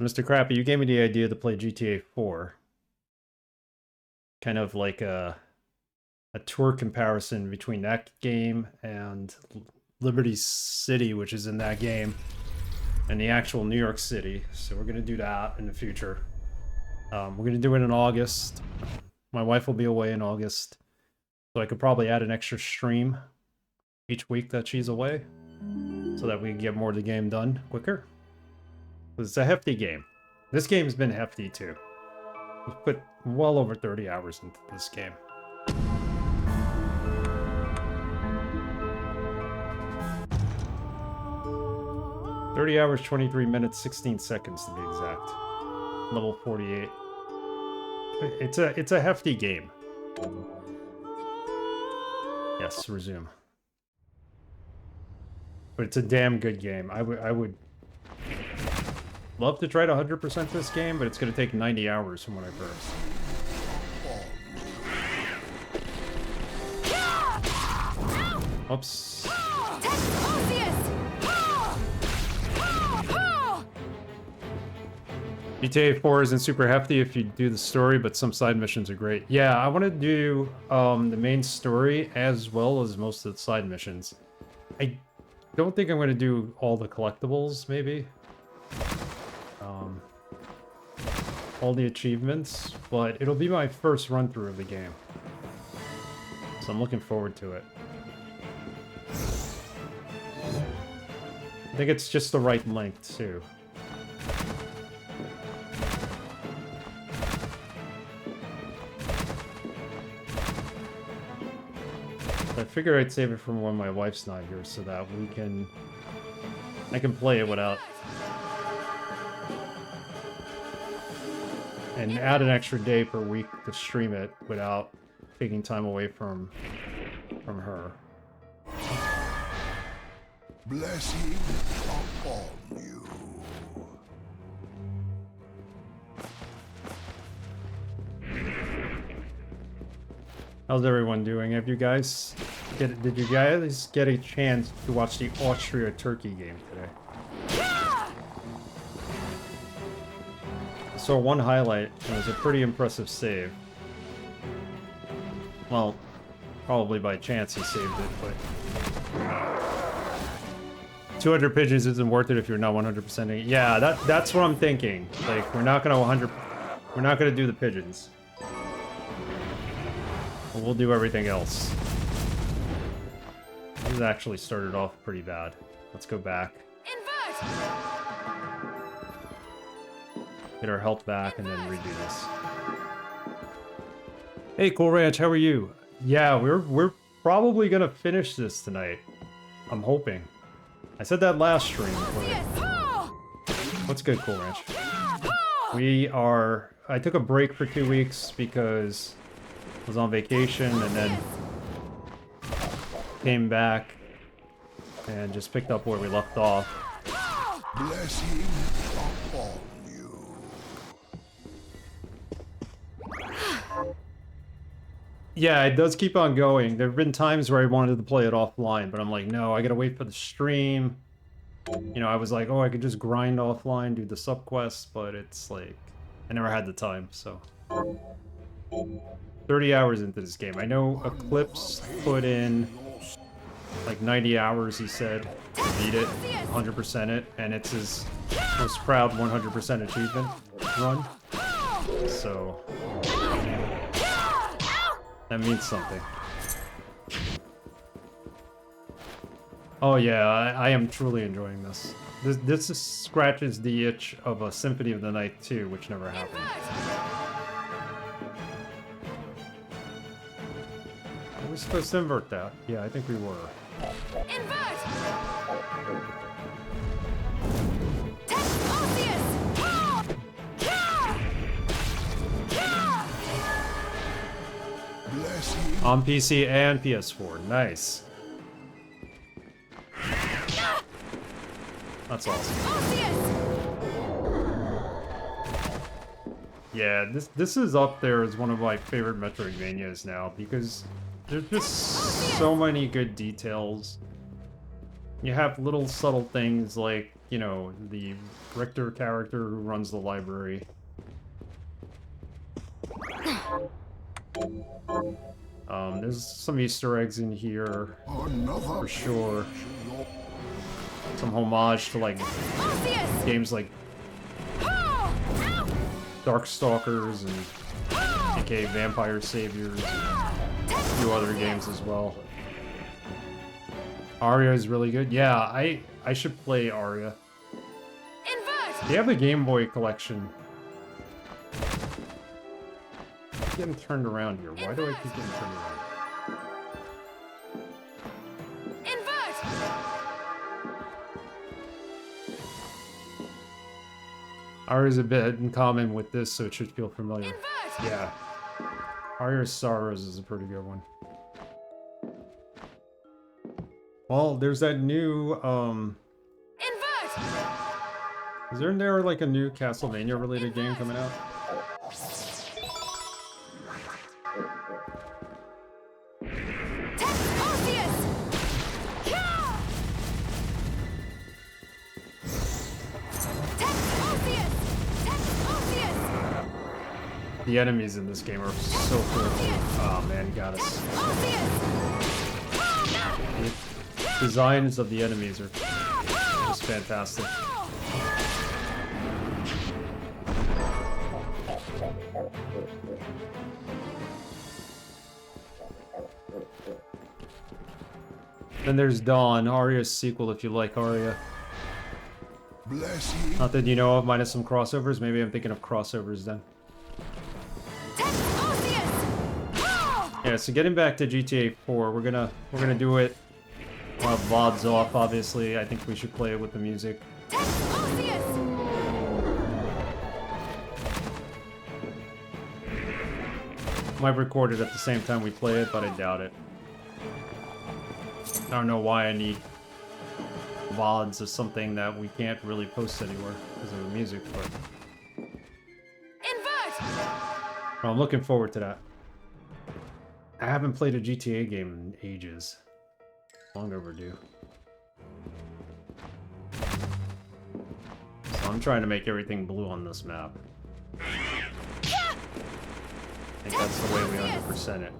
Mr. Crappy, you gave me the idea to play GTA 4. Kind of like a tour comparison between that game and Liberty City, which is in that game, and the actual New York City. So we're going to do that in the future. We're going to do it in August. My wife will be away in August, so I could probably add an extra stream each week that she's away, so that we can get more of the game done quicker. It's a hefty game. This game's been hefty too. We've put well over 30 hours into this game. "30 hours, 23 minutes, 16 seconds to be exact. Level 48. It's a hefty game. Yes, resume. But it's a damn good game. I would love to try to 100% this game, but it's going to take 90 hours from when I first. Oops. GTA 4 isn't super hefty if you do the story, but some side missions are great. Yeah, I want to do the main story as well as most of the side missions. I don't think I'm going to do all the collectibles, maybe. All the achievements, but it'll be my first run-through of the game. So I'm looking forward to it. I think it's just the right length, too. I figure I'd save it from when my wife's not here so that I can play it without... and add an extra day per week to stream it without taking time away from her. Blessing upon you. How's everyone doing? Have you guys did you guys get a chance to watch the Austria-Turkey game today? I saw one highlight, and it was a pretty impressive save. Well, probably by chance he saved it, but 200 pigeons isn't worth it if you're not 100%ing. Yeah, that's what I'm thinking. Like, we're not gonna do the pigeons. But we'll do everything else. This actually started off pretty bad. Let's go back. Invert! Get our health back and then redo this. Hey, Cool Ranch, how are you? Yeah, we're probably gonna finish this tonight. I'm hoping. I said that last stream, but... What's good, Cool Ranch? I took a break for 2 weeks because I was on vacation and then came back and just picked up where we left off. Blessing upon you. Yeah, it does keep on going. There have been times where I wanted to play it offline, but I'm like, no, I gotta wait for the stream. You know, I was like, oh, I could just grind offline, do the subquests, but it's like, I never had the time, so. 30 hours into this game. I know Eclipse put in like 90 hours, he said, to beat it, 100% it, and it's his most proud 100% achievement run. So, that means something. Oh yeah, I am truly enjoying this. This just scratches the itch of a Symphony of the Night 2, which never happened. Were we supposed to invert that? Yeah, I think we were. Invert! On PC and PS4. Nice. That's awesome. Yeah, this is up there as one of my favorite Metroidvanias now because there's just so many good details. You have little subtle things like you know, the Richter character who runs the library. There's some Easter eggs in here for sure. Some homage to like games like Darkstalkers and aka Vampire Saviors and a few other games as well. Aria is really good. Yeah, I should play Aria. They have the Game Boy collection. I'm getting turned around here. Why do I keep getting turned around? Aria's a bit in common with this, so it should feel familiar. Yeah. Aria's Sorrows is a pretty good one. Well, there's that new, Isn't there like a new Castlevania related game coming out? The enemies in this game are so cool. Oh man, you got us. The designs of the enemies are just fantastic. Then there's Dawn, Aria's sequel if you like Aria. Not that you know of, minus some crossovers. Maybe I'm thinking of crossovers then. Yeah, so getting back to GTA 4, we're gonna do it while VOD's off, obviously. I think we should play it with the music. Might record it at the same time we play it, but I doubt it. I don't know why I need VODs of something that we can't really post anywhere because of the music, but... Well, I'm looking forward to that. I haven't played a GTA game in ages. Long overdue. So I'm trying to make everything blue on this map. I think that's the way we 100% it.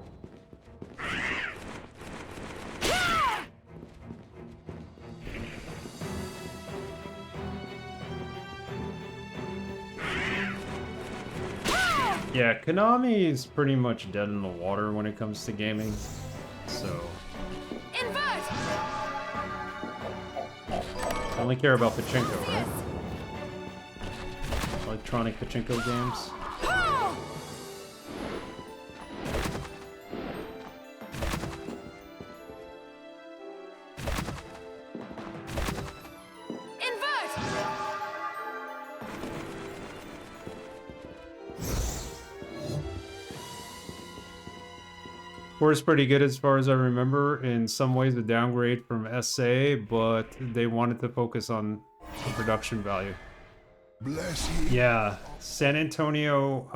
Yeah, Konami is pretty much dead in the water when it comes to gaming, so... I only care about pachinko, right? Electronic pachinko games. Four is pretty good as far as I remember. In some ways a downgrade from SA, but they wanted to focus on the production value. Yeah, San Antonio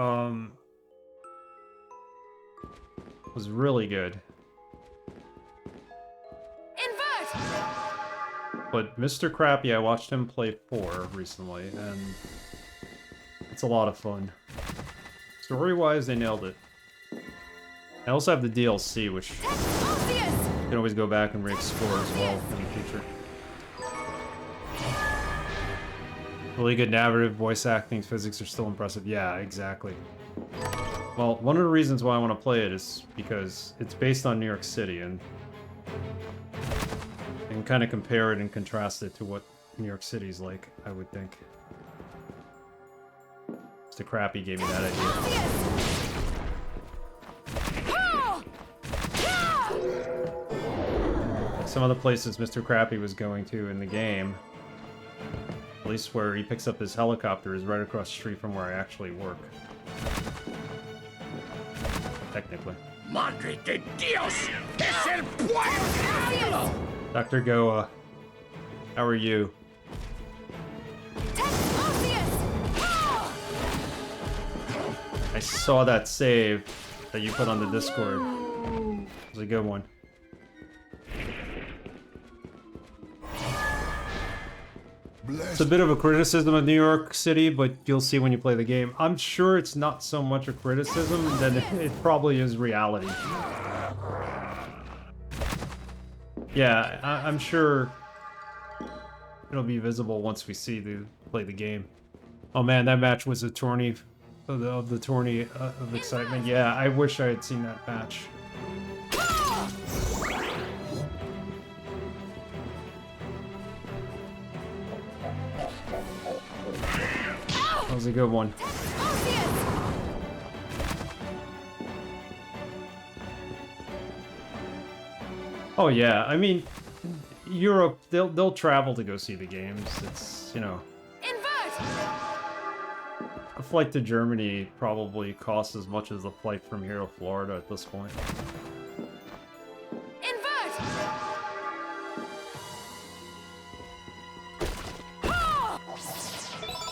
was really good. But Mr. Crappy, I watched him play 4 recently, and it's a lot of fun. Story-wise, they nailed it. I also have the DLC, which you can always go back and re-explore as well in the future. Really good narrative, voice acting, physics are still impressive. Yeah, exactly. Well, one of the reasons why I want to play it is because it's based on New York City, and you can kind of compare it and contrast it to what New York City's like, I would think. Mr. Crappy gave me that idea. Some of the places Mr. Crappy was going to in the game, at least where he picks up his helicopter, is right across the street from where I actually work. Technically. Madre de Dios! Es el pueblo! Dr. Goa, how are you? I saw that save that you put on the Discord. It was a good one. It's a bit of a criticism of New York City, but you'll see when you play the game. I'm sure it's not so much a criticism than it probably is reality. Yeah, I'm sure it'll be visible once we play the game. Oh man, that match was a tourney of the tourney of excitement. Yeah, I wish I had seen that match. That was a good one. Oh yeah, I mean, Europe, they'll travel to go see the games. It's, you know, a flight to Germany probably costs as much as the flight from here to Florida at this point.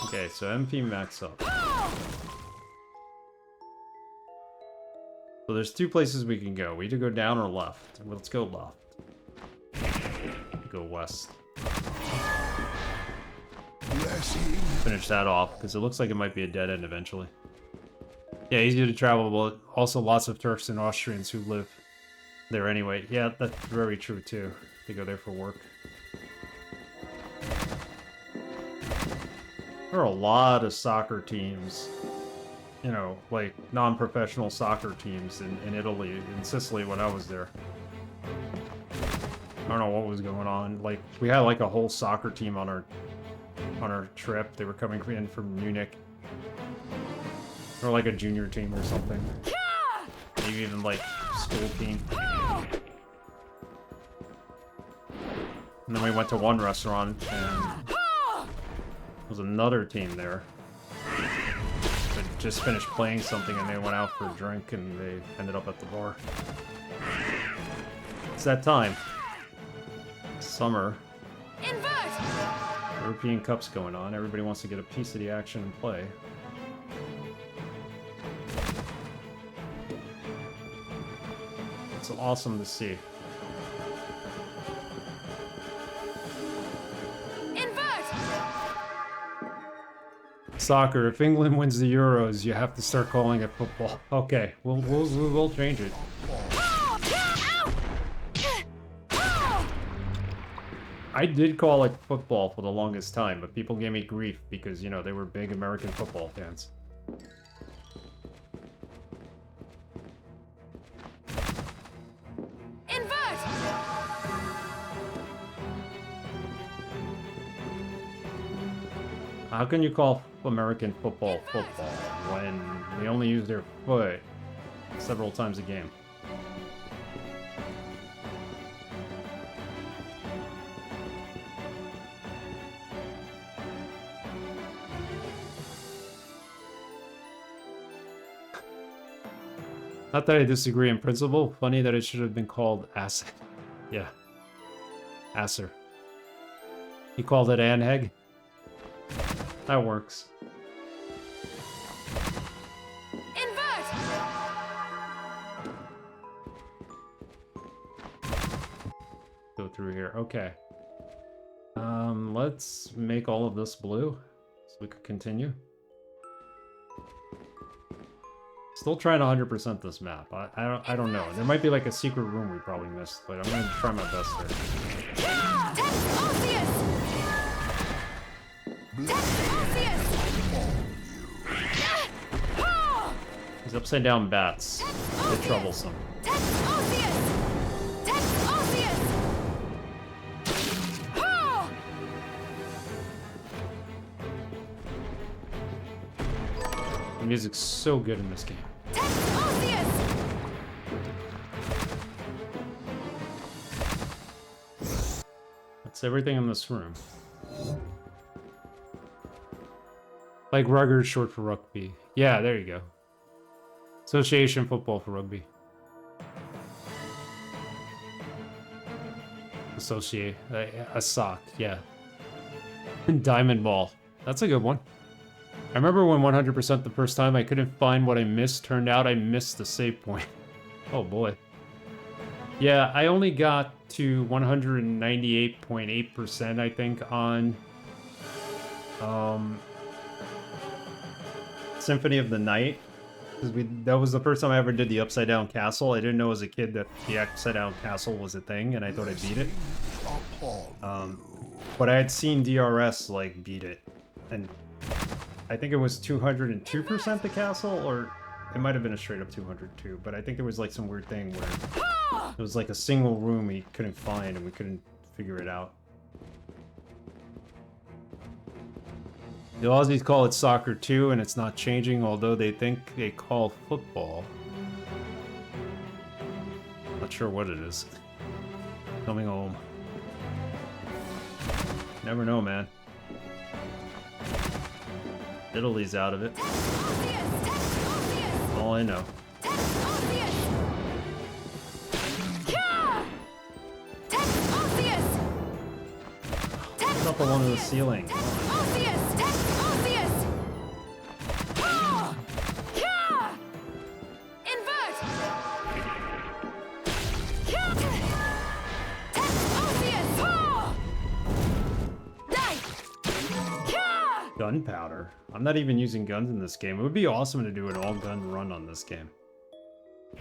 Okay, so MP max up. So there's two places we can go. We either go down or left. Let's go left. Go west. Finish that off, because it looks like it might be a dead end eventually. Yeah, easy to travel, but also lots of Turks and Austrians who live there anyway. Yeah, that's very true too. They go there for work. There are a lot of soccer teams, you know, like non-professional soccer teams in Italy, in Sicily when I was there. I don't know what was going on. Like, we had like a whole soccer team on our trip. They were coming in from Munich. Or like a junior team or something. Maybe even like school team. And then we went to one restaurant and there was another team there that just finished playing something and they went out for a drink and they ended up at the bar. It's that time. Summer. European Cup's going on. Everybody wants to get a piece of the action and play. It's awesome to see. Soccer. If England wins the Euros, you have to start calling it football. Okay, we'll change it. I did call it football for the longest time, but people gave me grief because, you know, they were big American football fans. How can you call American football football when they only use their foot several times a game? Not that I disagree in principle. Funny that it should have been called Acer. Yeah. Acer. He called it Anheg. That works. Go through here. Okay. Let's make all of this blue so we can continue. Still trying to 100% this map. I don't know. There might be like a secret room we probably missed, but I'm gonna try my best here. These upside down bats. They're troublesome. The music's so good in this game. That's everything in this room. Like rugger is short for rugby. Yeah, there you go. Association football for rugby. Associate. A sock, yeah. Diamond ball. That's a good one. I remember when 100% the first time I couldn't find what I missed. Turned out I missed the save point. Oh boy. Yeah, I only got to 198.8% I think on Symphony of the Night. That was the first time I ever did the Upside Down Castle. I didn't know as a kid that the Upside Down Castle was a thing, and I thought I beat it. But I had seen DRS like beat it, and I think it was 202% the castle, or it might have been a straight up 202. But I think there was like some weird thing where it was like a single room he couldn't find, and we couldn't figure it out. The Aussies call it soccer too, and it's not changing, although they think they call football. Not sure what it is. Coming home. Never know, man. Italy's out of it. All I know. Up along the ceiling. Gunpowder. I'm not even using guns in this game. It would be awesome to do an all-gun run on this game.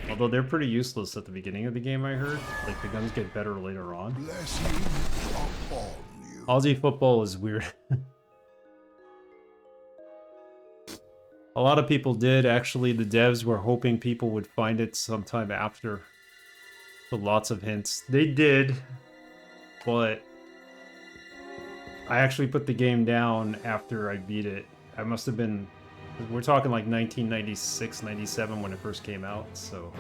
Although they're pretty useless at the beginning of the game, I heard. Like, the guns get better later on. Aussie football is weird. A lot of people did. Actually, the devs were hoping people would find it sometime after. With lots of hints. They did, but I actually put the game down after I beat it. I must have been... We're talking like 1996, 97 when it first came out, so...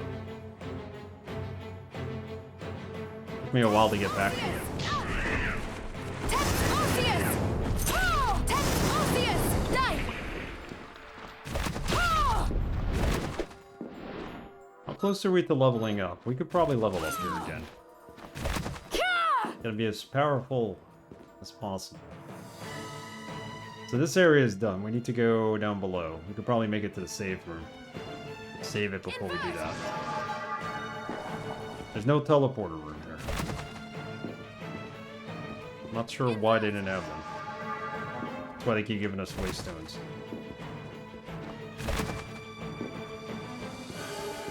Took me a while to get back to it. How close are we to leveling up? We could probably level up here again. Gotta be as powerful as possible. So this area is done. We need to go down below. We could probably make it to the save room. Save it before we do that. There's no teleporter room there. I'm not sure why they didn't have one. That's why they keep giving us waystones.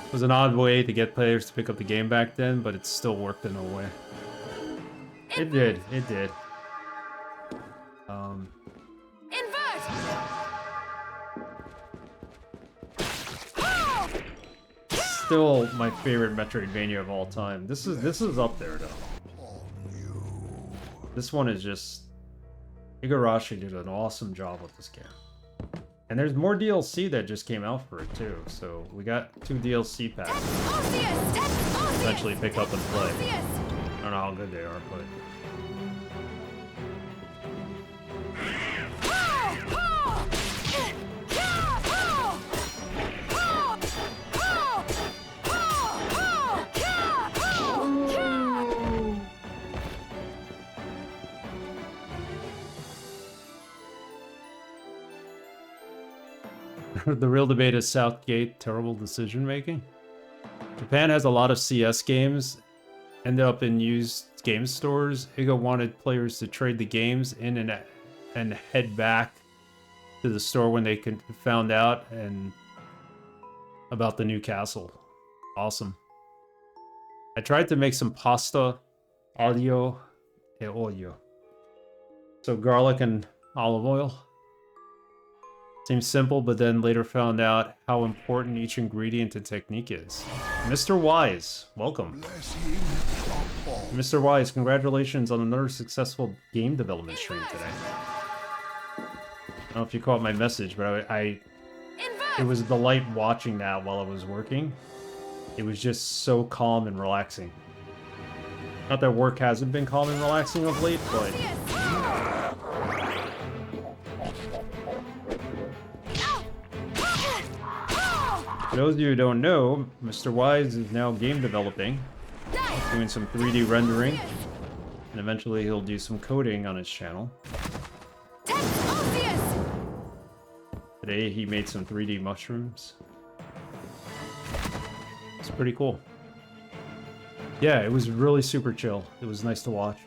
It was an odd way to get players to pick up the game back then, but it still worked in a way. It did. It did. Still my favorite Metroidvania of all time. This is up there though. This one is just... Igarashi did an awesome job with this game. And there's more DLC that just came out for it too, so we got 2 DLC packs. Eventually pick up and play. I don't know how good they are, but... The real debate is Southgate terrible decision making. Japan has a lot of CS games, ended up in used game stores. Iga wanted players to trade the games in and head back to the store when they found out about the new castle. Awesome. I tried to make some pasta aglio e olio. So garlic and olive oil. Seems simple, but then later found out how important each ingredient and technique is. Mr. Wise, welcome. Mr. Wise, congratulations on another successful game development stream today. I don't know if you caught my message, but it was a delight watching that while I was working. It was just so calm and relaxing. Not that work hasn't been calm and relaxing of late, but... For those of you who don't know, Mr. Wise is now game developing, doing some 3D rendering, and eventually he'll do some coding on his channel. Today he made some 3D mushrooms. It's pretty cool. Yeah, it was really super chill. It was nice to watch.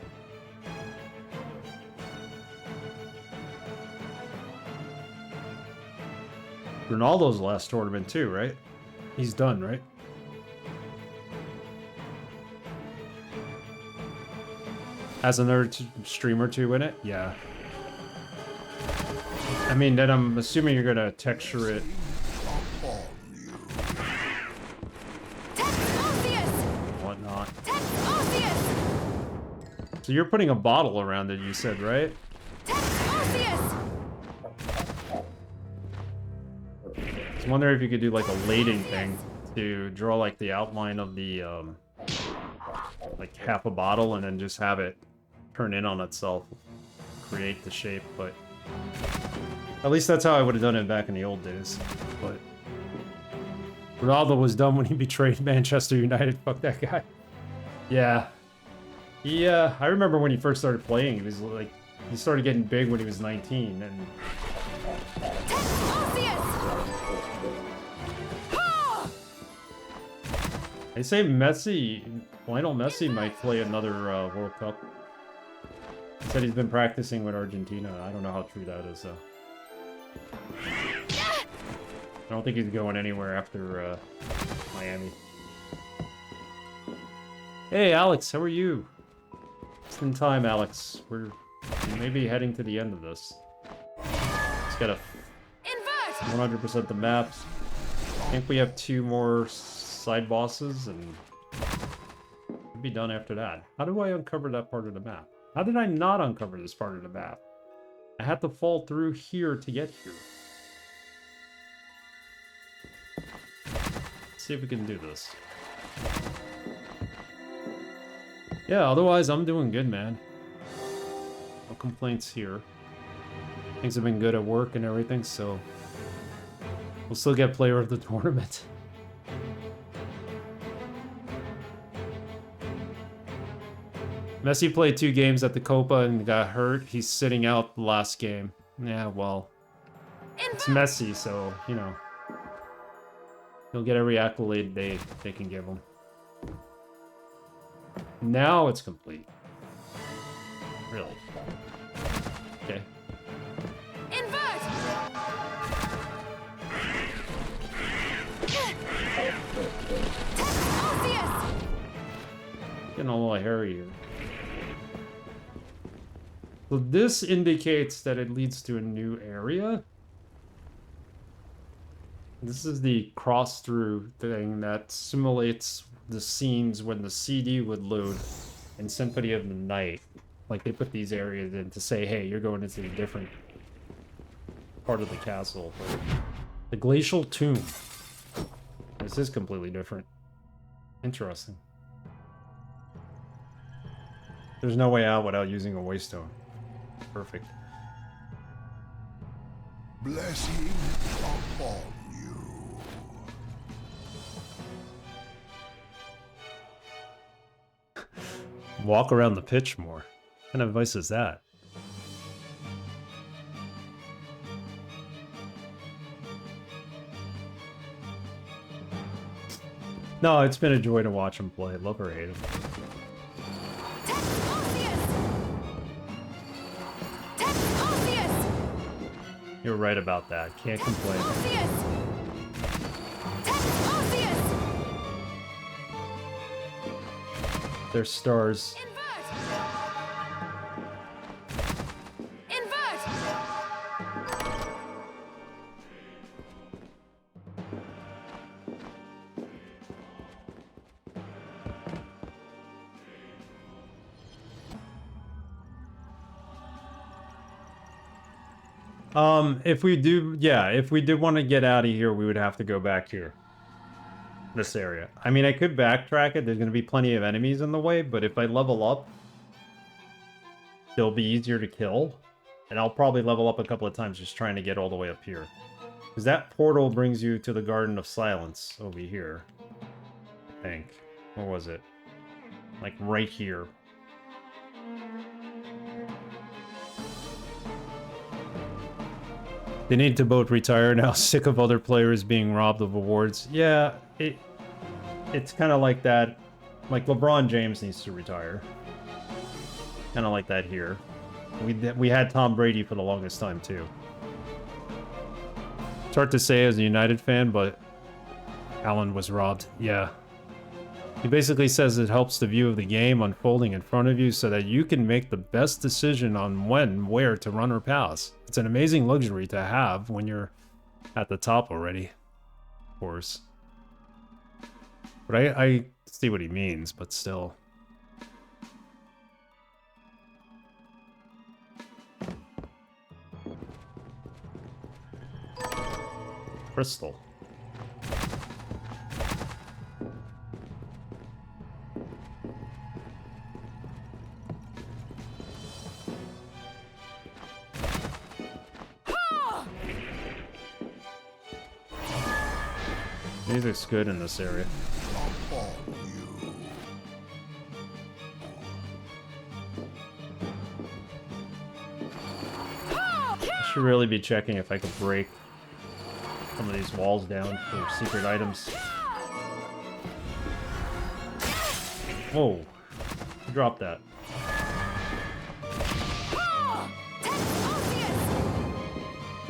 Ronaldo's last tournament too, right? He's done, right? Has another streamer to win it? Yeah. I mean, then I'm assuming you're gonna texture it. Whatnot. So you're putting a bottle around it, you said, right? I was wondering if you could do like a lading thing to draw like the outline of the like half a bottle and then just have it turn in on itself, create the shape, but at least that's how I would have done it back in the old days. But Ronaldo was dumb when he betrayed Manchester United. Fuck that guy. Yeah. Yeah, I remember when he first started playing, he was like, he started getting big when he was 19, and they say Lionel Messi might play another World Cup. He said he's been practicing with Argentina. I don't know how true that is, though. I don't think he's going anywhere after Miami. Hey, Alex, how are you? Just in time, Alex. We may be heading to the end of this. Just gotta 100% the maps. I think we have 2 more side bosses, and we'll be done after that. How do I uncover that part of the map? How did I not uncover this part of the map? I had to fall through here to get here. Let's see if we can do this. Yeah, otherwise I'm doing good, man. No complaints here. Things have been good at work and everything, so we'll still get player of the tournament. Messi played 2 games at the Copa and got hurt. He's sitting out the last game. Yeah, well, it's Messi, so, you know, he'll get every accolade they can give him. Now it's complete. Really. Okay. Invert! Getting a little hairy here. So this indicates that it leads to a new area. This is the cross-through thing that simulates the scenes when the CD would load in Symphony of the Night. Like, they put these areas in to say, hey, you're going into a different part of the castle. But the Glacial Tomb. This is completely different. Interesting. There's no way out without using a waystone. Perfect. Blessing upon you. Walk around the pitch more. What kind of advice is that? No, it's been a joy to watch him play. Love or hate him. You're right about that. Can't complain. They're stars. If we do, yeah, if we did want to get out of here, we would have to go back here. This area. I mean, I could backtrack it. There's going to be plenty of enemies in the way, but if I level up, they'll be easier to kill. And I'll probably level up a couple of times just trying to get all the way up here. Because that portal brings you to the Garden of Silence over here. I think. Where was it? Like right here. They need to both retire now, sick of other players being robbed of awards. Yeah, it's kind of like that. Like LeBron James needs to retire. Kind of like that here. We had Tom Brady for the longest time too. It's hard to say as a United fan, but Alan was robbed. Yeah. He basically says it helps the view of the game unfolding in front of you so that you can make the best decision on when, where to run or pass. It's an amazing luxury to have when you're at the top already, of course. But I see what he means, but still. Crystal. Music's good in this area. I should really be checking if I could break some of these walls down for secret items. Whoa. Drop that.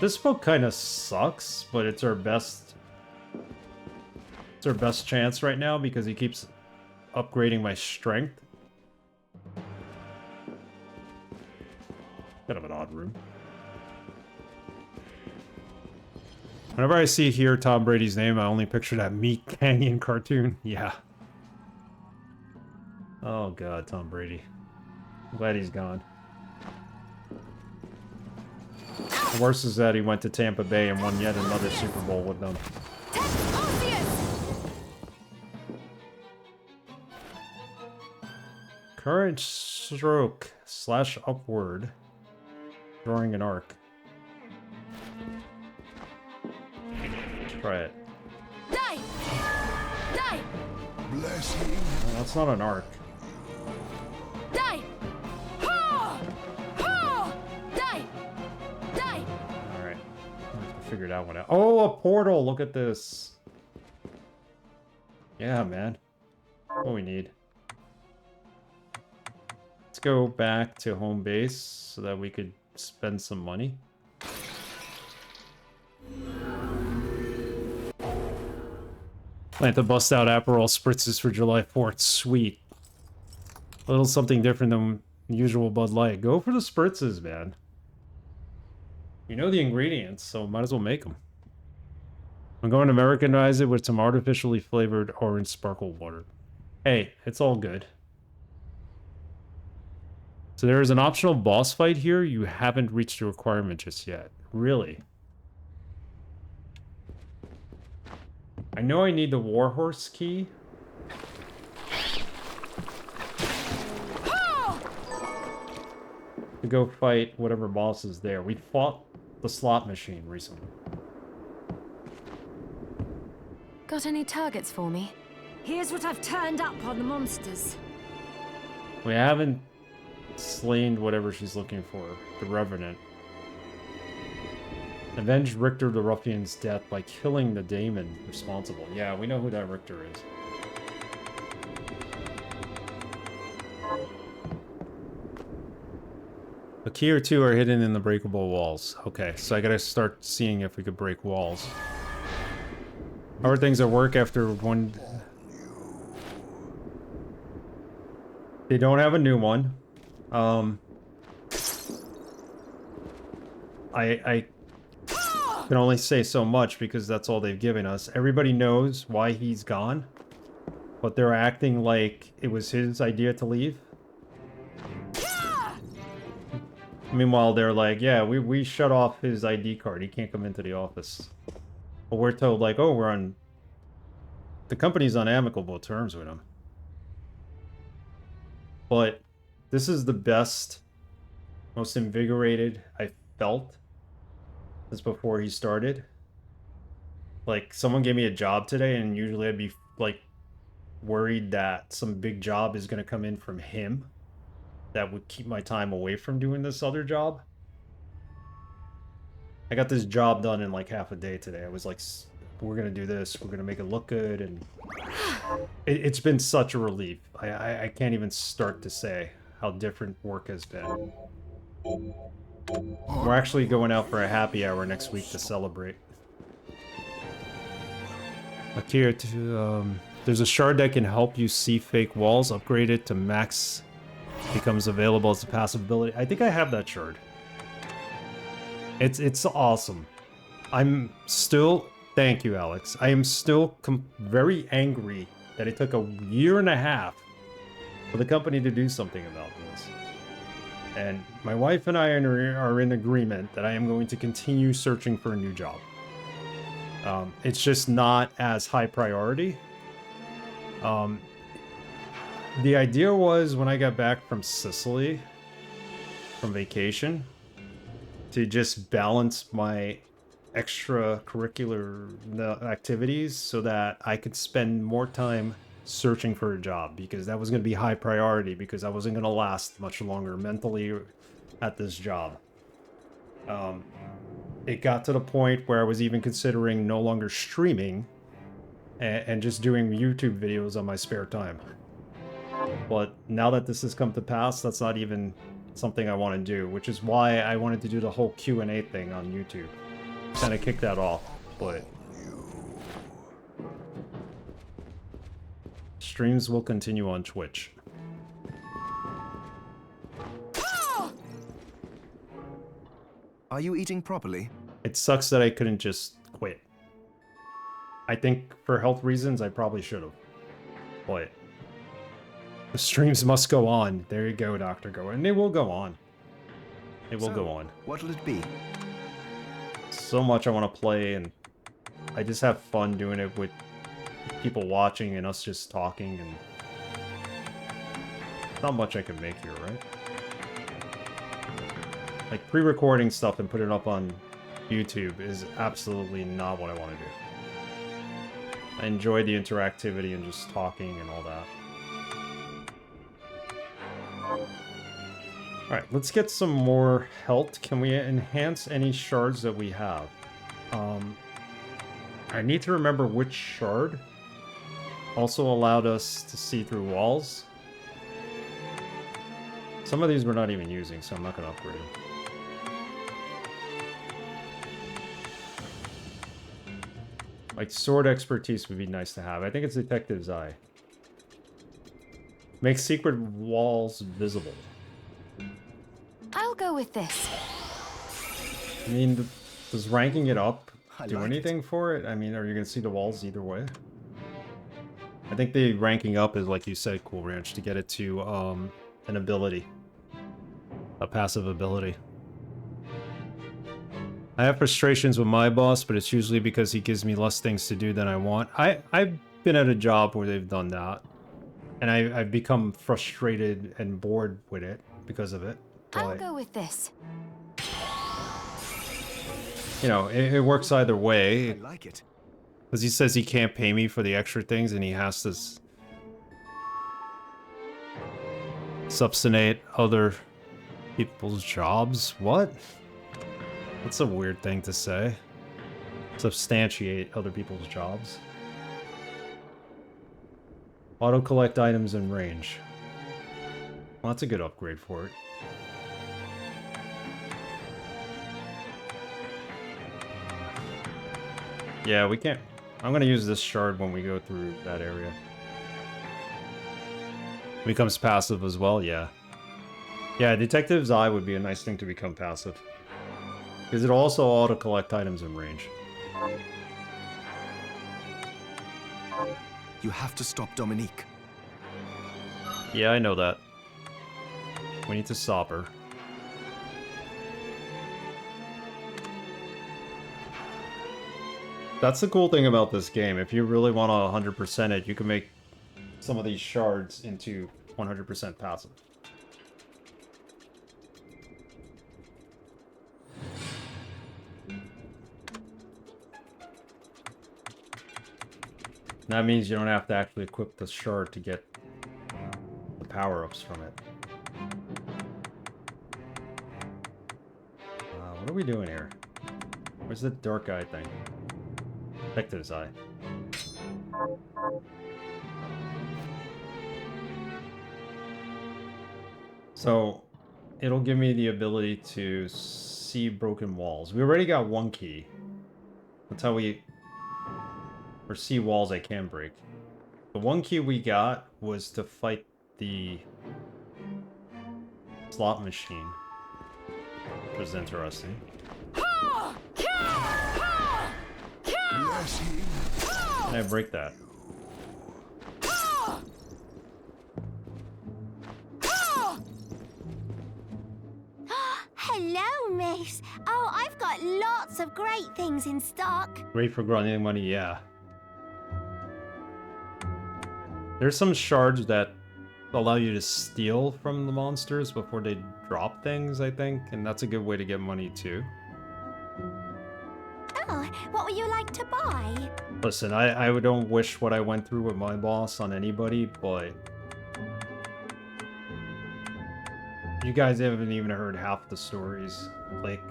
This book kind of sucks, but it's our best chance right now because he keeps upgrading my strength. Kind of an odd room. Whenever I see here Tom Brady's name, I only picture that Meat Canyon cartoon. Yeah. Oh god, Tom Brady. I'm glad he's gone. The worst is that he went to Tampa Bay and won yet another Super Bowl with them. Current stroke / upward. Drawing an arc. Let's try it. Die! Die! Blessing. No, that's not an arc. Die! Ha! Ha! Die! Die! Alright. I have to figure that one out. Oh, a portal! Look at this. Yeah, man. What we need. Let's go back to home base so that we could spend some money. Plan to bust out Aperol spritzes for July 4th. Sweet. A little something different than usual Bud Light. Go for the spritzes, man. You know the ingredients, so might as well make them. I'm going to Americanize it with some artificially flavored orange sparkle water. Hey, it's all good. So there is an optional boss fight here. You haven't reached the requirement just yet. Really? I know I need the Warhorse key. To go fight whatever boss is there. We fought the slot machine recently. Got any targets for me? Here's what I've turned up on the monsters. We haven't slain whatever she's looking for. The Revenant. Avenge Richter the Ruffian's death by killing the daemon responsible. Yeah, we know who that Richter is. A key or two are hidden in the breakable walls. Okay, so I gotta start seeing if we could break walls. How are things at work after one... They don't have a new one. I can only say so much because that's all they've given us. Everybody knows why he's gone, but they're acting like it was his idea to leave. Meanwhile, they're like, yeah, we shut off his ID card. He can't come into the office. But we're told, like, oh, we're on... The company's on amicable terms with him. But this is the best, most invigorated I felt since before he started. Like, someone gave me a job today, and usually I'd be, like, worried that some big job is going to come in from him that would keep my time away from doing this other job. I got this job done in, like, half a day today. I was like, we're going to do this. We're going to make it look good, and it's been such a relief. I can't even start to say how different work has been. We're actually going out for a happy hour next week to celebrate. Akira, there's a shard that can help you see fake walls. Upgrade it to max. Becomes available as a passive ability. I think I have that shard. It's awesome. I'm still... Thank you, Alex. I am still very angry that it took a year and a half for the company to do something about this. And my wife and I are in agreement that I am going to continue searching for a new job. It's just not as high priority. The idea was when I got back from Sicily, from vacation, to just balance my extracurricular activities so that I could spend more time searching for a job, because that was going to be high priority, because I wasn't going to last much longer mentally at this job. It got to the point where I was even considering no longer streaming and just doing YouTube videos on my spare time. But now that this has come to pass, that's not even something I want to do, which is why I wanted to do the whole Q&A thing on YouTube. Kind of kick that off, but streams will continue on Twitch. Are you eating properly? It sucks that I couldn't just quit. I think for health reasons, I probably should have. But the streams must go on. There you go, Dr. Go. And they will go on. It will go on. What'll it be? So much I want to play, and I just have fun doing it with people watching and us just talking, and not much I can make here, right? Like, pre-recording stuff and putting it up on YouTube is absolutely not what I want to do. I enjoy the interactivity and just talking and all that. Alright, let's get some more health. Can we enhance any shards that we have? I need to remember which shard also allowed us to see through walls. Some of these we're not even using, so I'm not going to upgrade them. Like, sword expertise would be nice to have. I think it's Detective's Eye. Make secret walls visible. I'll go with this. I mean, does ranking it up do like anything for it? I mean, are you going to see the walls either way? I think the ranking up is, like you said, Cool Ranch, to get it to an ability. A passive ability. I have frustrations with my boss, but it's usually because he gives me less things to do than I want. I've been at a job where they've done that. And I've become frustrated and bored with it because of it. I'll go with this. You know, it works either way. I like it. Because he says he can't pay me for the extra things and he has to substantiate other people's jobs. What? That's a weird thing to say. Substantiate other people's jobs. Auto-collect items in range. Well, that's a good upgrade for it. Yeah, we can't... I'm gonna use this shard when we go through that area. Becomes passive as well, yeah. Yeah, Detective's Eye would be a nice thing to become passive. Because it'll also auto-collect items in range. You have to stop Dominique. Yeah, I know that. We need to stop her. That's the cool thing about this game. If you really want to 100% it, you can make some of these shards into 100% passive. That means you don't have to actually equip the shard to get the power-ups from it. What are we doing here? Where's the dark eye thing? Detective's Eye. So, it'll give me the ability to see broken walls. We already got one key. That's how we or see walls I can break. The one key we got was to fight the slot machine, which was interesting. Blessing Can I break that? Hello, miss. Oh, I've got lots of great things in stock. Great for grinding money, yeah. There's some shards that allow you to steal from the monsters before they drop things, I think, and that's a good way to get money too. Oh, what would you like to buy? Listen, I don't wish what I went through with my boss on anybody, but you guys haven't even heard half the stories. Like,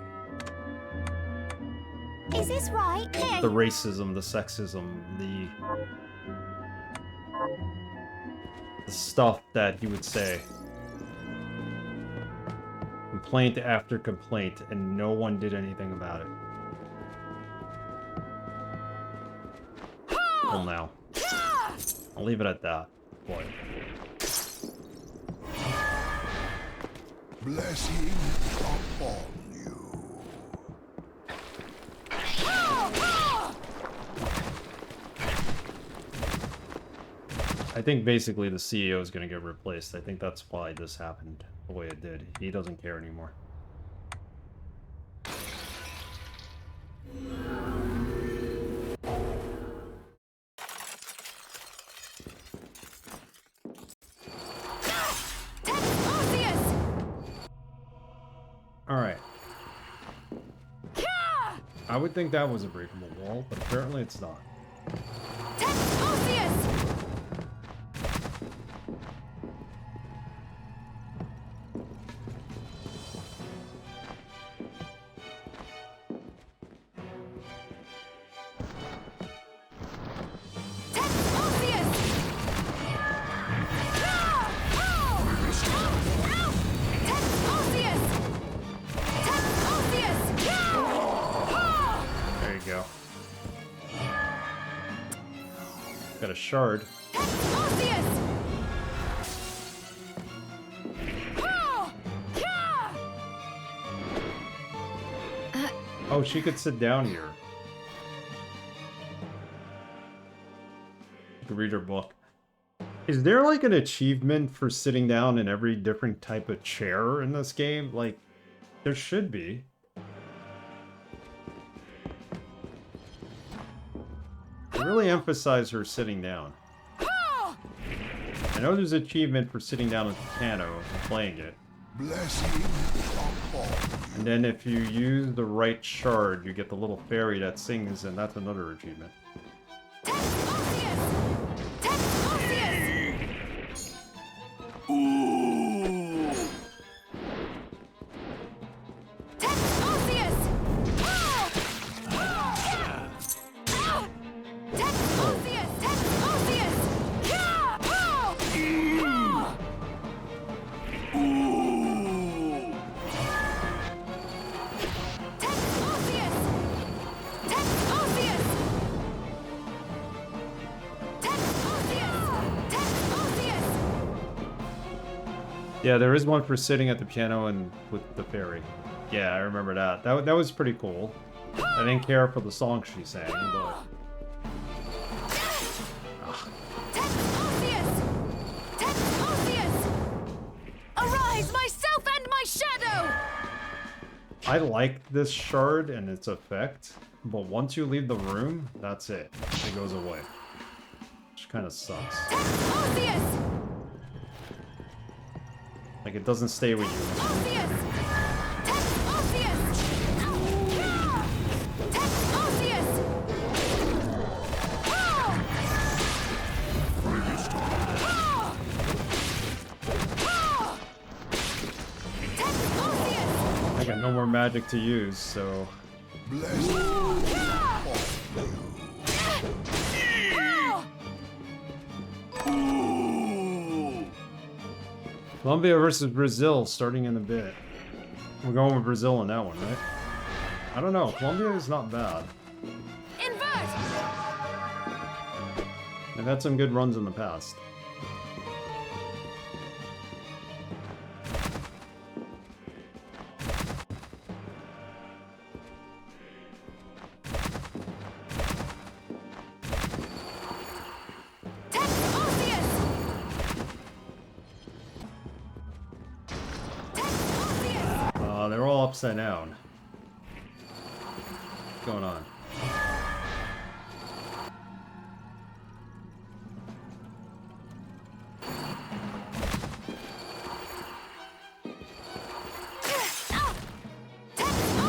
Is this right? Here. the racism, the sexism, the stuff that he would say. Complaint after complaint, and no one did anything about it. Well, now. I'll leave it at that. Boy. blessing upon you. I think basically the CEO is going to get replaced. I think that's why this happened the way it did. He doesn't care anymore. Alright. I would think that was a breakable wall, but apparently it's not. There you go. Got a shard. Oh, she could sit down here. She could read her book. Is there like an achievement for sitting down in every different type of chair in this game? Like, there should be. I really emphasize her sitting down. I know there's an achievement for sitting down at the piano and playing it. Blessing upon you. And then if you use the right shard, you get the little fairy that sings, and that's another achievement. Yeah, there is one for sitting at the piano and with the fairy. Yeah, I remember that. That was pretty cool. I didn't care for the song she sang, but... Arise, myself and my shadow! I like this shard and its effect, but once you leave the room, that's it. It goes away. Which kind of sucks. Like, it doesn't stay with you. I got no more magic to use, so... Blessing upon Colombia versus Brazil, starting in a bit. We're going with Brazil in that one, right? I don't know. Colombia is not bad. Invert! I've had some good runs in the past. They're all upside down. What's going on?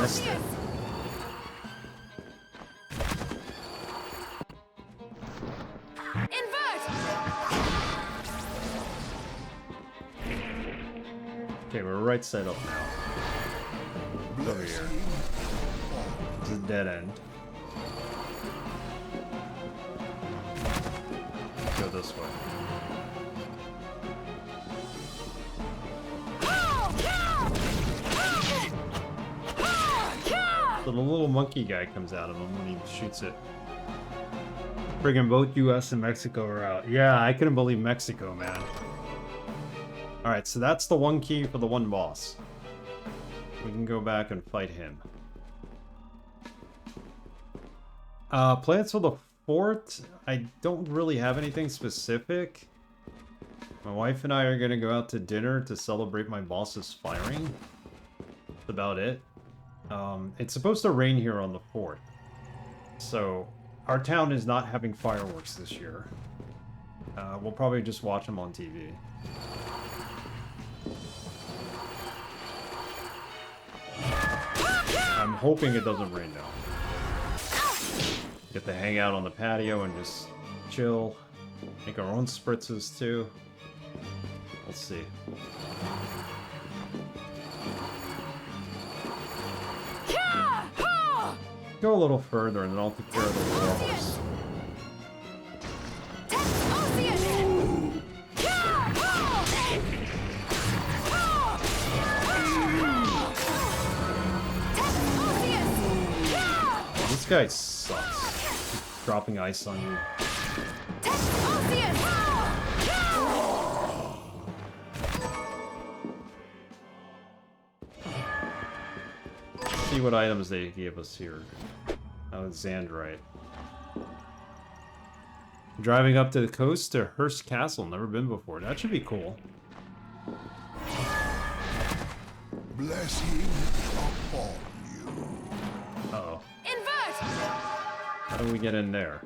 Missed it. Okay, we're right side up now. Over here. It's a dead end. Go this way. So the little monkey guy comes out of him when he shoots it. Friggin' both US and Mexico are out. Yeah, I couldn't believe Mexico, man. Alright, so that's the one key for the one boss. We can go back and fight him. Plans for the fort? I don't really have anything specific. My wife and I are gonna go out to dinner to celebrate my boss's firing. That's about it. It's supposed to rain here on the 4th. So, our town is not having fireworks this year. We'll probably just watch them on TV. I'm hoping it doesn't rain now. Get to hang out on the patio and just chill. Make our own spritzes too. Let's see. Go a little further and then I'll take care of the walls. This guy sucks. Keep dropping ice on you. See what items they gave us here. Alexandrite. Driving up to the coast to Hearst Castle. Never been before. That should be cool. Blessing upon you. Uh-oh. Invert! How do we get in there?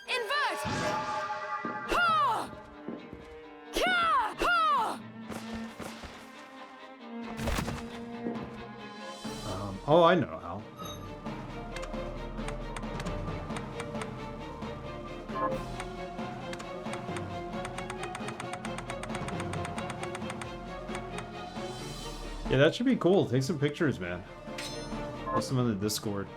Invert! Ha! Ka! Ha! Oh, I know how. Yeah, that should be cool. Take some pictures, man. Post them on the Discord.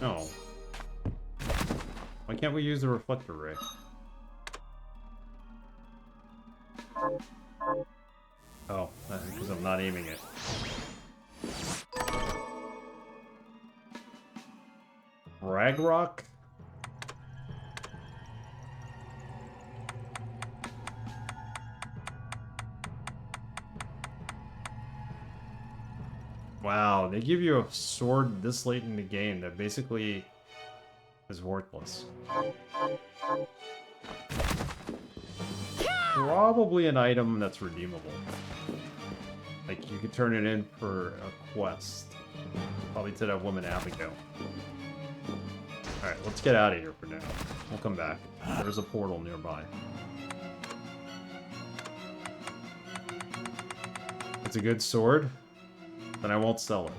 No. Why can't we use the reflector ray? Oh, because I'm not aiming it. Ragrock? Wow, they give you a sword this late in the game that basically is worthless. Probably an item that's redeemable. Like, you could turn it in for a quest. Probably to that woman Abigail. Alright, let's get out of here for now. We'll come back. There's a portal nearby. It's a good sword, then I won't sell it.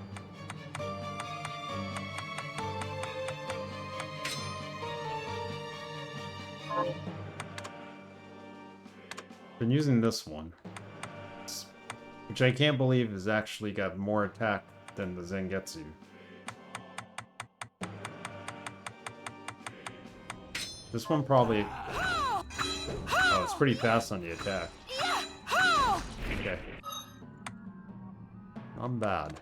Been using this one, which I can't believe has actually got more attack than the Zangetsu. This one probably... Oh, it's pretty fast on the attack. Okay. Not bad.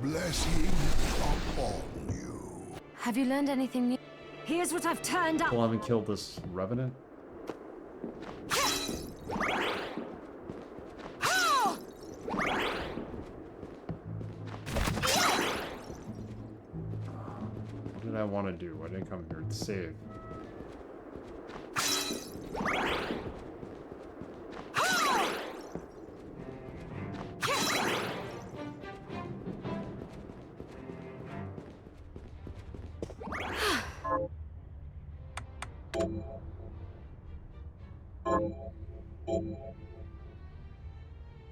Blessing upon you. Have you learned anything new? Here's what I've turned up. Still haven't killed this revenant. What did I want to do? I didn't come here to save.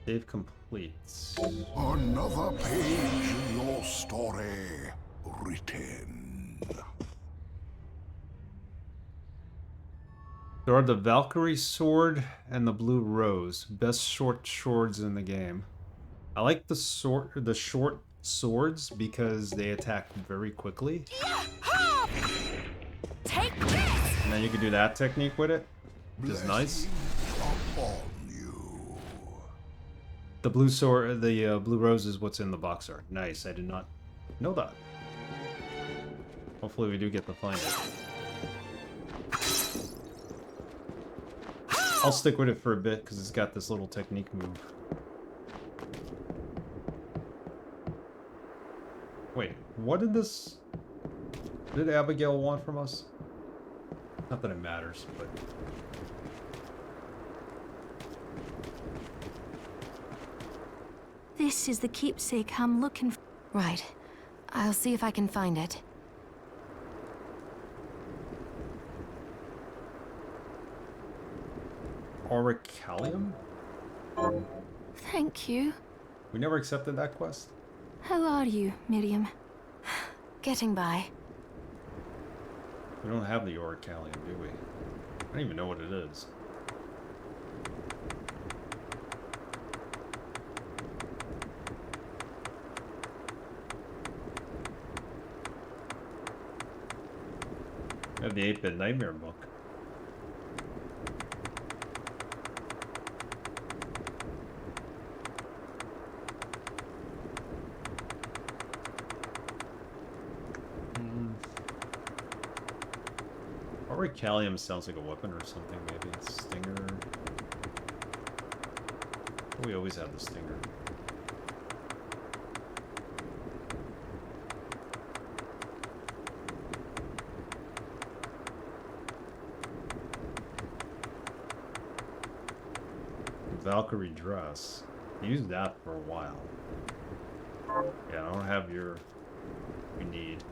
Save completes. Another page in your story written. There are the Valkyrie sword and the blue rose, best short swords in the game. I like the short swords because they attack very quickly. Take this! And then you can do that technique with it, which is nice. Upon you. The blue sword, the blue rose is what's in the box art. Nice, I did not know that. Hopefully we do get to find it. I'll stick with it for a bit because it's got this little technique move. Wait, what did Abigail want from us? Not that it matters, but... This is the keepsake I'm looking for. Right. I'll see if I can find it. Auricalium? Thank you. We never accepted that quest? How are you, Miriam? Getting by. We don't have the Auricalium, do we? I don't even know what it is. I have the 8-bit Nightmare book. Auricalium sounds like a weapon or something, maybe it's a stinger. We always have the stinger. Valkyrie dress. Used that for a while. Yeah, I don't have your... we need.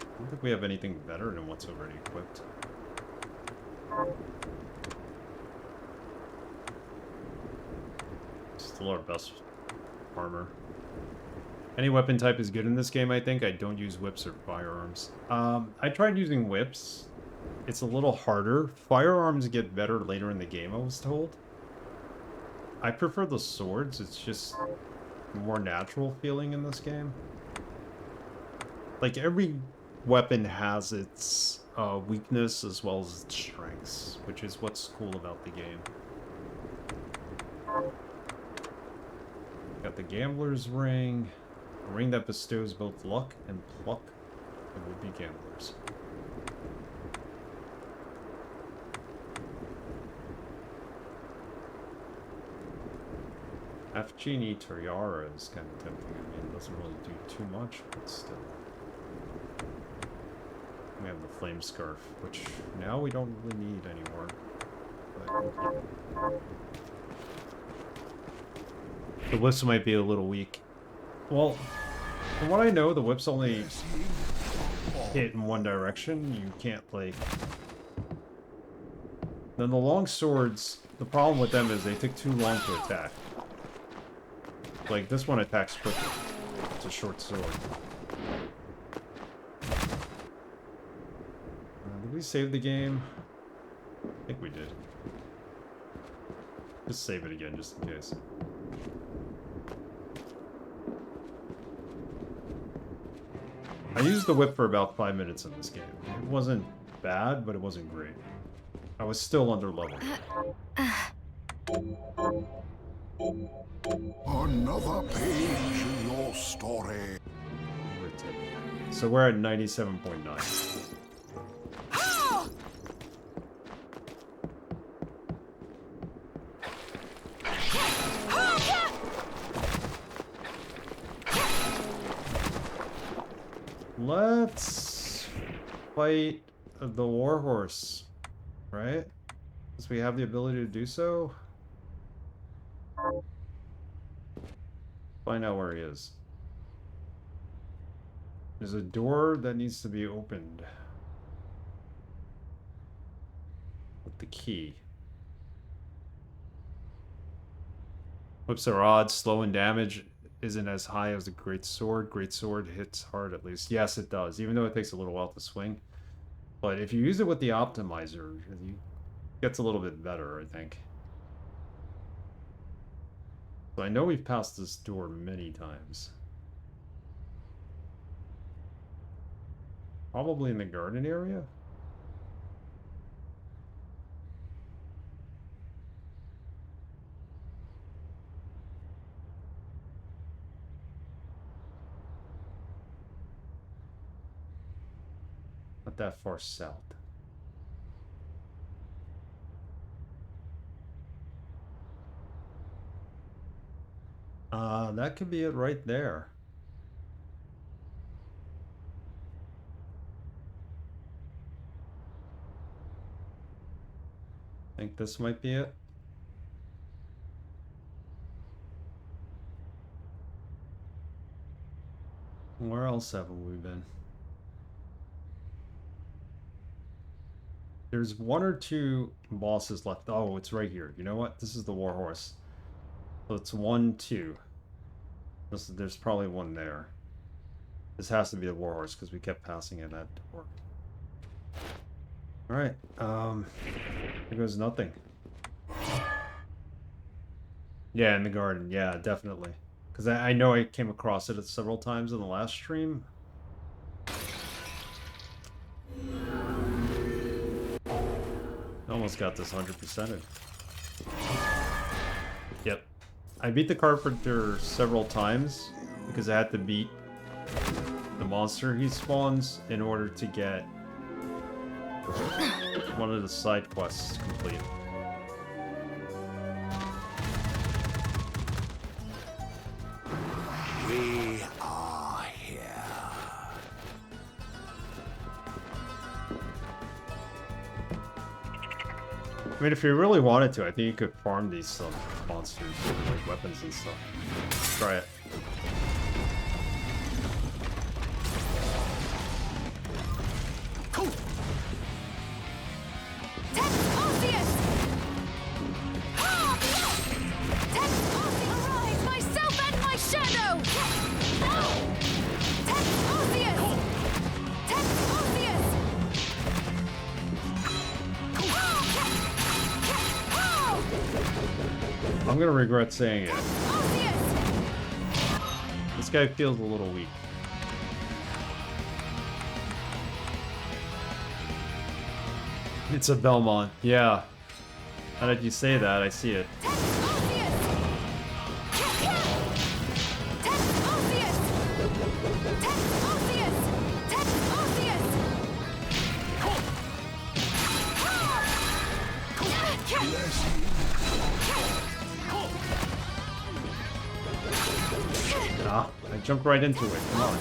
I don't think we have anything better than what's already equipped. Still our best armor. Any weapon type is good in this game, I think. I don't use whips or firearms. I tried using whips. It's a little harder. Firearms get better later in the game, I was told. I prefer the swords. It's just more natural feeling in this game. Like, every weapon has its weakness as well as its strengths, which is what's cool about the game. Got the Gambler's Ring. A ring that bestows both luck and pluck of would-be gamblers. FGNE Tiara is kind of tempting. I mean, it doesn't really do too much, but still. We have the Flame Scarf, which now we don't really need anymore. But we'll keep it. The whips might be a little weak. Well, from what I know, the whips only hit in one direction. You can't, like... Then the long swords, the problem with them is they take too long to attack. Like, this one attacks quickly. It's a short sword. Did we save the game? I think we did. Just save it again, just in case. I used the whip for about 5 minutes in this game. It wasn't bad, but it wasn't great. I was still under level. Another page in your story. So we're at 97.9. Let's fight the warhorse, right? Because we have the ability to do so. Find out where he is. There's a door that needs to be opened with the key. Whips are odd, slow in damage, isn't as high as the great sword. Great sword hits hard at least. Yes, it does, even though it takes a little while to swing. But if you use it with the optimizer, it gets a little bit better, I think. So I know we've passed this door many times. Probably in the garden area? Not that far south. That could be it right there. I think this might be it. Where else haven't we been? There's one or two bosses left. Oh, it's right here. You know what? This is the warhorse. So it's 1, 2. There's probably one there. This has to be the warhorse because we kept passing it at door. Alright, there goes nothing. Yeah, in the garden. Yeah, definitely. Because I know I came across it several times in the last stream. Almost got this 100%ed. Yep. I beat the Carpenter several times because I had to beat the monster he spawns in order to get one of the side quests complete. We are here. I mean, if you really wanted to, I think you could farm these monsters with like weapons and stuff. Let's try it. Arise, myself and my shadow! I'm gonna regret saying it. This guy feels a little weak. It's a Belmont, yeah. Now that you say that, I see it. Ah, I jumped right into it. Come on.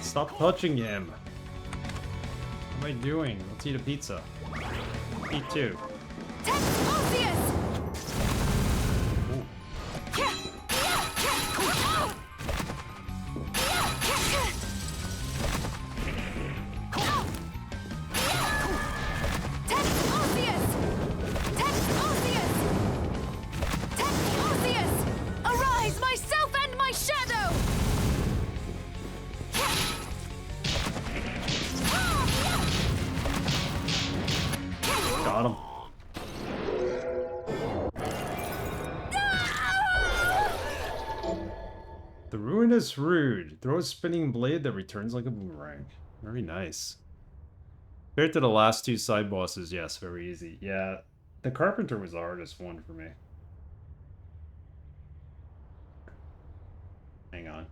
Stop touching him. What am I doing? Let's eat a pizza. Eat two. Got him. The Ruinous Rude. Throw a spinning blade that returns like a boomerang. Very nice. Compared to the last two side bosses, yes, very easy. Yeah, the Carpenter was the hardest one for me. Hang on.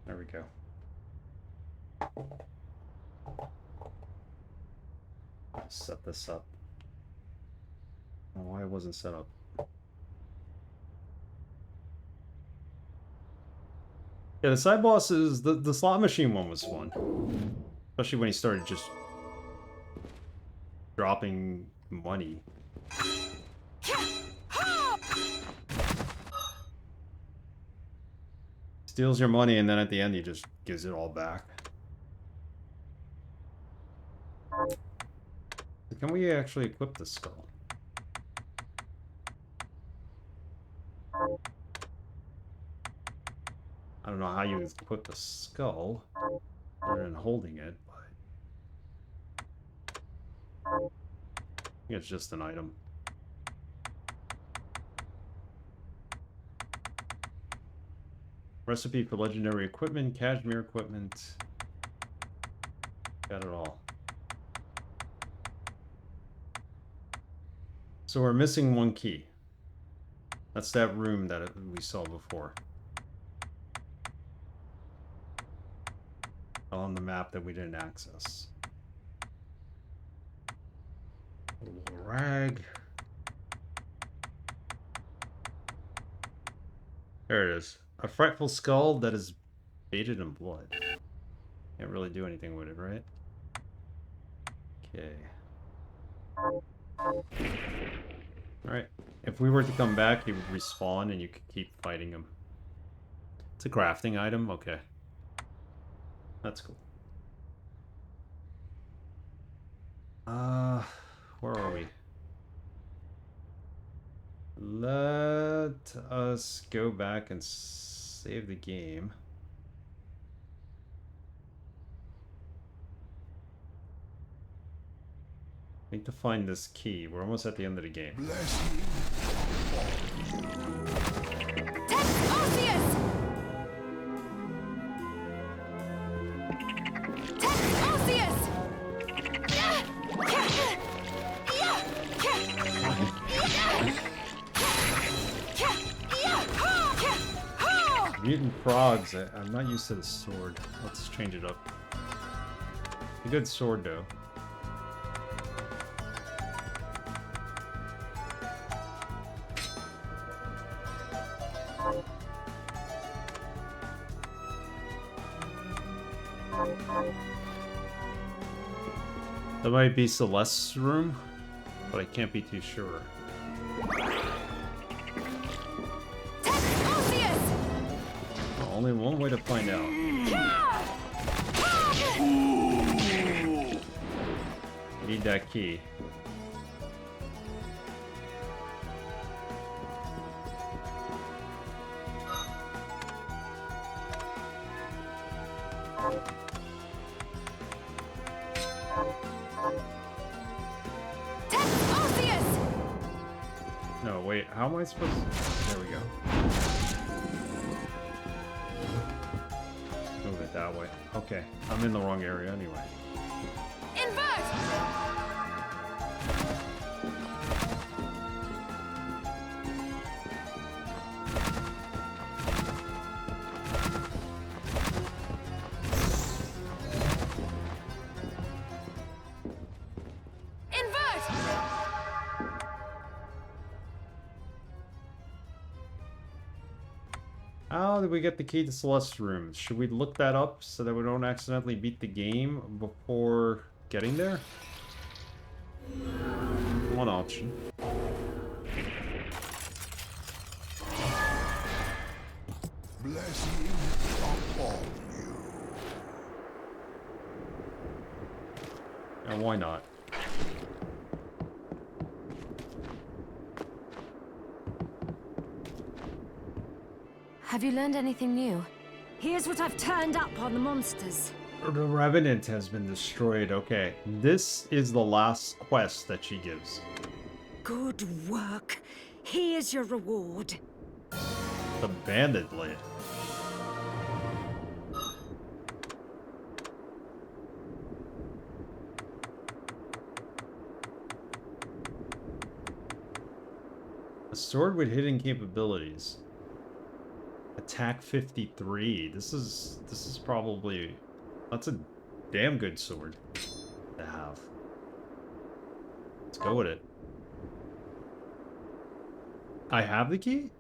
There we go. Set this up. I don't know why it wasn't set up. Yeah, the side bosses, the slot machine one was fun. Especially when he started just dropping money. Steals your money and then at the end he just gives it all back. So can we actually equip the skull? I don't know how you equip the skull other than holding it, but I think it's just an item. Recipe for legendary equipment, cashmere equipment. Got it all. So we're missing one key. That's that room that we saw before. On the map that we didn't access. A little rag. There it is. A frightful skull that is bathed in blood. Can't really do anything with it, right? Okay. Alright. If we were to come back, he would respawn and you could keep fighting him. It's a crafting item? Okay. That's cool. Where are we? Let us go back and save the game. Need to find this key. We're almost at the end of the game. Mutant frogs. I'm not used to the sword. Let's change it up. A good sword, though. That might be Celeste's room, but I can't be too sure. Only one way to find out. Need that key. No, wait, how am I supposed to... There we go. Move it that way. Okay, I'm in the wrong area anyway. How did we get the key to Celeste's room? Should we look that up so that we don't accidentally beat the game before getting there? One option. Blessing upon you. And why not? Have you learned anything new? Here's what I've turned up on the monsters. The Revenant has been destroyed. Okay, this is the last quest that she gives. Good work. Here's your reward. The Bandit Blade. A sword with hidden capabilities. Attack 53. This is probably, that's a damn good sword to have. Let's go with it. I have the key?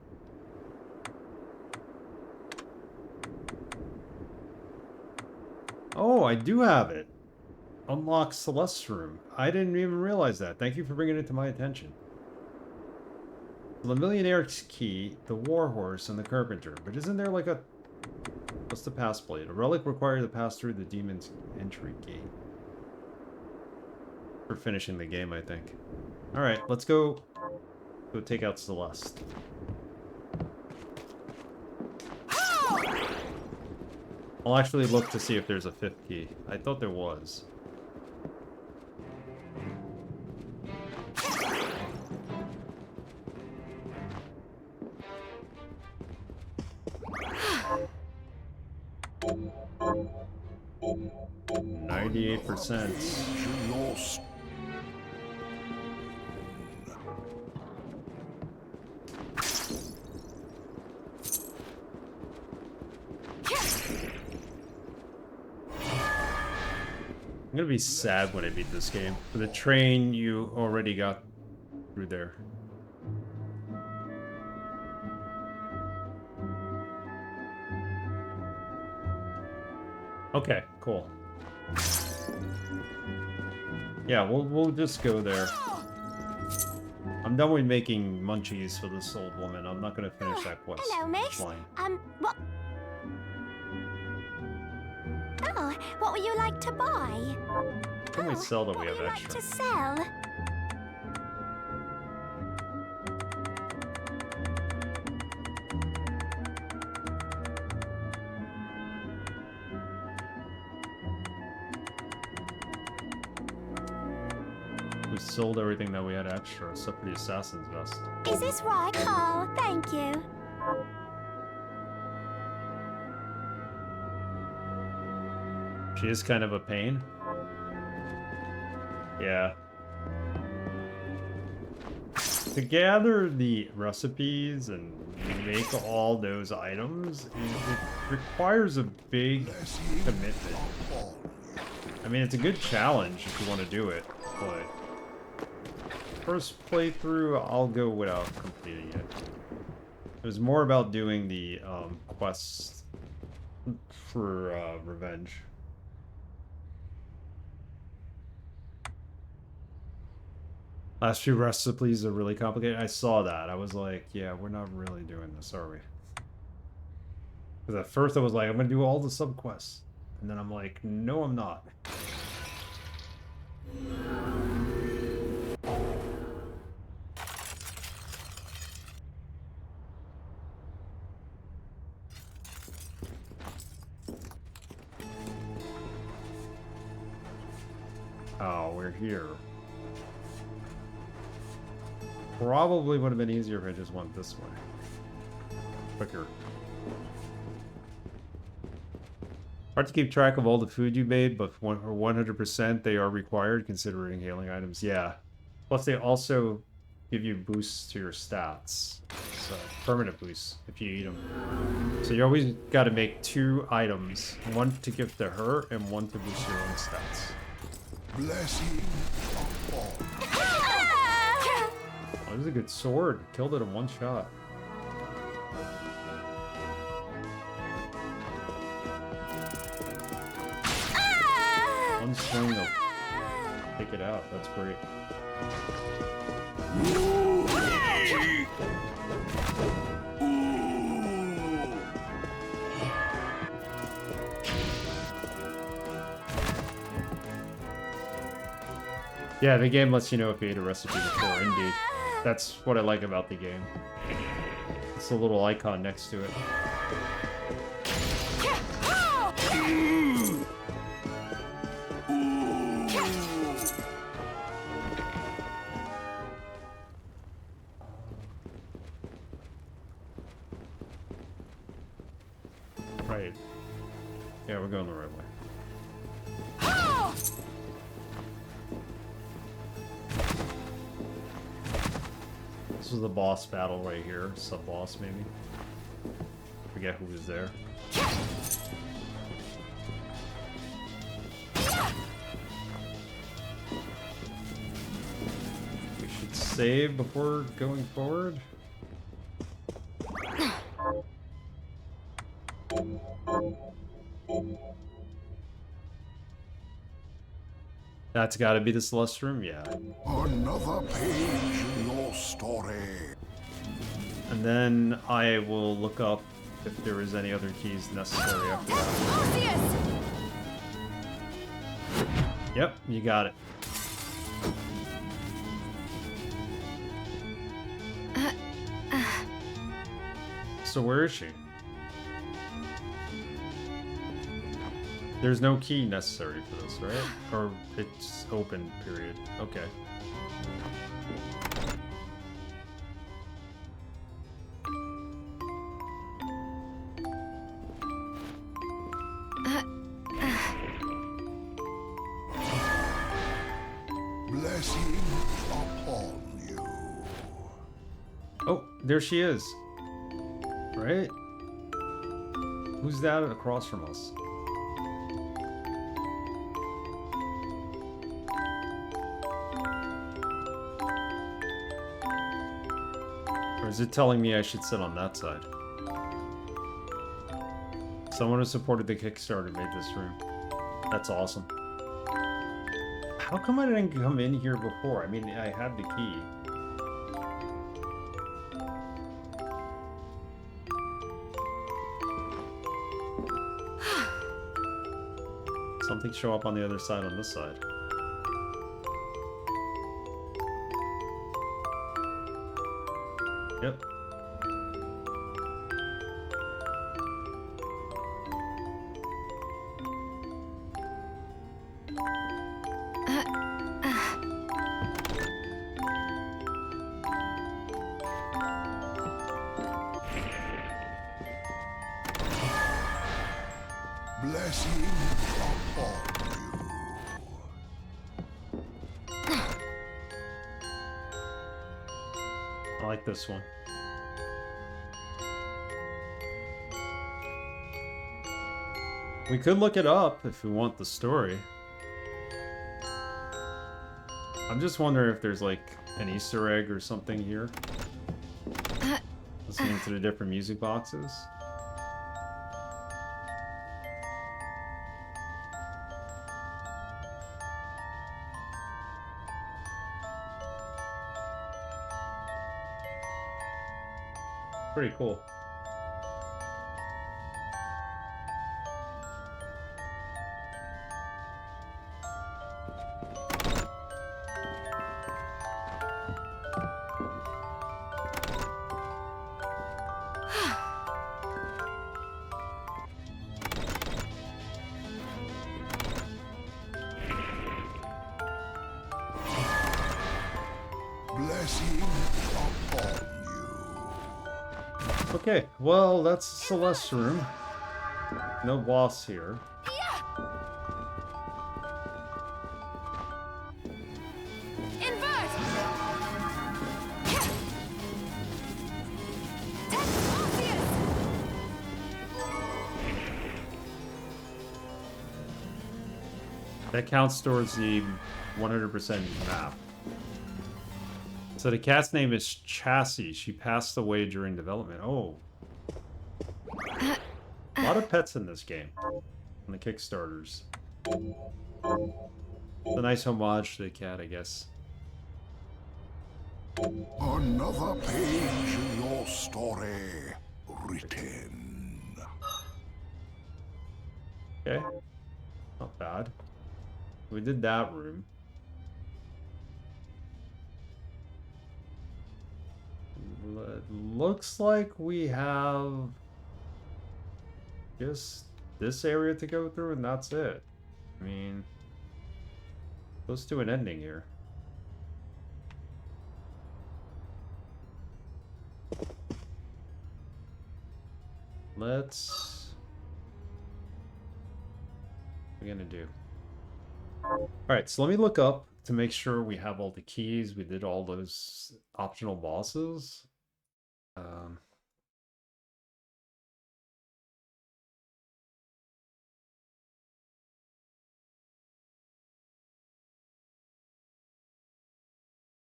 Oh, I do have it. Unlock Celeste's room. I didn't even realize that. Thank you for bringing it to my attention. The Millionaire's key, the Warhorse, and the Carpenter. But isn't there like a... What's the pass blade? A relic required to pass through the demon's entry gate. For finishing the game, I think. Alright, let's go take out Celeste. I'll actually look to see if there's a 5th key. I thought there was. %. I'm gonna be sad when I beat this game. For the train, you already got through there. Okay, cool. Yeah, we'll just go there. I'm done with making munchies for this old woman. I'm not gonna finish that quest. Hello, miss. Fine. What? Oh, what would you like to buy? Can we sell that we what have would you extra? like to sell? We sold everything that we had extra, except for the assassin's vest. Is this right? Oh, thank you. She is kind of a pain. Yeah. To gather the recipes and make all those items, it requires a big commitment. I mean, it's a good challenge if you want to do it, but first playthrough, I'll go without completing it. It was more about doing the quests for revenge. Last few recipes are really complicated. I saw that. I was like, yeah, we're not really doing this, are we? Because at first I was like, I'm going to do all the subquests. And then I'm like, no, I'm not. Oh, we're here. Probably would have been easier if I just went this way. Quicker. Hard to keep track of all the food you made, but 100% they are required considering healing items. Yeah. Plus they also give you boosts to your stats. So permanent boosts if you eat them. So you always got to make 2 items. One to give to her and one to boost your own stats. Blessing upon. Oh, this is a good sword. Killed it in one shot. One swing will take it out. That's great. Yeah, the game lets you know if you ate a recipe before, indeed. That's what I like about the game. It's a little icon next to it. Right. Yeah, we're going the right way. This was the boss battle right here. Sub-boss, maybe. Forget who was there. We should save before going forward. That's gotta be the Celeste room, yeah. Another page in your story. And then I will look up if there is any other keys necessary after that. Yep, you got it. So where is she? There's no key necessary for this, right? Or it's open, period. Okay. Blessings upon you. Oh, there she is. Right? Who's that across from us? Or is it telling me I should sit on that side? Someone who supported the Kickstarter made this room. That's awesome. How come I didn't come in here before? I mean, I had the key. Something show up on the other side on this side. Yep. Blessings upon you. I like this one. We could look it up if we want the story. I'm just wondering if there's like an Easter egg or something here. Listening to the different music boxes. Pretty cool. Blessings upon you. Okay, well, that's Celeste's room. No boss here. Invert! That counts towards the 100% map. So the cat's name is Chassis. She passed away during development. Oh. A lot of pets in this game. On the Kickstarters. It's a nice homage to the cat, I guess. Another page in your story written. Okay. Not bad. We did that room. Looks like we have just this area to go through, and that's it. I mean, close to an ending here. Let's... What are we gonna do? Alright, so let me look up to make sure we have all the keys. We did all those optional bosses.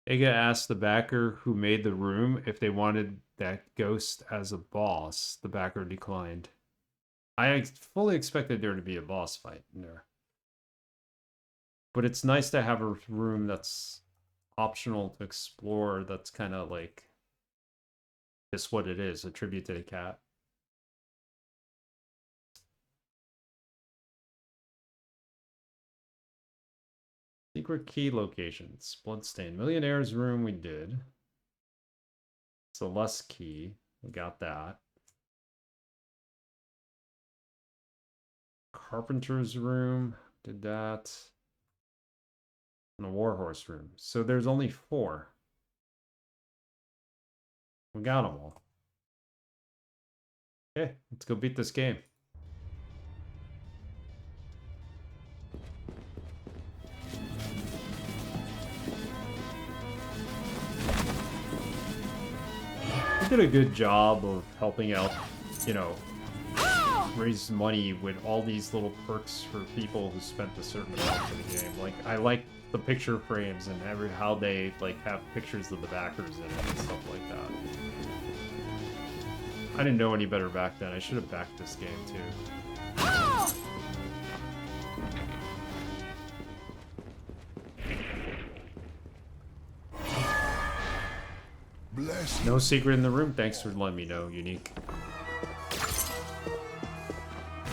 Ega asked the backer who made the room if they wanted that ghost as a boss. The backer declined. I fully expected there to be a boss fight in there. But it's nice to have a room that's optional to explore, that's kind of like just what it is, a tribute to the cat. Secret key locations. Bloodstained. Millionaire's room we did. Celeste key. We got that. Carpenter's room. Did that. And the Warhorse room. So there's only 4. We got them all. Okay, let's go beat this game. They did a good job of helping out, you know, raise money with all these little perks for people who spent a certain amount for the game. Like, I like the picture frames and how they like have pictures of the backers in it and stuff like that. I didn't know any better back then. I should have backed this game too. Bless No secret in the room. Thanks for letting me know, Unique.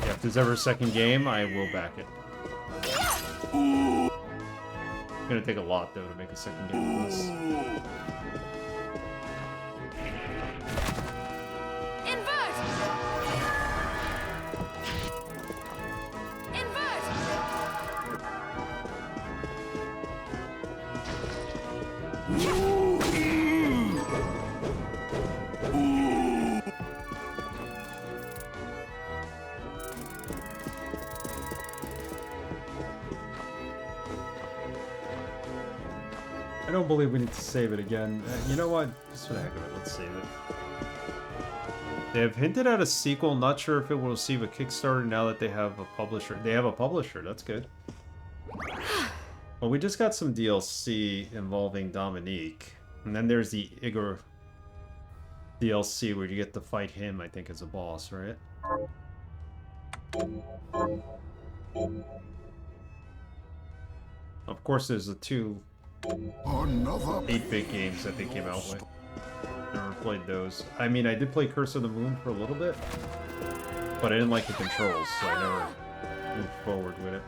Yeah, if there's ever a second game, I will back it. It's gonna take a lot, though, to make a second game of this. Invert! Invert! I don't believe we need to save it again. You know what? Just for the heck of it, let's save it. They have hinted at a sequel. Not sure if it will receive a Kickstarter now that they have a publisher. They have a publisher. That's good. Well, we just got some DLC involving Dominique. And then there's the Igor DLC where you get to fight him, I think, as a boss, right? Of course, there's the 2 another 8-bit games that they came out with. Never played those. I mean, I did play Curse of the Moon for a little bit, but I didn't like the controls, so I never moved forward with it.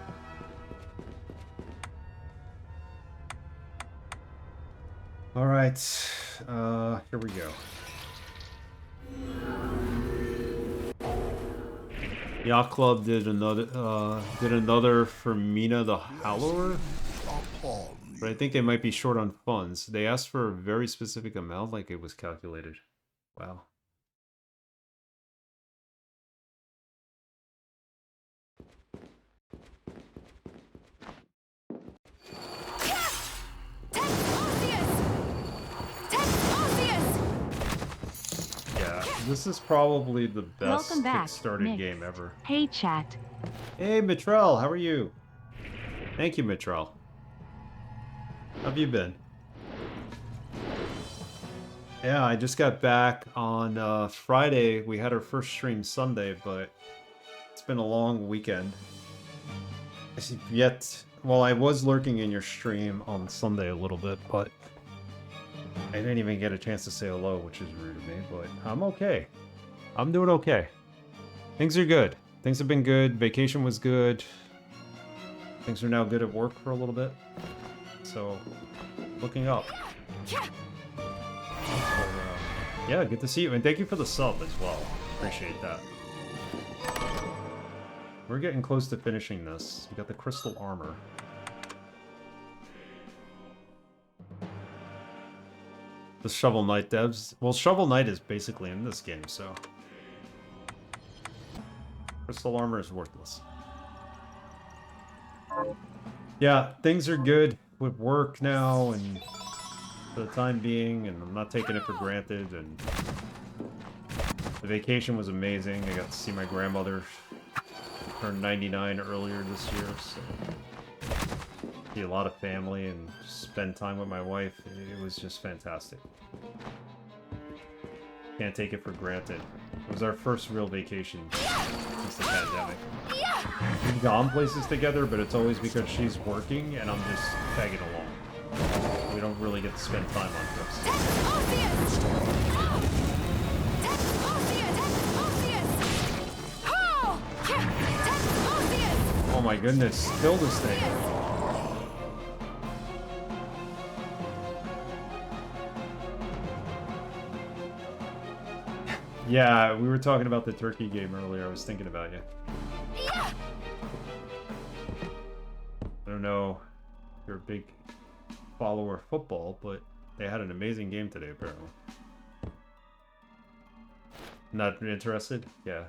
Alright, here we go. Yacht Club did another for Mina the Howler, upon but I think they might be short on funds. They asked for a very specific amount, like it was calculated. Wow. Yeah, this is probably the best Welcome back, Kickstarter Nick. game ever. Hey, chat. Hey, Mitrell, how are you? Thank you, Mitrell. How have you been? Yeah, I just got back on Friday. We had our first stream Sunday, but it's been a long weekend. Well, I was lurking in your stream on Sunday a little bit, but I didn't even get a chance to say hello, which is rude of me, but I'm okay. I'm doing okay. Things are good. Things have been good. Vacation was good. Things are now good at work for a little bit. So, looking up. So, yeah, good to see you. And thank you for the sub as well. Appreciate that. We're getting close to finishing this. We got the crystal armor. The Shovel Knight devs. Well, Shovel Knight is basically in this game, so... Crystal armor is worthless. Yeah, things are good with work now, and for the time being, and I'm not taking it for granted, and... The vacation was amazing. I got to see my grandmother turn 99 earlier this year, so... See a lot of family and spend time with my wife. It was just fantastic. Can't take it for granted. It was our first real vacation since the pandemic. We've gone places together, but it's always because she's working and I'm just tagging along. We don't really get to spend time on trips. Oh my goodness, kill this thing. Yeah, we were talking about the turkey game earlier. I was thinking about you. I don't know if you're a big follower of football, but they had an amazing game today, apparently. Not interested? Yeah.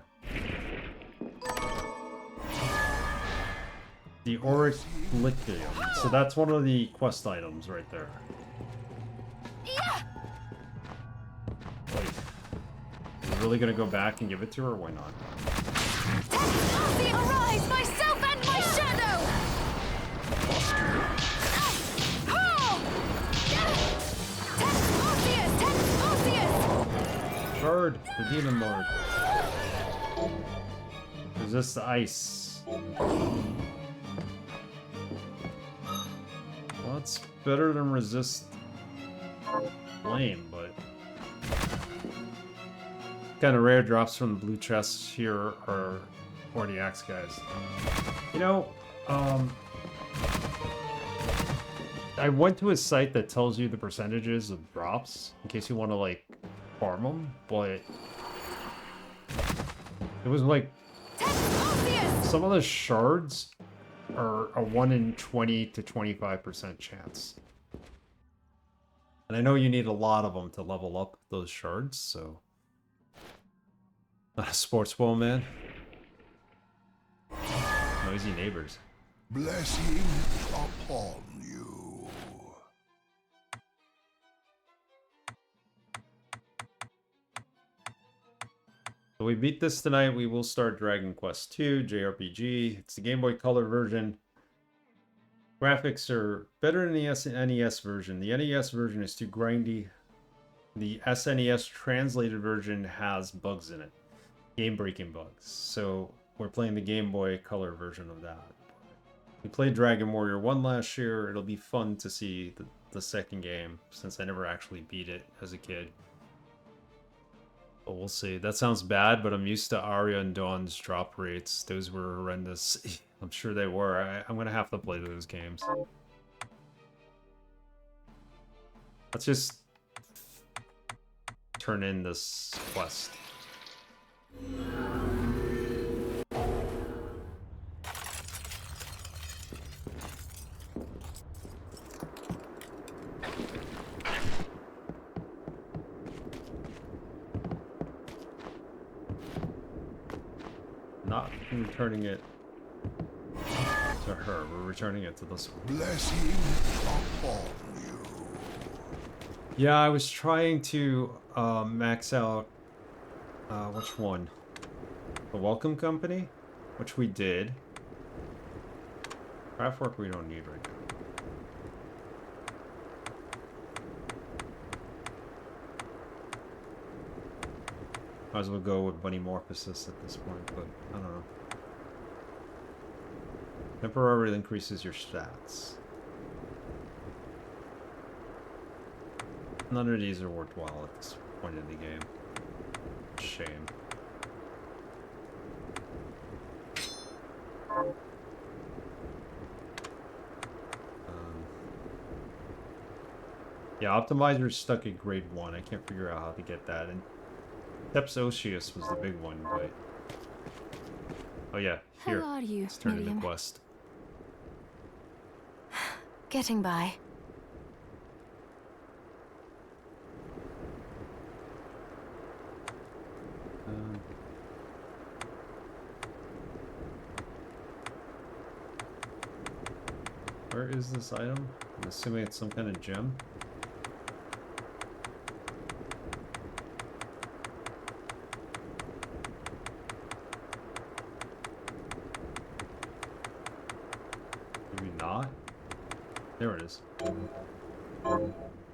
The Auric Lithium. So that's one of the quest items right there. Wait. Are we really gonna go back and give it to her, or why not? Arise, myself and my shadow! Bird, the demon lord. Resist the ice. Well, it's better than resist flame, but kind of rare drops from the blue chests here are for the axe guys. You know, I went to a site that tells you the percentages of drops in case you want to like farm them, but it was like some of the shards are a 1 in 20 to 25% chance. And I know you need a lot of them to level up those shards, so... Not a sports ball, man. Noisy neighbors. Blessing upon you. So we beat this tonight. We will start Dragon Quest II JRPG. It's the Game Boy Color version. Graphics are better than the NES version. The NES version is too grindy. The SNES translated version has bugs in it. Game-breaking bugs. So we're playing the Game Boy Color version of that. We played Dragon Warrior 1 last year. It'll be fun to see the second game, since I never actually beat it as a kid. But we'll see. That sounds bad, but I'm used to Arya and Dawn's drop rates. Those were horrendous. I'm sure they were. I'm going to have to play those games. Let's just turn in this quest. Not returning it to her, we're returning it to this one. Blessing upon you. Yeah, I was trying to max out which one? The Welcome Company, which we did. Craftwork we don't need right now. Might as well go with Bunny Morphosis at this point, but I don't know. Temporarily increases your stats. None of these are worthwhile at this point in the game. Shame. Yeah, Optimizer's stuck at grade 1. I can't figure out how to get that. And Teps Osseous was the big one, but... Oh yeah, How Here, are you, let's turn in Miriam? the quest. Getting by. Where is this item? I'm assuming it's some kind of gem. Maybe not. There it is.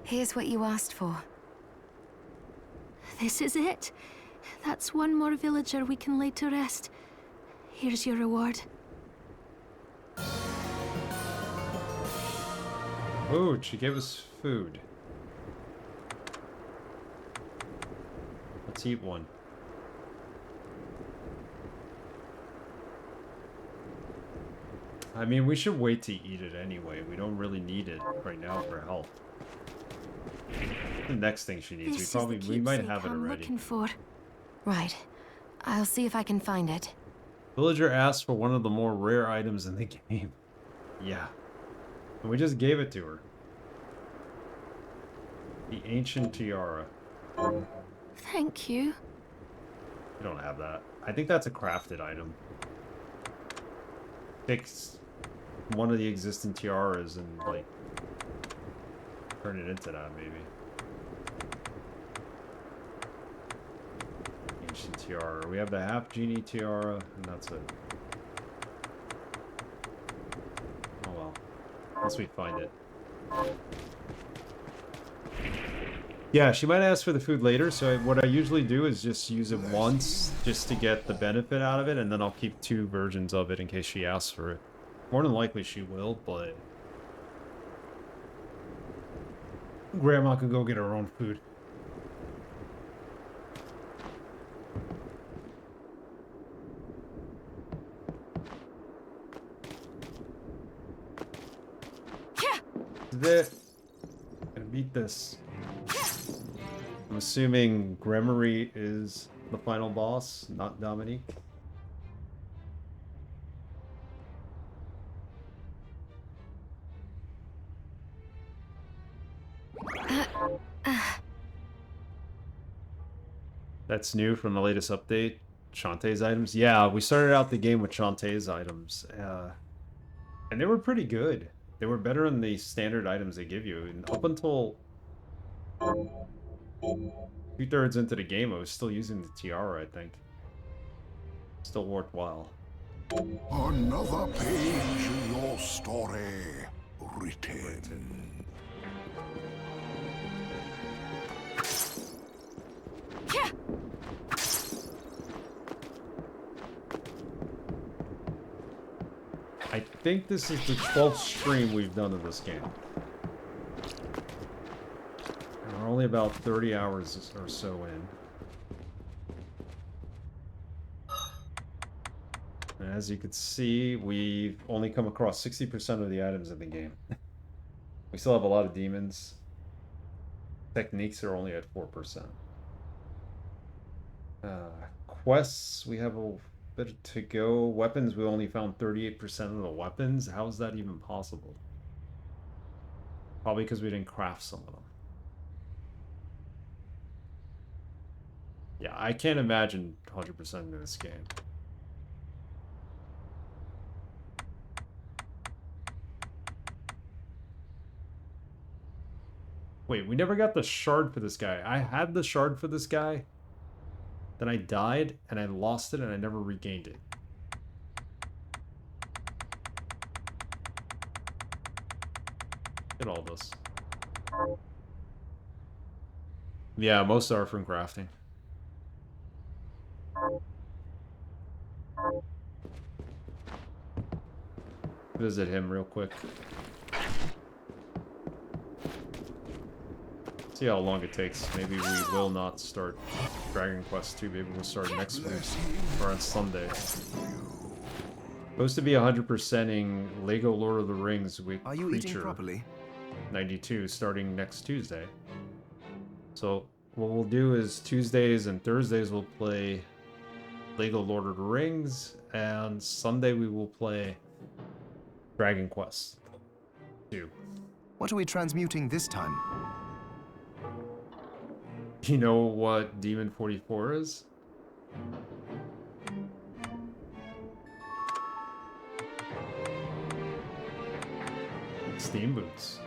Here's what you asked for. This is it. That's one more villager we can lay to rest. Here's your reward. Oh, she gave us food. Let's eat one. I mean, we should wait to eat it anyway. We don't really need it right now for health. The next thing she needs, This we might have it I'm already. looking for. Right. I'll see if I can find it. Villager asked for one of the more rare items in the game. Yeah. And we just gave it to her. The ancient tiara. Thank you. You don't have that. I think that's a crafted item. Takes one of the existing tiaras and, like, turn it into that, maybe. Ancient tiara. We have the half genie tiara, and that's it. Oh well. Once we find it. Yeah, she might ask for the food later, so what I usually do is just use it once, just to get the benefit out of it, and then I'll keep 2 versions of it in case she asks for it. More than likely she will, but... Grandma could go get her own food. This is it. Gonna beat this. I'm assuming Gremory is the final boss, not Dominique. That's new from the latest update. Shantae's items. Yeah, we started out the game with Shantae's items. And they were pretty good. They were better than the standard items they give you. And up until 2/3 into the game, I was still using the tiara, I think. Still worthwhile. Another page in your story written. I think this is the 12th stream we've done of this game. And we're only about 30 hours or so in. And as you can see, we've only come across 60% of the items in the game. We still have a lot of demons. Techniques are only at 4%. Quests, we have a bit to go. Weapons, we only found 38% of the weapons. How is that even possible? Probably because we didn't craft some of them. Yeah, I can't imagine 100% in this game. Wait, we never got the shard for this guy. I had the shard for this guy. Then I died, and I lost it, and I never regained it. Look at all this. Yeah, most are from crafting. Visit him real quick. See how long it takes. Maybe we will not start Dragon Quest 2. Maybe we'll start next week or on Sunday. Supposed to be 100%ing Lego Lord of the Rings with Are you eating Creature properly? 92 starting next Tuesday. So what we'll do is Tuesdays and Thursdays we'll play Lego Lord of the Rings, and Sunday we will play Dragon Quest 2. What are we transmuting this time? You know what Demon 44 is? Steam boots.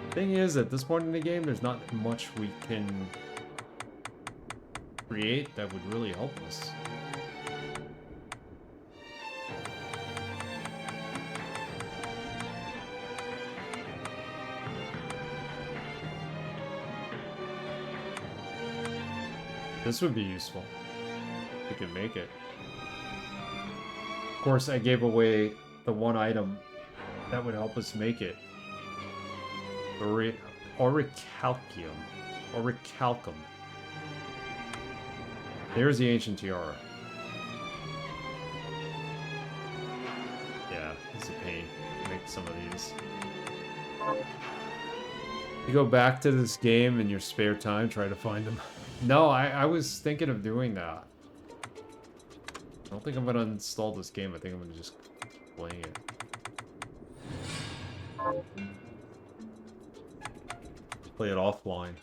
Thing is, at this point in the game, there's not much we can create that would really help us. This would be useful. We can make it. Of course, I gave away the one item that would help us make it. Orichalcum. Orichalcum. There's the ancient tiara. Yeah, it's a pain to make some of these. You go back to this game in your spare time, try to find them. No, I was thinking of doing that. I don't think I'm gonna install this game. I think I'm gonna just keep playing it. Play it offline.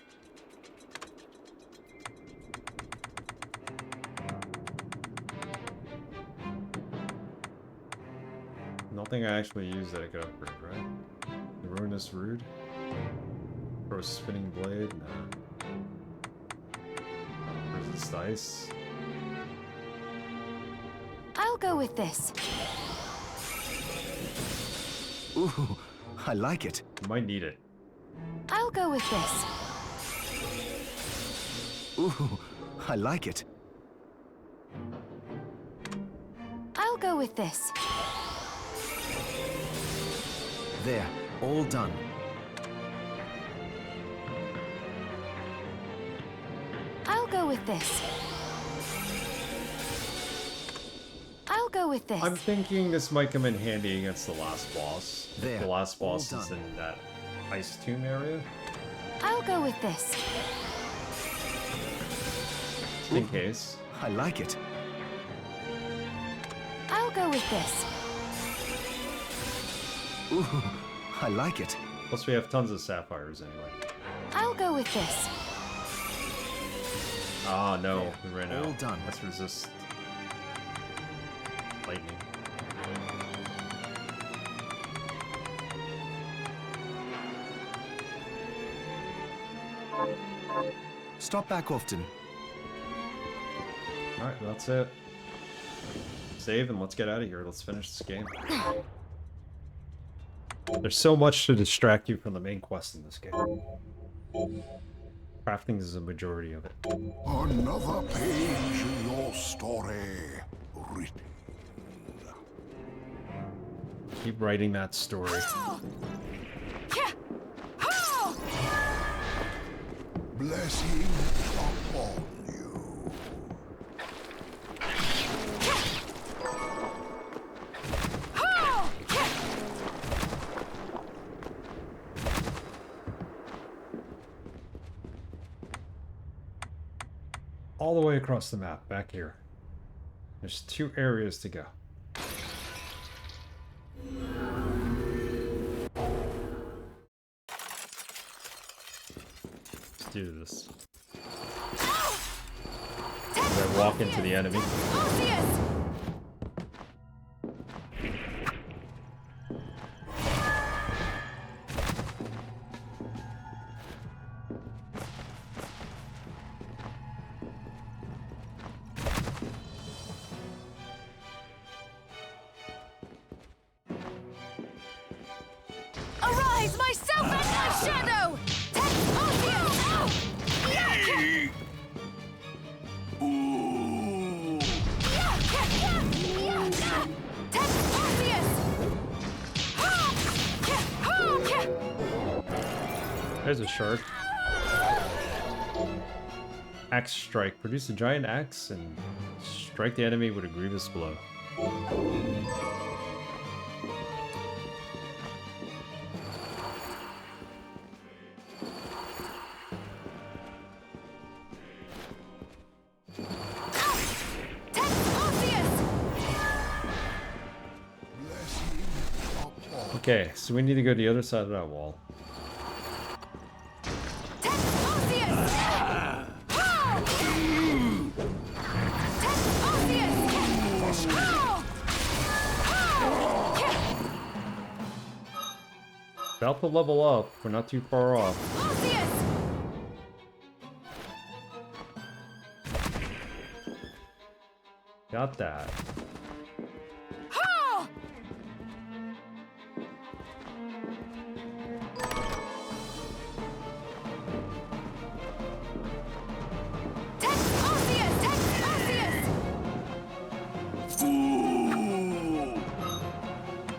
Nothing I actually use that I could upgrade, right? The Ruinous Rood? Or a Spinning Blade? Nah. Resist Ice? I'll go with this. Ooh, I like it. You might need it. I'll go with this. Ooh, I like it. I'll go with this. There, all done. I'll go with this. I'll go with this. I'm thinking this might come in handy against the last boss. There, The last all boss is done. in that ice tomb area. I'll go with this. Just in case. I like it. I'll go with this. Ooh, I like it. Plus we have tons of sapphires anyway. I'll go with this. Ah, no. We ran All out. done. Let's resist lightning. Stop back often. Alright, that's it. Save and let's get out of here. Let's finish this game. There's so much to distract you from the main quest in this game. Crafting is a majority of it. Another page in your story written. Keep writing that story. Blessings upon you. All the way across the map, back here. There's 2 areas to go. Let's do this. As I walk into the enemy. Arise, myself and my shadow! Text Orpheus! Text Orpheus! There's a shark. Axe strike. Produce a giant axe and strike the enemy with a grievous blow. Okay, so we need to go to the other side of that wall. About to level up. We're not too far off. Got that.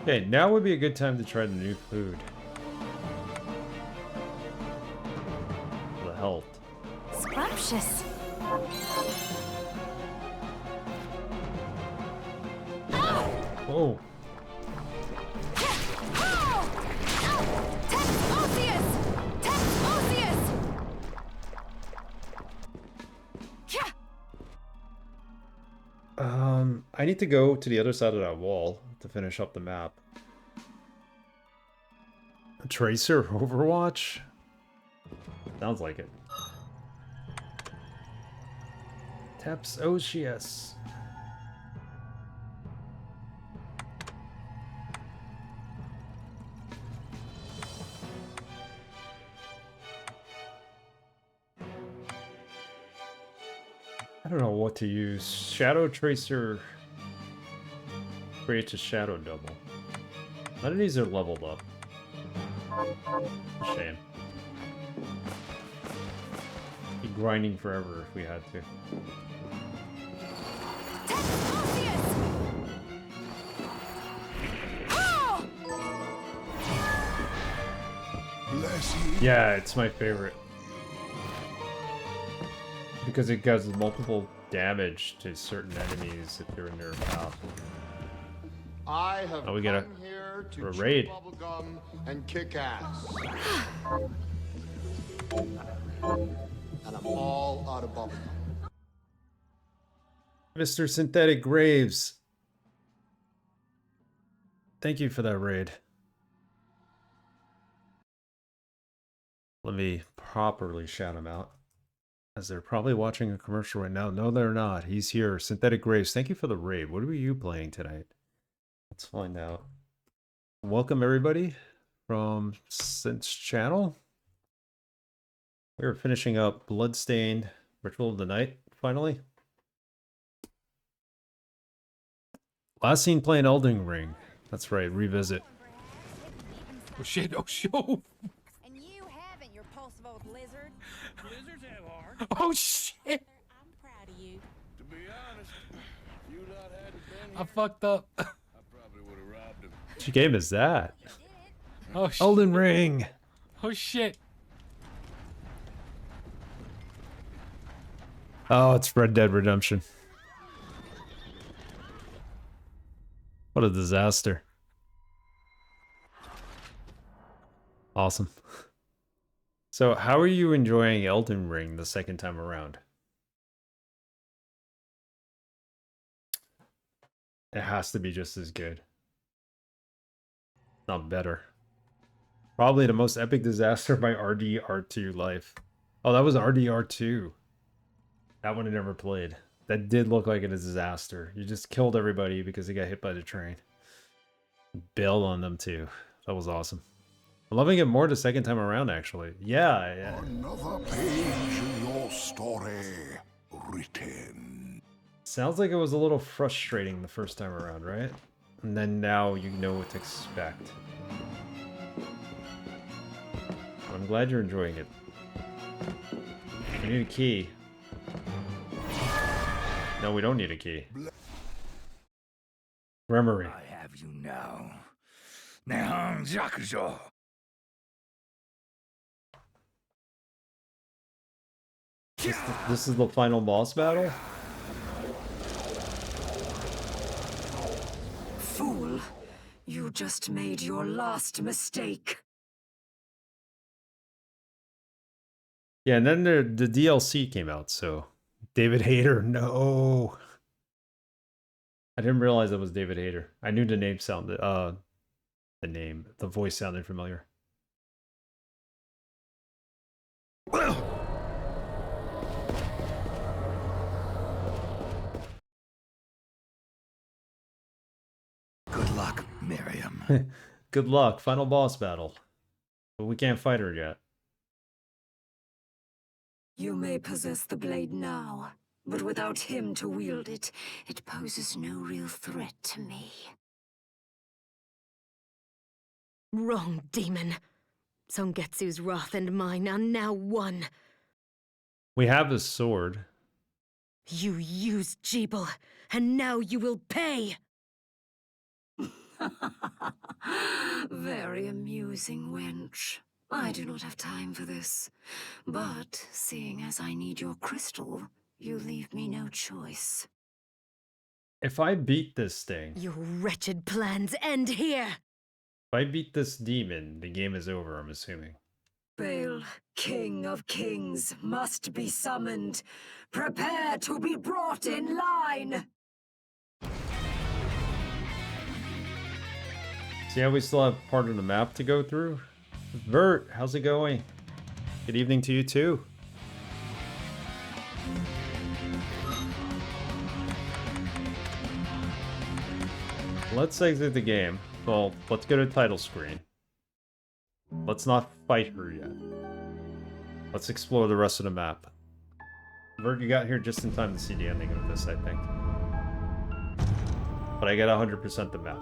Okay, now would be a good time to try the new food. The health. Scrumptious. Oh. I need to go to the other side of that wall to finish up the map. Tracer Overwatch? Sounds like it. Taps Oceus. I don't know what to use. Shadow Tracer creates a shadow double. None of these are leveled up. Shame. Be grinding forever if we had to. Yeah, it's my favorite. Because it does multiple damage to certain enemies if they're in their path. I have Oh, we got come here a to raid. chew bubblegum and kick ass. And I'm all out of bubblegum. Mr. Synthetic Graves. Thank you for that raid. Let me properly shout him out. As they're probably watching a commercial right now. No, they're not. He's here. Synthetic Graves. Thank you for the raid. What are you playing tonight? Let's find out. Welcome everybody from Synth's channel. We're finishing up Bloodstained Ritual of the Night, finally. Last seen playing Elden Ring. That's right, revisit. Oh shit, oh shit. And you haven't, your pulsive old lizard. Lizards have heart. Oh shit. I'm proud of you. To be honest, if you lot hadn't been I here, fucked up. I probably would have robbed him. Which game is that? Oh shit. Elden Ring. Oh shit. Oh, it's Red Dead Redemption. What a disaster. Awesome. So, how are you enjoying Elden Ring the second time around? It has to be just as good. Not better. Probably the most epic disaster of my RDR2 life. Oh, that was RDR2. That one I never played. That did look like a disaster. You just killed everybody because they got hit by the train. Bailed on them too. That was awesome. I'm loving it more the second time around, actually. Yeah. Another page in your story written. Sounds like it was a little frustrating the first time around, right? And then now you know what to expect. I'm glad you're enjoying it. We need a key. No, we don't need a key. Memory. I have you now. Nehang Jakujo. This is the final boss battle? Fool, you just made your last mistake. Yeah, and then the DLC came out, so... David Hayter, no! I didn't realize it was David Hayter. I knew the name sounded... the name. The voice sounded familiar. Good luck, Miriam. Good luck. Final boss battle. But we can't fight her yet. You may possess the blade now, but without him to wield it, it poses no real threat to me. Wrong, demon. Songetsu's wrath and mine are now one. We have his sword. You used Jeeble, and now you will pay! Very amusing, wench. I do not have time for this. But, seeing as I need your crystal, you leave me no choice. If I beat this thing, Your wretched plans end here! if I beat this demon, the game is over, I'm assuming. Baal, King of Kings, must be summoned. Prepare to be brought in line! See how we still have part of the map to go through? Vert, how's it going? Good evening to you too. Let's exit the game. Well, let's go to title screen. Let's not fight her yet. Let's explore the rest of the map. Vert, you got here just in time to see the ending of this, I think. But I get 100% the map.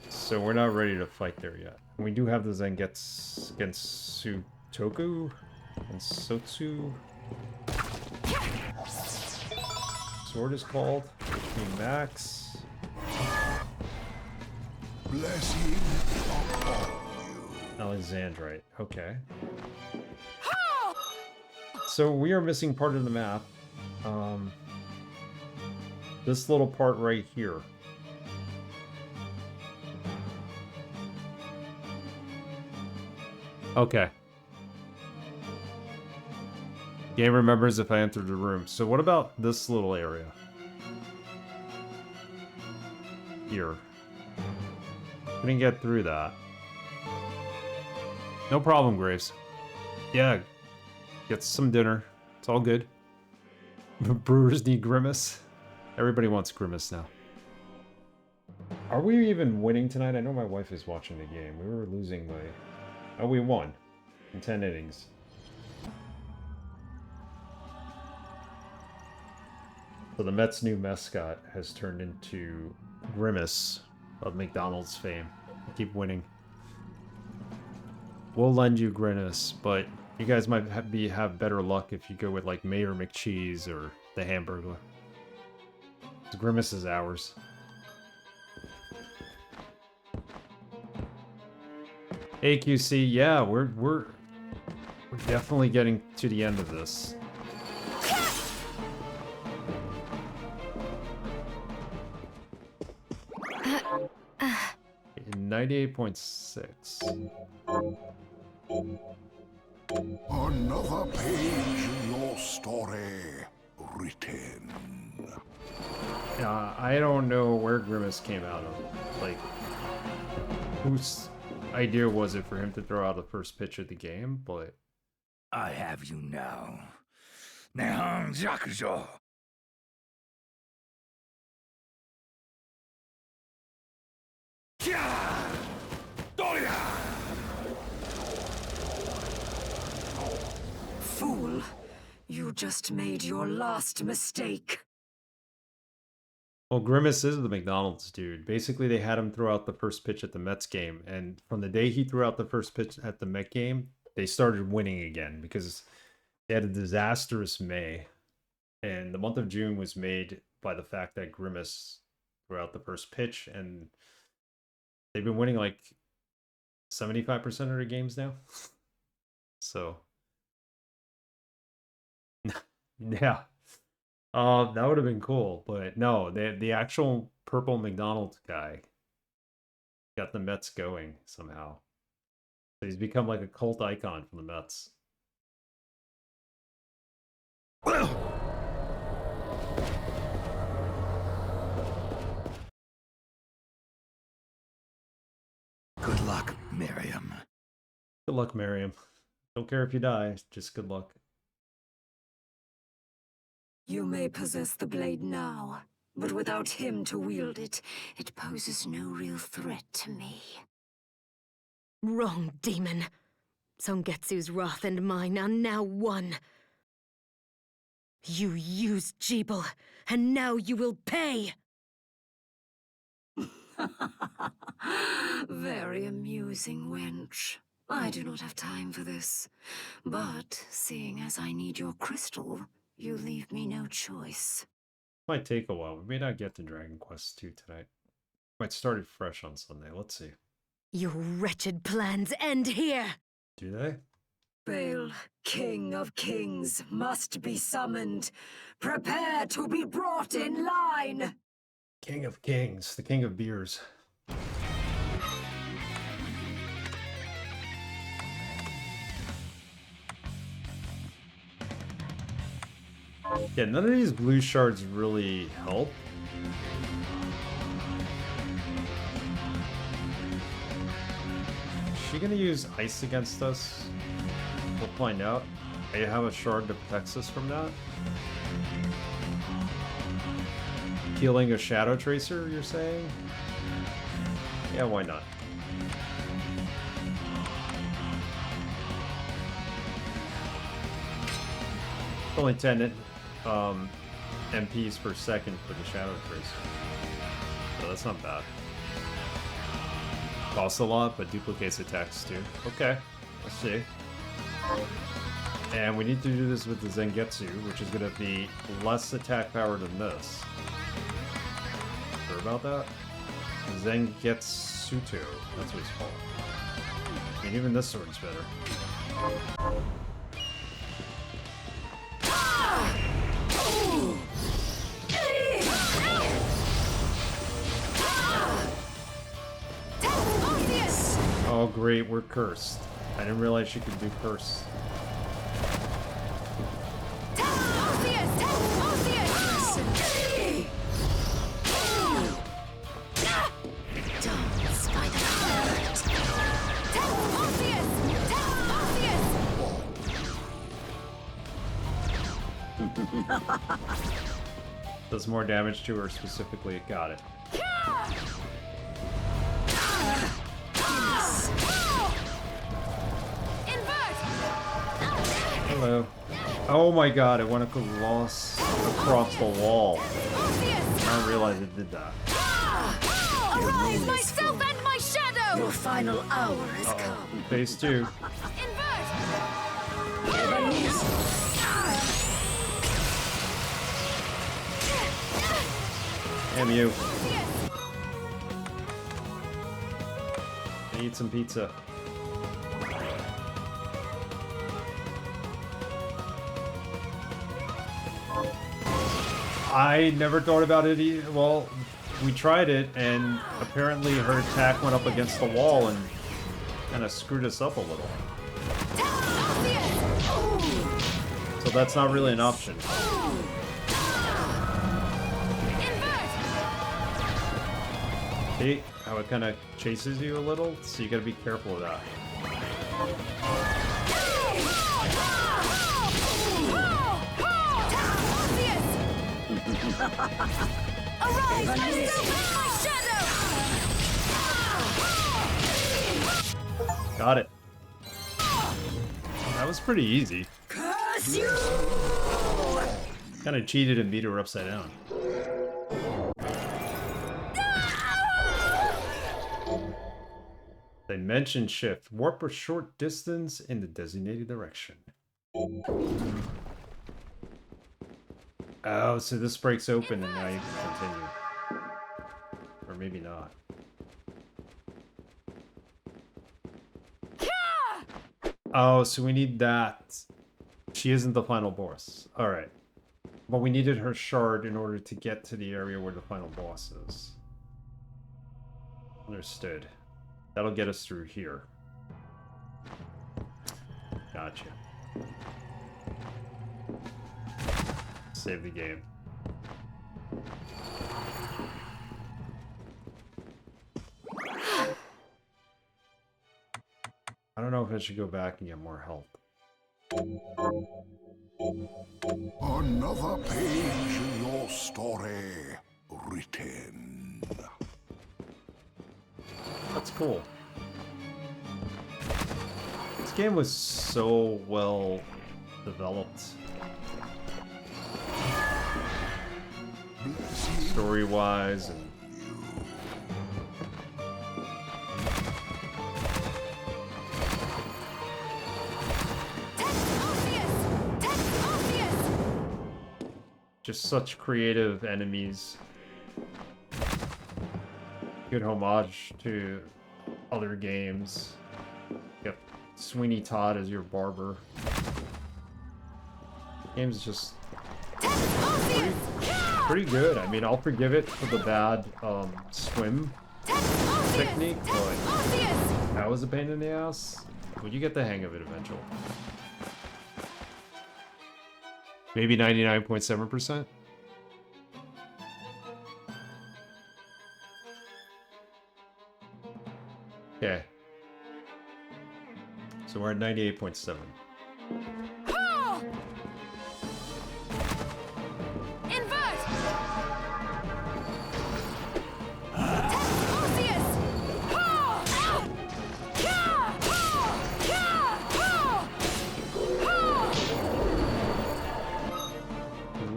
So we're not ready to fight there yet. We do have the Gensu Toku and Sotsu. Sword is called King Max. Blessing upon you. Alexandrite. Okay. So we are missing part of the map. This little part right here. Okay. Game remembers if I entered the room. So what about this little area? Here. Couldn't get through that. No problem, Graves. Yeah. Get some dinner. It's all good. Brewers need Grimace. Everybody wants Grimace now. Are we even winning tonight? I know my wife is watching the game. We were losing by... Oh, we won. In 10 innings. So the Mets' new mascot has turned into Grimace of McDonald's fame. Keep winning. We'll lend you Grimace, but you guys might have better luck if you go with like Mayor McCheese or the Hamburglar. Grimace is ours. AQC, yeah, we're definitely getting to the end of this. 98.6. Another page in your story written. I don't know where Grimace came out of. Like, whose idea was it for him to throw out the first pitch of the game? But I have you now. Nihon Jakujo. Fool, you just made your last mistake. well, Grimace is the McDonald's dude. Basically, they had him throw out the first pitch at the Mets game, and from the day he threw out the first pitch at the Met game, they started winning again because they had a disastrous May, and the month of June was made by the fact that Grimace threw out the first pitch, and they've been winning like 75% of their games now. So, yeah. That would have been cool, but no, the actual purple McDonald's guy got the Mets going somehow. So he's become like a cult icon for the Mets. Good luck, Miriam. Good luck, Miriam. Don't care if you die, just good luck. You may possess the blade now, but without him to wield it, it poses no real threat to me. Wrong, demon. Songetsu's wrath and mine are now one. You used Jeeble, and now you will pay! Very amusing, wench. I do not have time for this. But, seeing as I need your crystal, you leave me no choice. Might take a while. We may not get to Dragon Quest 2 tonight. Might start it fresh on Sunday. Let's see. Your wretched plans end here! Do they? Baal, King of Kings, must be summoned. Prepare to be brought in line! King of Kings, the king of beers. Yeah, none of these blue shards really help. Is she gonna use ice against us? We'll find out. I have a shard that protects us from that. Healing a Shadow Tracer, you're saying? Yeah, why not? Only 10 MPs per second for the Shadow Tracer. So that's not bad. Costs a lot, but duplicates attacks too. Okay, let's see. And we need to do this with the Zangetsu, which is going to be less attack power than this. Sure about that? Zangetsuto, that's what it's called. I mean, even this sword's better. Oh great, we're cursed. I didn't realize she could do curse. Does more damage to her specifically. Got it. Hello. Oh my god, it went across the wall. I didn't realize it did that. Arise, myself and my shadow! Your final hour has come. Phase 2. Damn you. I need some pizza. I never thought about it either. Well, we tried it, and apparently her attack went up against the wall and kind of screwed us up a little. So that's not really an option. See how it kind of chases you a little? So you gotta be careful of that. Arise, myself and my shadow! Got it. That was pretty easy. Kind of cheated and beat her upside down. Dimension shift. Warp a short distance in the designated direction. Oh, so this breaks open and now you can continue. Or maybe not. Oh, so we need that. She isn't the final boss. Alright. But we needed her shard in order to get to the area where the final boss is. Understood. That'll get us through here. Gotcha. Save the game. I don't know if I should go back and get more health. Another page in your story written. That's cool. This game was so well developed. Story-wise and just such creative enemies. Good homage to other games. You got Sweeney Todd as your barber. Game's just pretty good. I mean, I'll forgive it for the bad swim technique, but that was a pain in the ass. But you get the hang of it eventually. Maybe 99.7%. Okay. So we're at 98.7.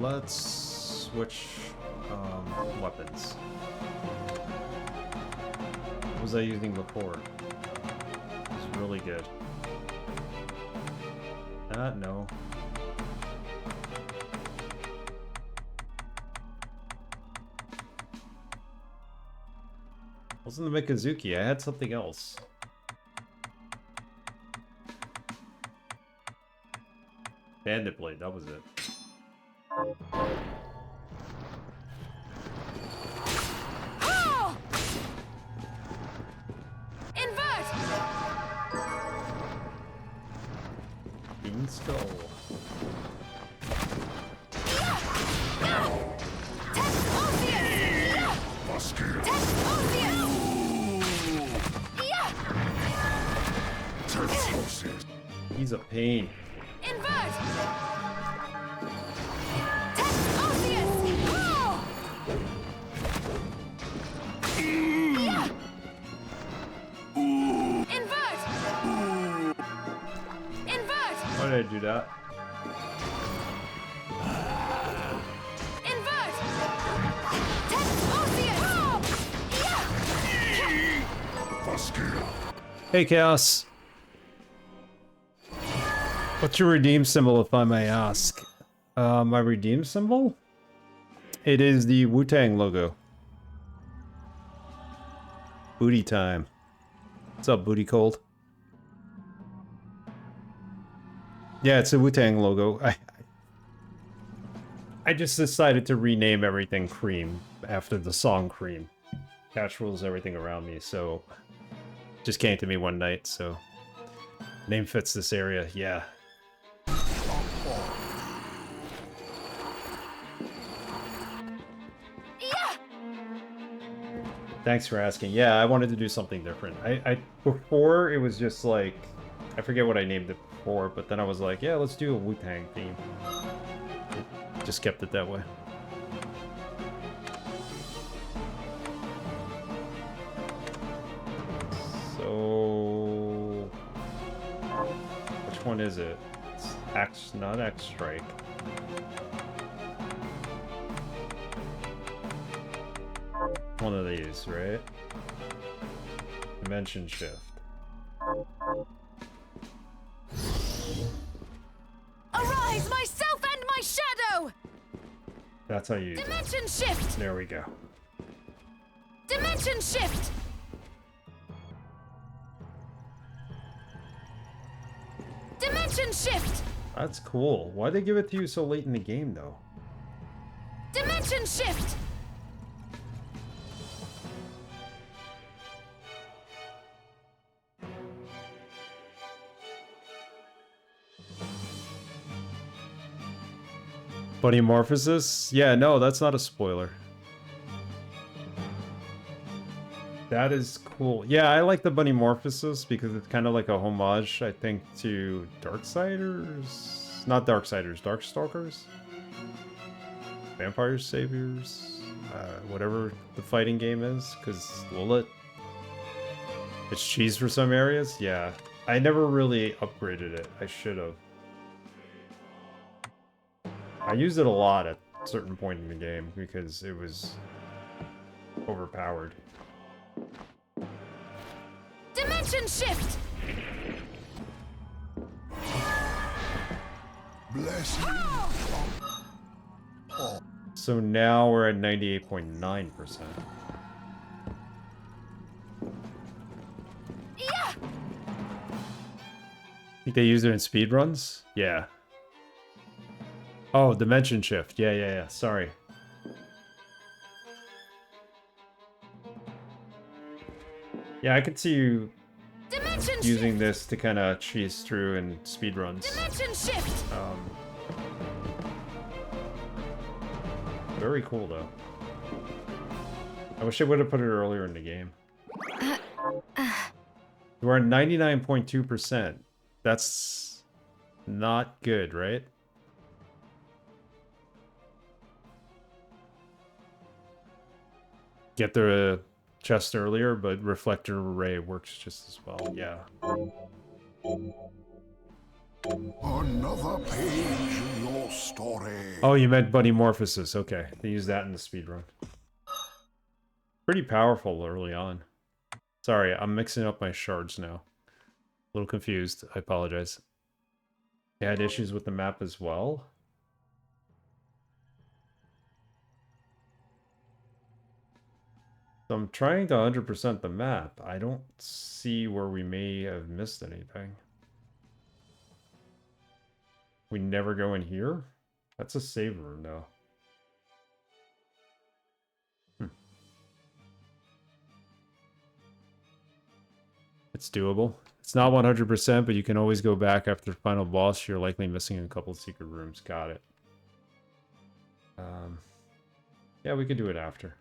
Let's switch weapons. What was I using before? It's really good. No. Wasn't the Mikazuki, I had something else. Bandit Blade, that was it. Skull. He's a pain. Why did I do that? Hey, Chaos. What's your redeem symbol, if I may ask? My redeem symbol? It is the Wu-Tang logo. Booty time. What's up, Booty Cold? Yeah, it's a Wu-Tang logo. I just decided to rename everything Cream after the song Cream. Cash rules everything around me, so just came to me one night, so name fits this area, yeah. Thanks for asking. Yeah, I wanted to do something different. I before it was just like, I forget what I named it before, but then I was like, yeah, let's do a Wu-Tang theme. Just kept it that way. So, which one is it? It's X, not X Strike. One of these, right? Dimension shift. Arise, myself and my shadow! That's how you use it. Dimension shift! There we go. Dimension shift! Dimension shift! That's cool. Why'd they give it to you so late in the game, though? Dimension shift! Buddymorphosis? Yeah, no, that's not a spoiler. That is cool. Yeah, I like the bunny morphosis because it's kind of like a homage, I think, to Darksiders. Not Darksiders, Darkstalkers? Vampire Saviors? Whatever the fighting game is, because Lilith. It's cheese for some areas? Yeah. I never really upgraded it. I should have. I used it a lot at a certain point in the game because it was overpowered. Dimension shift! Bless you. So now we're at 98.9%. Yeah! Think they use it in speedruns? Yeah. Oh, dimension shift. Yeah. Sorry. Yeah, I could see you using this to kind of cheese through in speedruns. Dimension shift! Very cool, though. I wish I would have put it earlier in the game. We're at 99.2%. That's not good, right? Get the chest earlier, but reflector array works just as well. Yeah. Another page in your story. Oh, you meant bunny morphosis. Okay, they use that in the speedrun. Pretty powerful early on. Sorry, I'm mixing up my shards now. A little confused. I apologize. I had issues with the map as well. So I'm trying to 100% the map. I don't see where we may have missed anything. We never go in here? That's a save room, though. It's doable. It's not 100%, but you can always go back after the final boss. You're likely missing a couple of secret rooms. Got it. Yeah, we could do it after.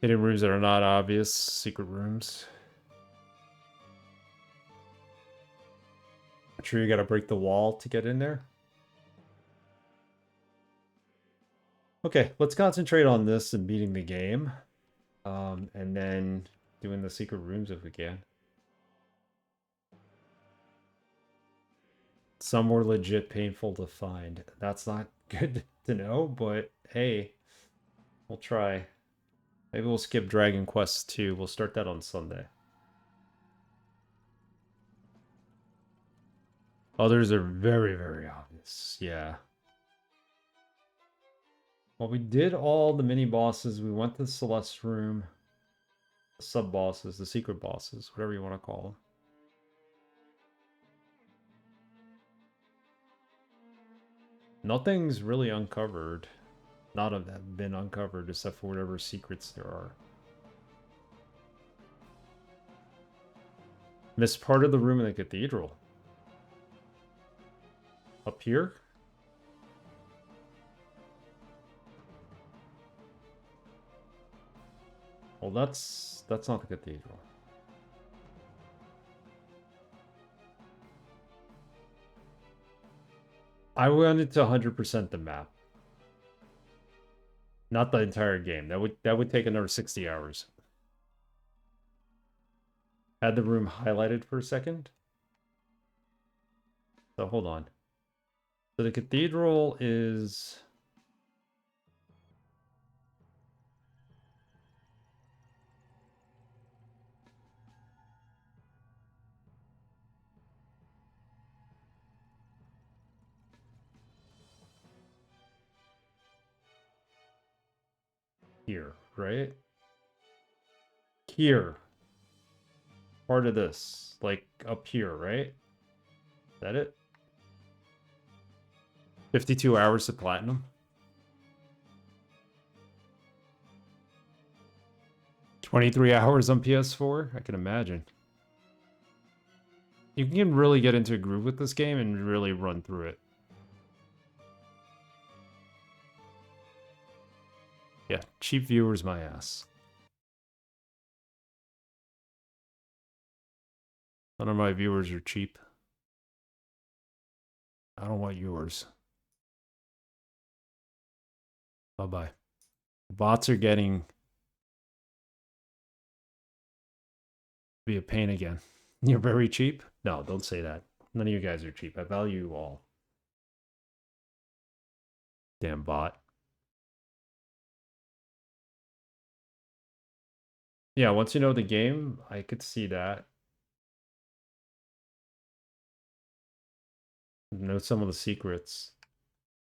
Hidden rooms that are not obvious. Secret rooms. I'm sure you gotta break the wall to get in there. Okay, let's concentrate on this and beating the game. And then doing the secret rooms if we can. Some were legit painful to find. That's not good to know, but hey, we'll try. Maybe we'll skip Dragon Quest 2. We'll start that on Sunday. Others are very, very obvious. Yeah. Well, we did all the mini-bosses. We went to the Celeste room. The sub-bosses, the secret bosses, whatever you want to call them. Nothing's really uncovered. Not have been uncovered except for whatever secrets there are. Missed part of the room in the cathedral. Up here? Well, that's not the cathedral. I wanted to 100% the map. Not the entire game. That would take another 60 hours. Had the room highlighted for a second. So hold on. So the cathedral is here, right? Here. Part of this. Like up here, right? Is that it? 52 hours to platinum. 23 hours on PS4? I can imagine. You can really get into a groove with this game and really run through it. Yeah, cheap viewers, my ass. None of my viewers are cheap. I don't want yours. Bye-bye. Bots are getting to be a pain again. You're very cheap? No, don't say that. None of you guys are cheap. I value you all. Damn bot. Yeah, once you know the game, I could see that. Know some of the secrets.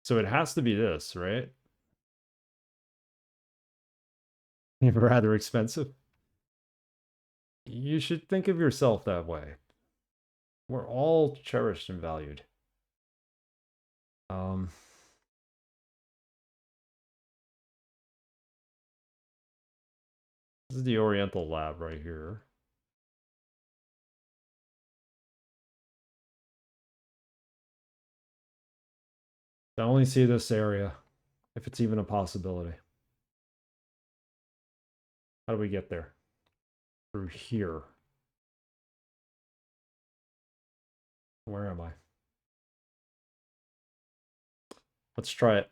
So it has to be this, right? Rather expensive. You should think of yourself that way. We're all cherished and valued. This is the Oriental lab right here. I only see this area, if it's even a possibility. How do we get there? Through here. Where am I? Let's try it.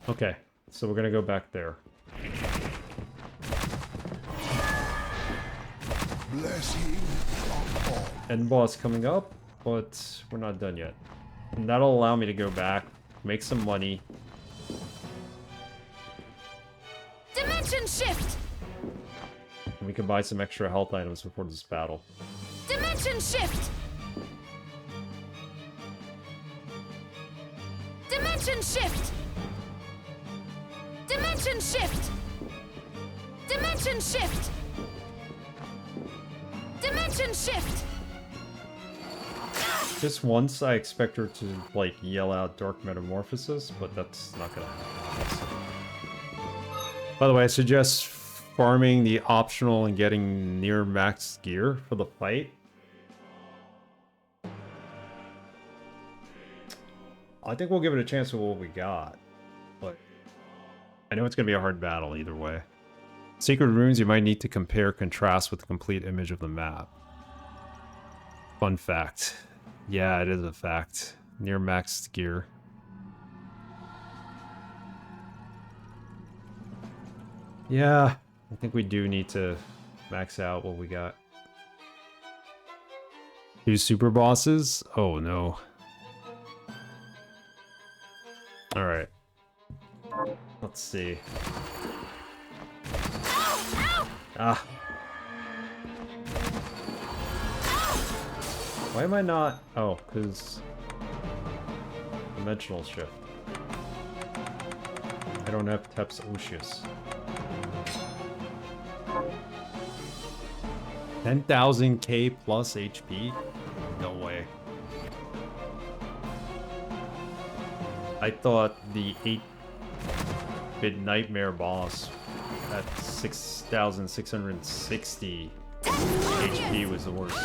Okay, so we're gonna go back there. Blessing upon End boss coming up, but we're not done yet. And that'll allow me to go back, make some money. Dimension shift! And we can buy some extra health items before this battle. Dimension shift! Dimension shift! Dimension shift! Dimension shift! Dimension shift! Just once I expect her to, like, yell out Dark Metamorphosis, but that's not gonna happen. By the way, I suggest farming the optional and getting near max gear for the fight. I think we'll give it a chance with what we got, but I know it's gonna be a hard battle either way. Sacred runes, you might need to compare contrast with the complete image of the map. Fun fact. Yeah, it is a fact. Near max gear. Yeah, I think we do need to max out what we got. 2 super bosses? Oh no. Alright. Let's see. Ah. Why am I not? Oh, because dimensional shift. I don't have Teps Ocius. 10,000k plus HP? No way. I thought the 8-bit nightmare boss at 6,660 HP was the worst.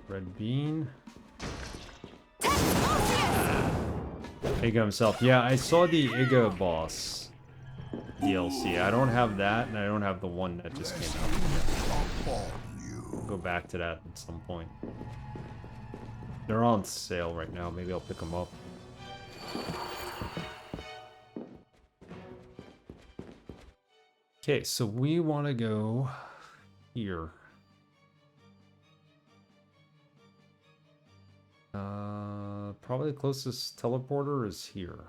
Red bean. Iga himself. Yeah, I saw the Iga boss DLC. I don't have that, and I don't have the one that just came out. I'll go back to that at some point. They're on sale right now. Maybe I'll pick them up. Okay, so we want to go here. Probably the closest teleporter is here.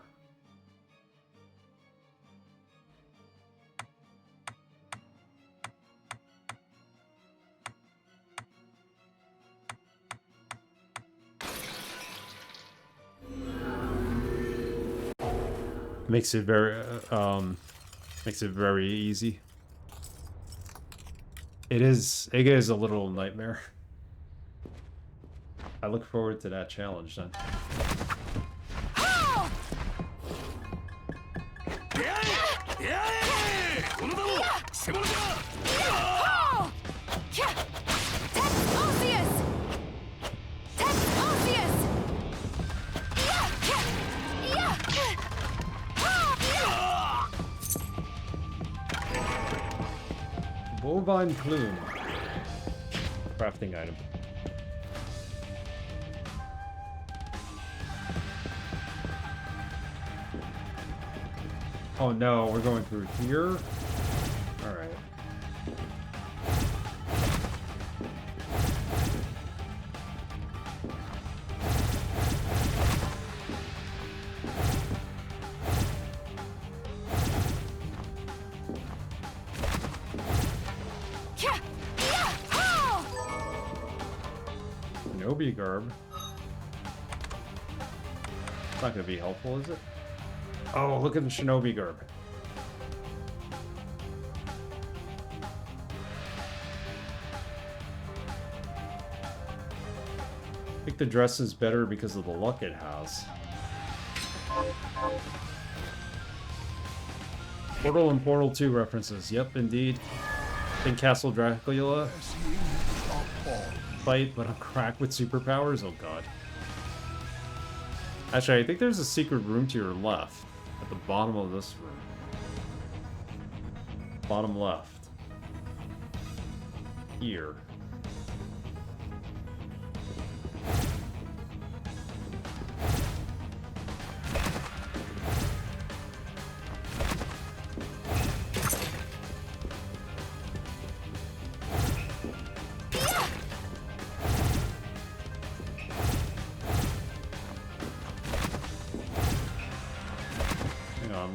Makes it very easy. It is. Iga is a little nightmare. I look forward to that challenge then. Bovine plume. Crafting item. Oh no, we're going through here? Alright. Shinobi garb. It's not gonna be helpful, is it? Oh, look at the shinobi garb. I think the dress is better because of the luck it has. Portal and Portal 2 references. Yep, indeed. In Castle Dracula fight, but on crack with superpowers? Oh god. Actually, I think there's a secret room to your left. At the bottom of this room. Bottom left. Here.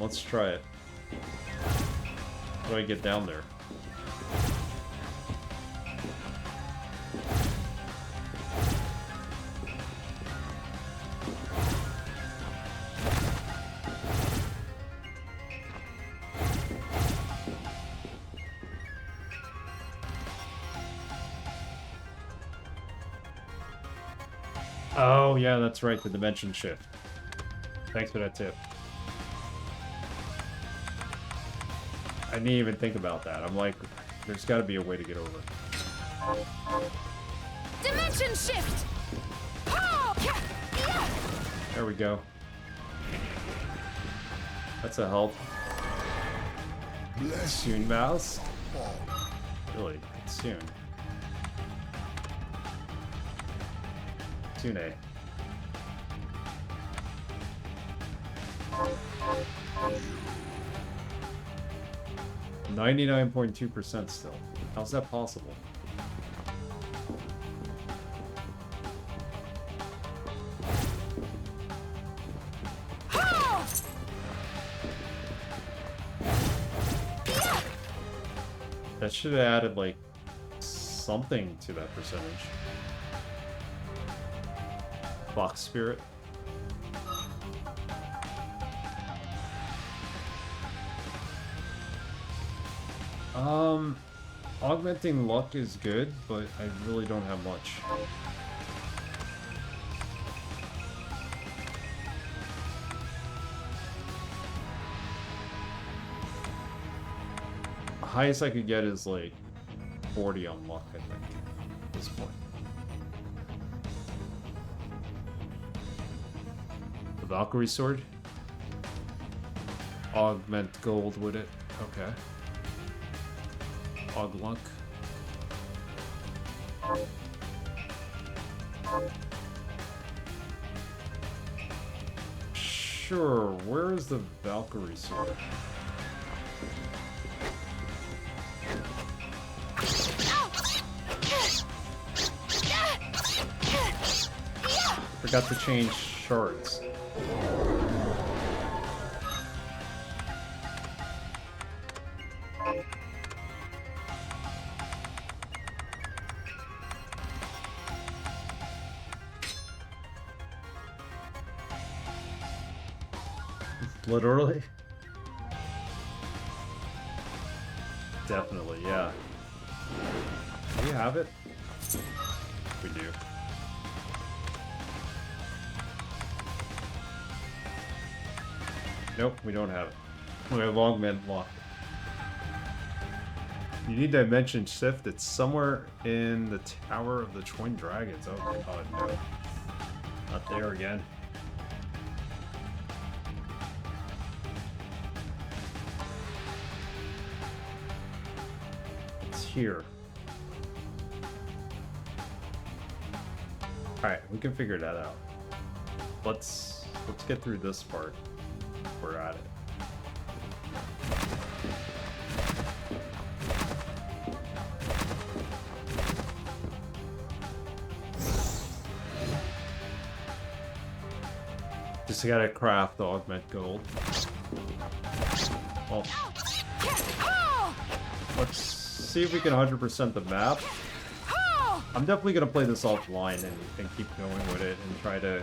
Let's try it. How do I get down there? Oh, yeah, that's right, the dimension shift. Thanks for that tip. I didn't even think about that. I'm like, there's got to be a way to get over. Dimension shift. There we go. That's a help. Soon mouse. Really, soon. Tune. 99.2% still. How's that possible? That should have added, like, something to that percentage. Fox Spirit. Augmenting luck is good, but I really don't have much. The highest I could get is like 40 on luck, I think, at this point. The Valkyrie sword? Augment gold with it. Okay. Aug luck. Sure, where is the Valkyrie sword? Forgot to change shards. Literally? Definitely, yeah. Do we have it? We do. Nope, we don't have it. We have augment lock. You need dimension shift. It's somewhere in the Tower of the Twin Dragons. Oh god, no. Not there again. It's here. Alright, we can figure that out. Let's get through this part. We're at it. Just gotta craft the augment gold. Well, let's see if we can 100% the map. I'm definitely gonna play this offline and keep going with it and try to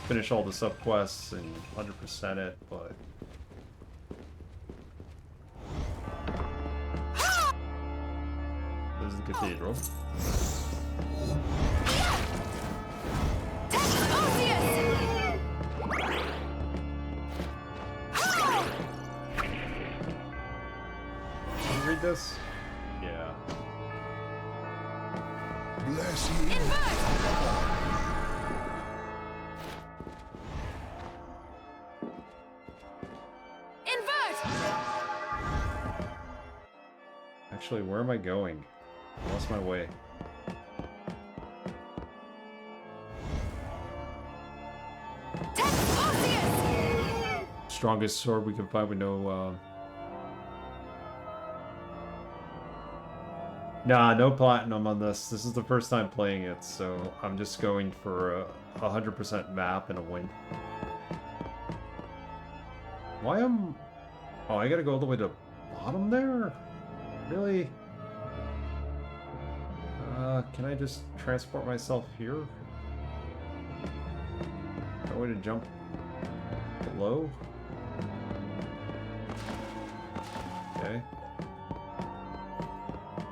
finish all the sub-quests and 100% it, but... This is the cathedral. Can you read this? Yeah. Blessing. Actually, where am I going? I lost my way. Strongest sword we can find with no, Nah, no platinum on this. This is the first time playing it, so I'm just going for a 100% map and a win. Why am... Oh, I gotta go all the way to the bottom there? Really? Can I just transport myself here? No way to jump below? Okay.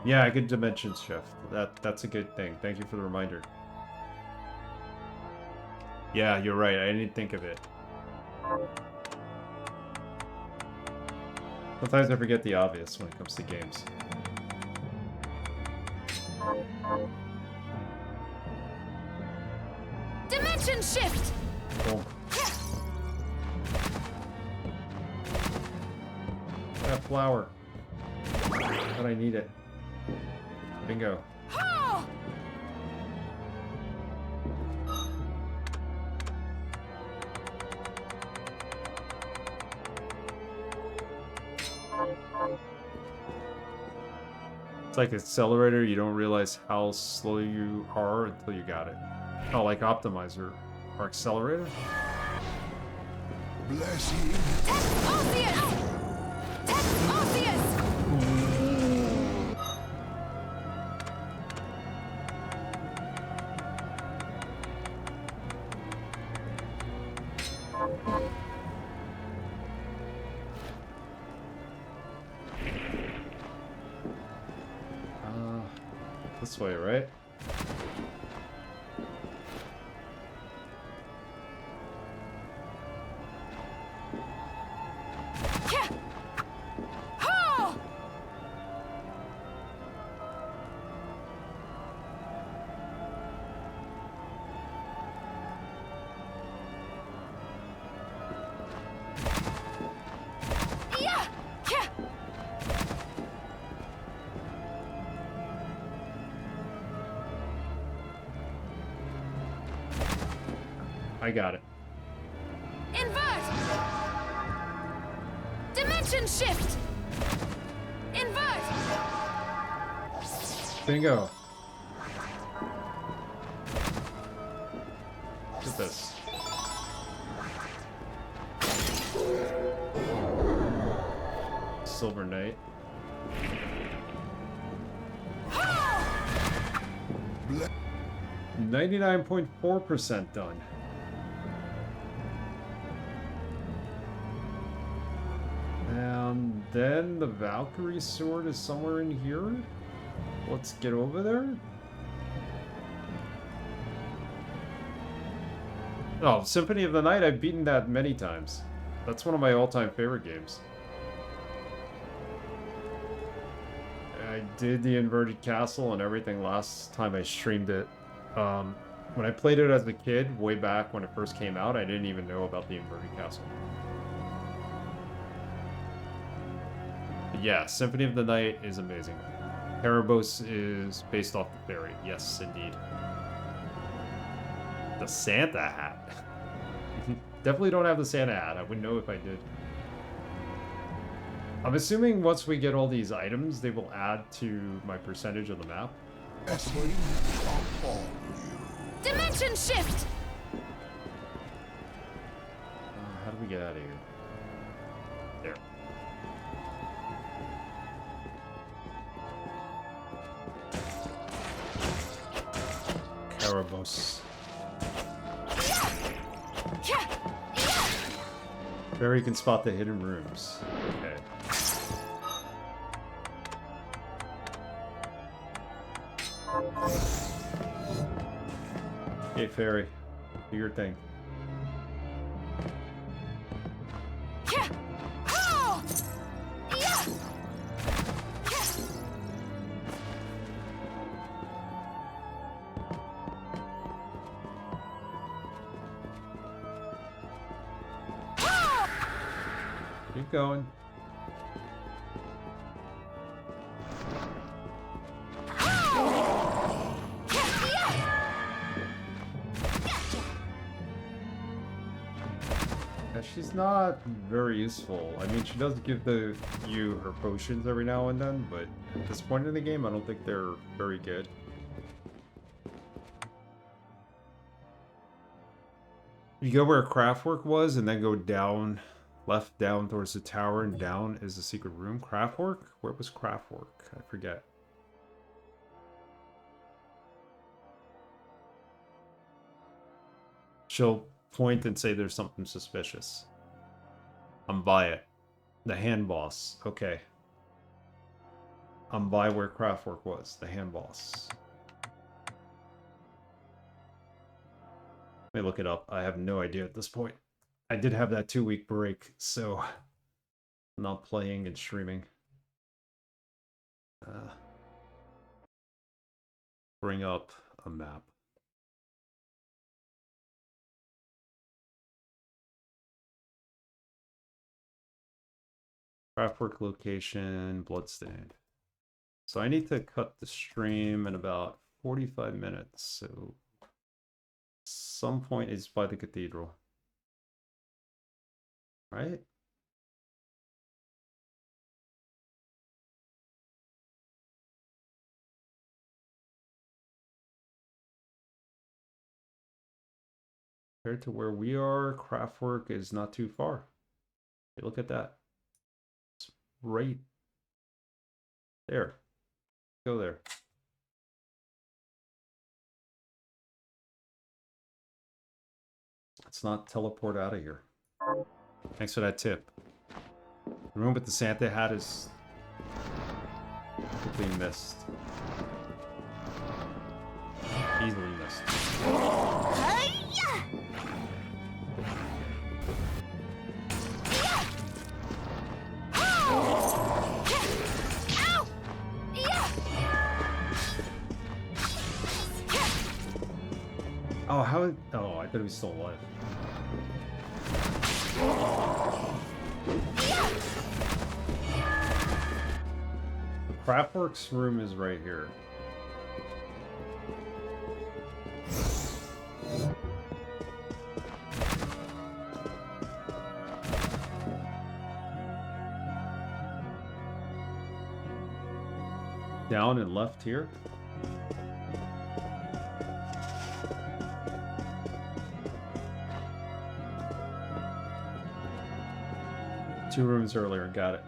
Yeah, I could dimension shift. That's a good thing. Thank you for the reminder. Yeah, you're right. I didn't think of it. Sometimes I forget the obvious when it comes to games. Dimension shift! Boom. That flower. But I need it. Bingo. Oh! It's like accelerator, you don't realize how slow you are until you got it. Oh, like optimizer or accelerator? Blessing. Osseous! Osseous! This way, right? I got it. Invert! Dimension shift! Invert! Bingo. Look at this. Silver Knight. 99.4% done. And then the Valkyrie sword is somewhere in here. Let's get over there. Oh, Symphony of the Night, I've beaten that many times. That's one of my all-time favorite games. I did the inverted castle and everything last time I streamed it. When I played it as a kid, way back when it first came out, I didn't even know about the inverted castle. But yeah, Symphony of the Night is amazing. Erebos is based off the fairy. Yes, indeed. The Santa hat. Definitely don't have the Santa hat. I wouldn't know if I did. I'm assuming once we get all these items, they will add to my percentage of the map. Dimension shift! How do we get out of here? There. Erebos. Barry can spot the hidden rooms. Okay. Hey, Fairy. Do your thing. Keep going. She's not very useful. I mean, she does give you her potions every now and then, but at this point in the game, I don't think they're very good. You go where Craftwork was, and then go down, left down towards the tower, and down is the secret room. Craftwork? Where was Craftwork? I forget. She'll point and say there's something suspicious. I'm by it. The hand boss. Okay. I'm by where Craftwork was. The hand boss. Let me look it up. I have no idea at this point. I did have that 2-week break, so I'm not playing and streaming. Bring up a map. Craftwork location, Bloodstained. So I need to cut the stream in about 45 minutes, so some point is by the cathedral. Right? Compared to where we are, Craftwork is not too far. Hey, look at that. It's right there. Go there. Let's not teleport out of here. Thanks for that tip. The room with the Santa hat is quickly missed. Easily missed. Oh, how? Oh, I thought he was still alive. The Craftworks room is right here. Down and left here. Two rooms earlier, got it.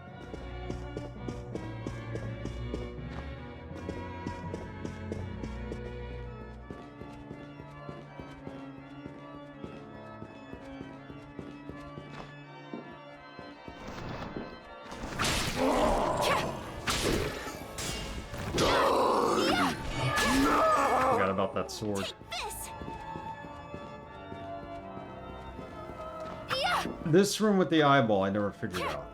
Forgot about that sword. This room with the eyeball, I never figured out.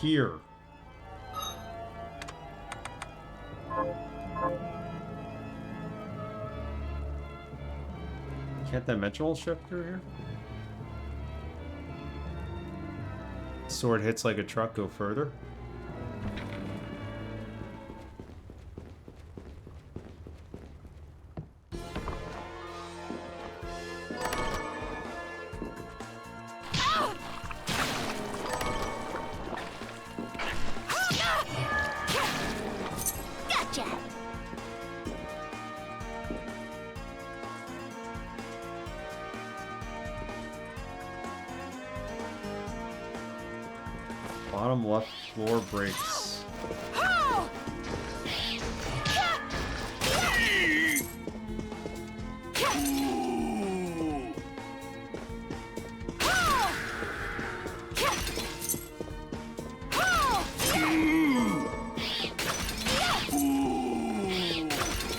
here. Can't dimensional shift through here? Sword hits like a truck, go further. Gotcha! Bottom left floor breaks.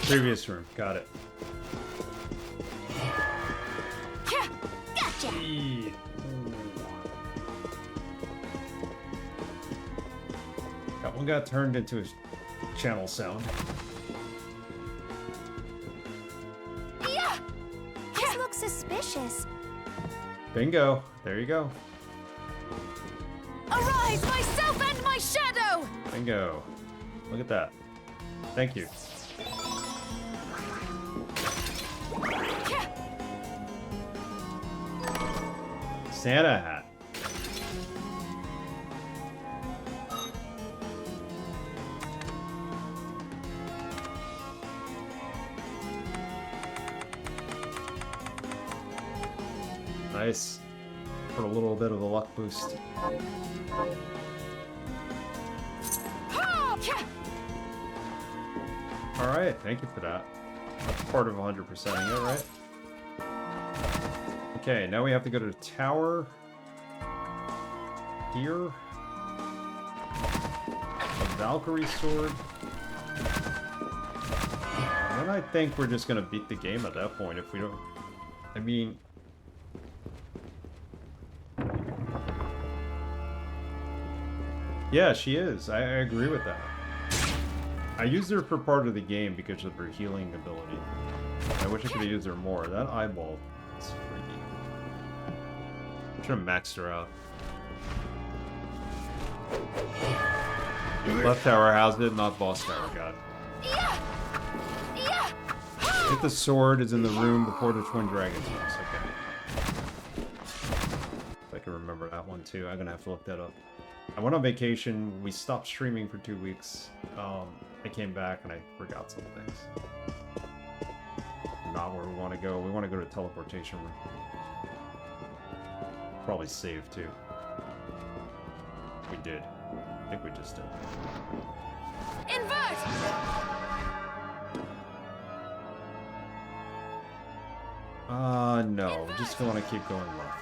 Previous room, got it. Gotcha! That one got turned into a channel sound. This looks suspicious. Bingo. There you go. Arise, myself and my shadow! Bingo. Look at that. Thank you. Santa hat. Nice. For a little bit of a luck boost. Alright, thank you for that. That's part of 100%ing it, right? Okay, now we have to go to the tower. Here. A Valkyrie sword. And then I think we're just gonna beat the game at that point if we don't... I mean... Yeah, she is. I agree with that. I used her for part of the game because of her healing ability. I wish I could have used her more. That eyeball is freaky. Should have maxed her out. Left tower housed it, not boss tower, got it. Get the sword is in the room before the twin dragons house. Okay. If I can remember that one too. I'm gonna have to look that up. I went on vacation. We stopped streaming for 2 weeks. I came back and I forgot some things. Not where we want to go. We want to go to the teleportation room. Probably save too. We did. I think we just did. Invert! No. We just want to keep going left.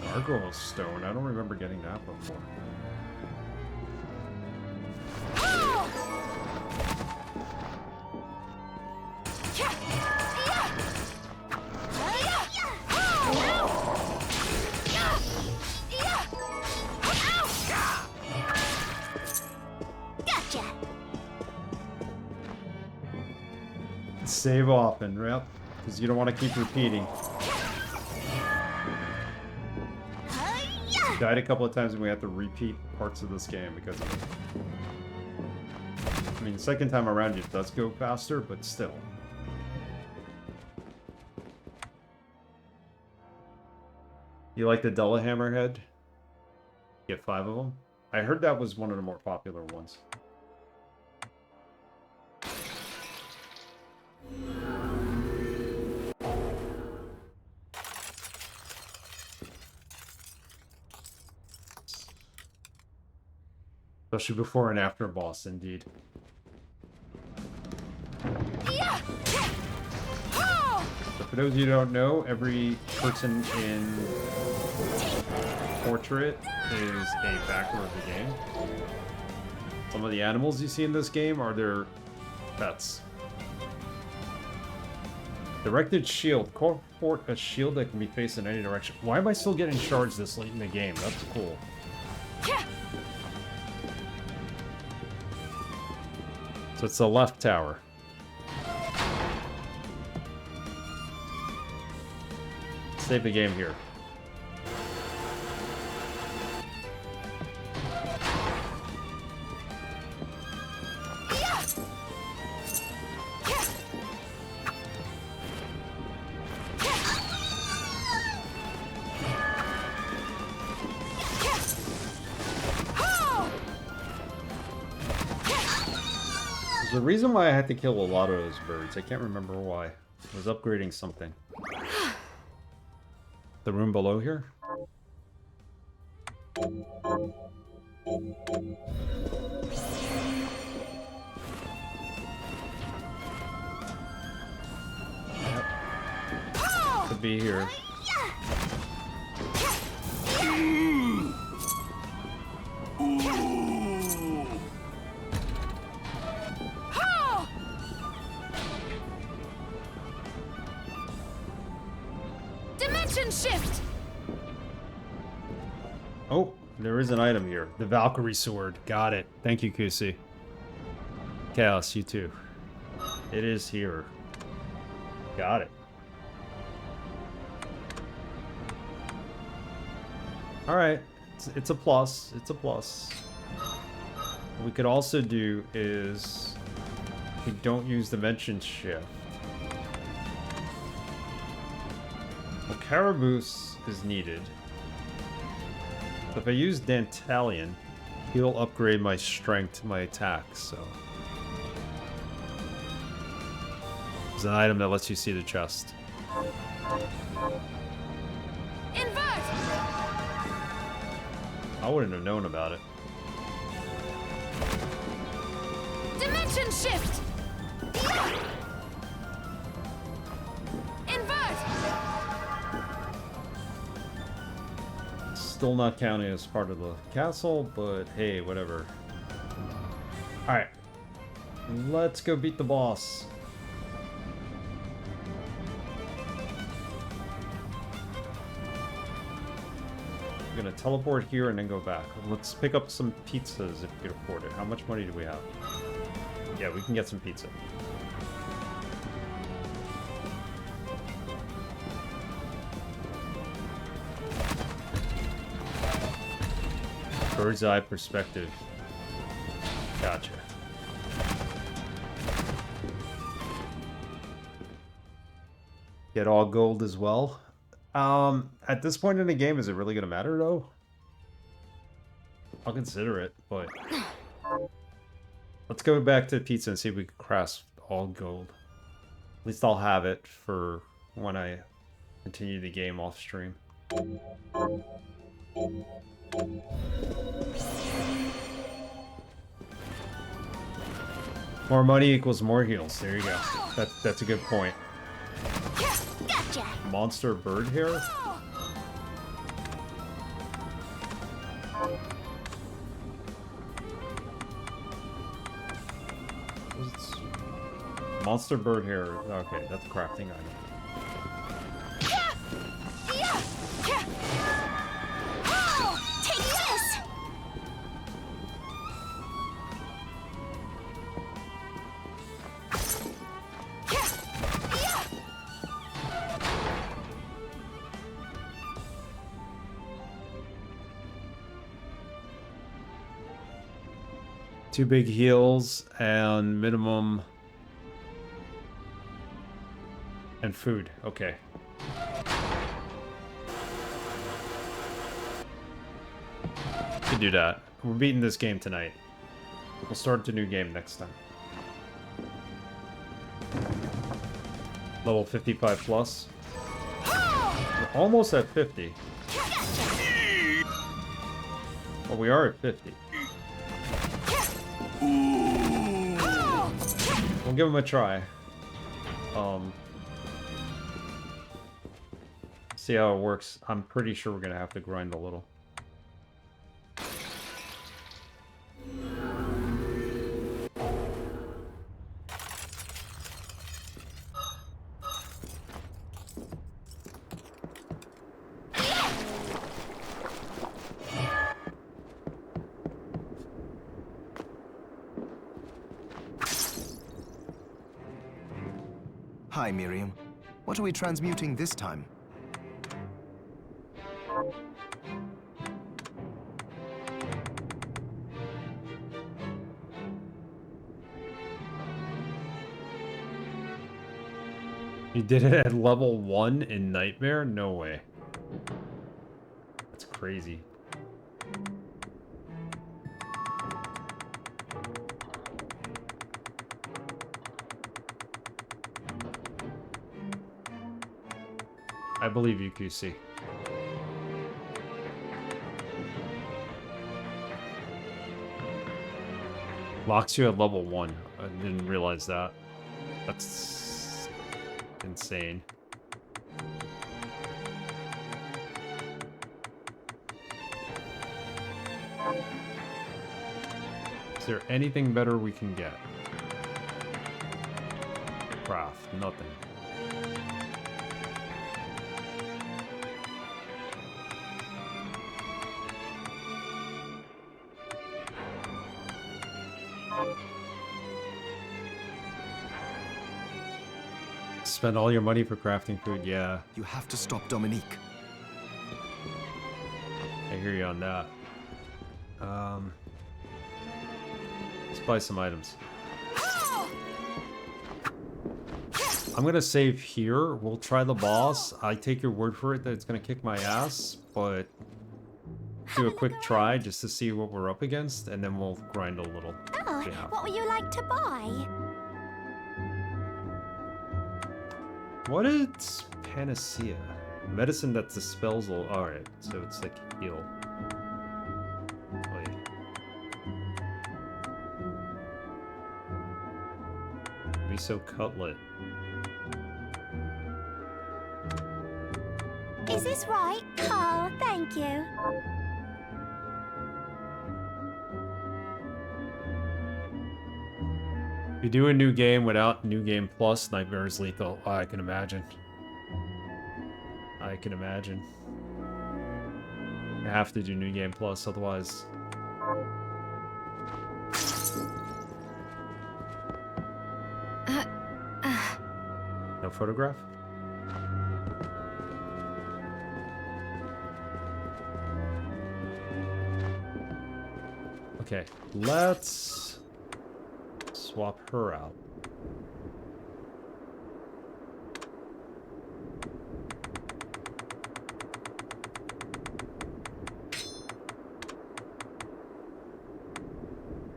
Gargoyle stone. I don't remember getting that before. Gotcha! Save often, right? Because you don't want to keep repeating. Died a couple of times and we have to repeat parts of this game because of it. I mean, the second time around it does go faster, but still. You like the Della Hammerhead? Get 5 of them? I heard that was one of the more popular ones. Especially before and after a boss, indeed. So for those of you who don't know, every person in Portrait is a backer of the game. Some of the animals you see in this game are their pets. Directed shield. Port a shield that can be faced in any direction. Why am I still getting shards this late in the game? That's cool. So it's the left tower. Save the game here. The reason why I had to kill a lot of those birds, I can't remember why. I was upgrading something. The room below here? Yep. Could be here. Shift. Oh, there is an item here. The Valkyrie sword. Got it. Thank you, Kusi. Chaos, you too. It is here. Got it. Alright. It's a plus. It's a plus. What we could also do is... we don't use dimension shift. Well, Caraboose is needed. But if I use Dantalion, he'll upgrade my strength to my attacks, so... there's an item that lets you see the chest. Invert! I wouldn't have known about it. Dimension shift! Still not counting as part of the castle, but hey, whatever. Alright. Let's go beat the boss. I'm gonna teleport here and then go back. Let's pick up some pizzas if we can afford it. How much money do we have? Yeah, we can get some pizza. Bird's eye perspective. Gotcha. Get all gold as well. At this point in the game, is it really gonna matter though? I'll consider it, but let's go back to pizza and see if we can craft all gold. At least I'll have it for when I continue the game off stream. More money equals more heals. There you go. That's a good point. Gotcha. Monster bird hair? Monster bird hair. Okay, that's a crafting item. Take this! Two big heals and minimum and food. Okay. Could do that. We're beating this game tonight. We'll start a new game next time. Level 55 plus. We're almost at 50. Well, we are at 50. We'll give him a try. See how it works. I'm pretty sure we're gonna have to grind a little. Hi, Miriam. What are we transmuting this time? You did it at level 1 in Nightmare? No way. That's crazy. I believe you, QC. Locks you at level 1. I didn't realize that. That's insane. Is there anything better we can get? Craft, nothing. Spend all your money for crafting food, yeah. You have to stop Dominique. I hear you on that. Let's buy some items. I'm gonna save here. We'll try the boss. I take your word for it that it's gonna kick my ass, but do a quick try just to see what we're up against, and then we'll grind a little. Oh, what would you like to buy? What is panacea? Medicine that dispels all. Alright, so it's like heal. Wait. Miso cutlet. Is this right? Oh, thank you. You do a new game without New Game Plus, Nightmare is lethal. Oh, I can imagine. I can imagine. I have to do New Game Plus, otherwise... No photograph? Okay, let's swap her out.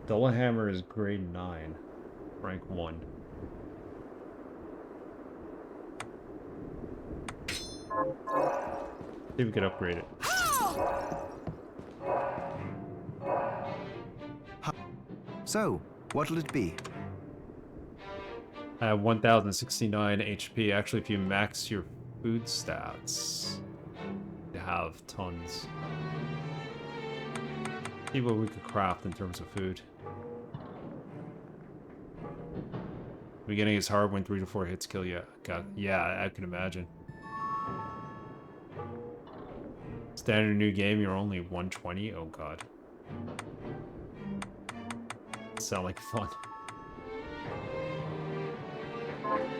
Double Hammer is grade 9, rank 1. See if we can upgrade it. So, what'll it be? I have 1069 HP. Actually, if you max your food stats, you have tons. See what we could craft in terms of food. Beginning is hard when 3 to 4 hits kill you. God, yeah, I can imagine. Standard new game, you're only 120? Oh god. Sound like fun.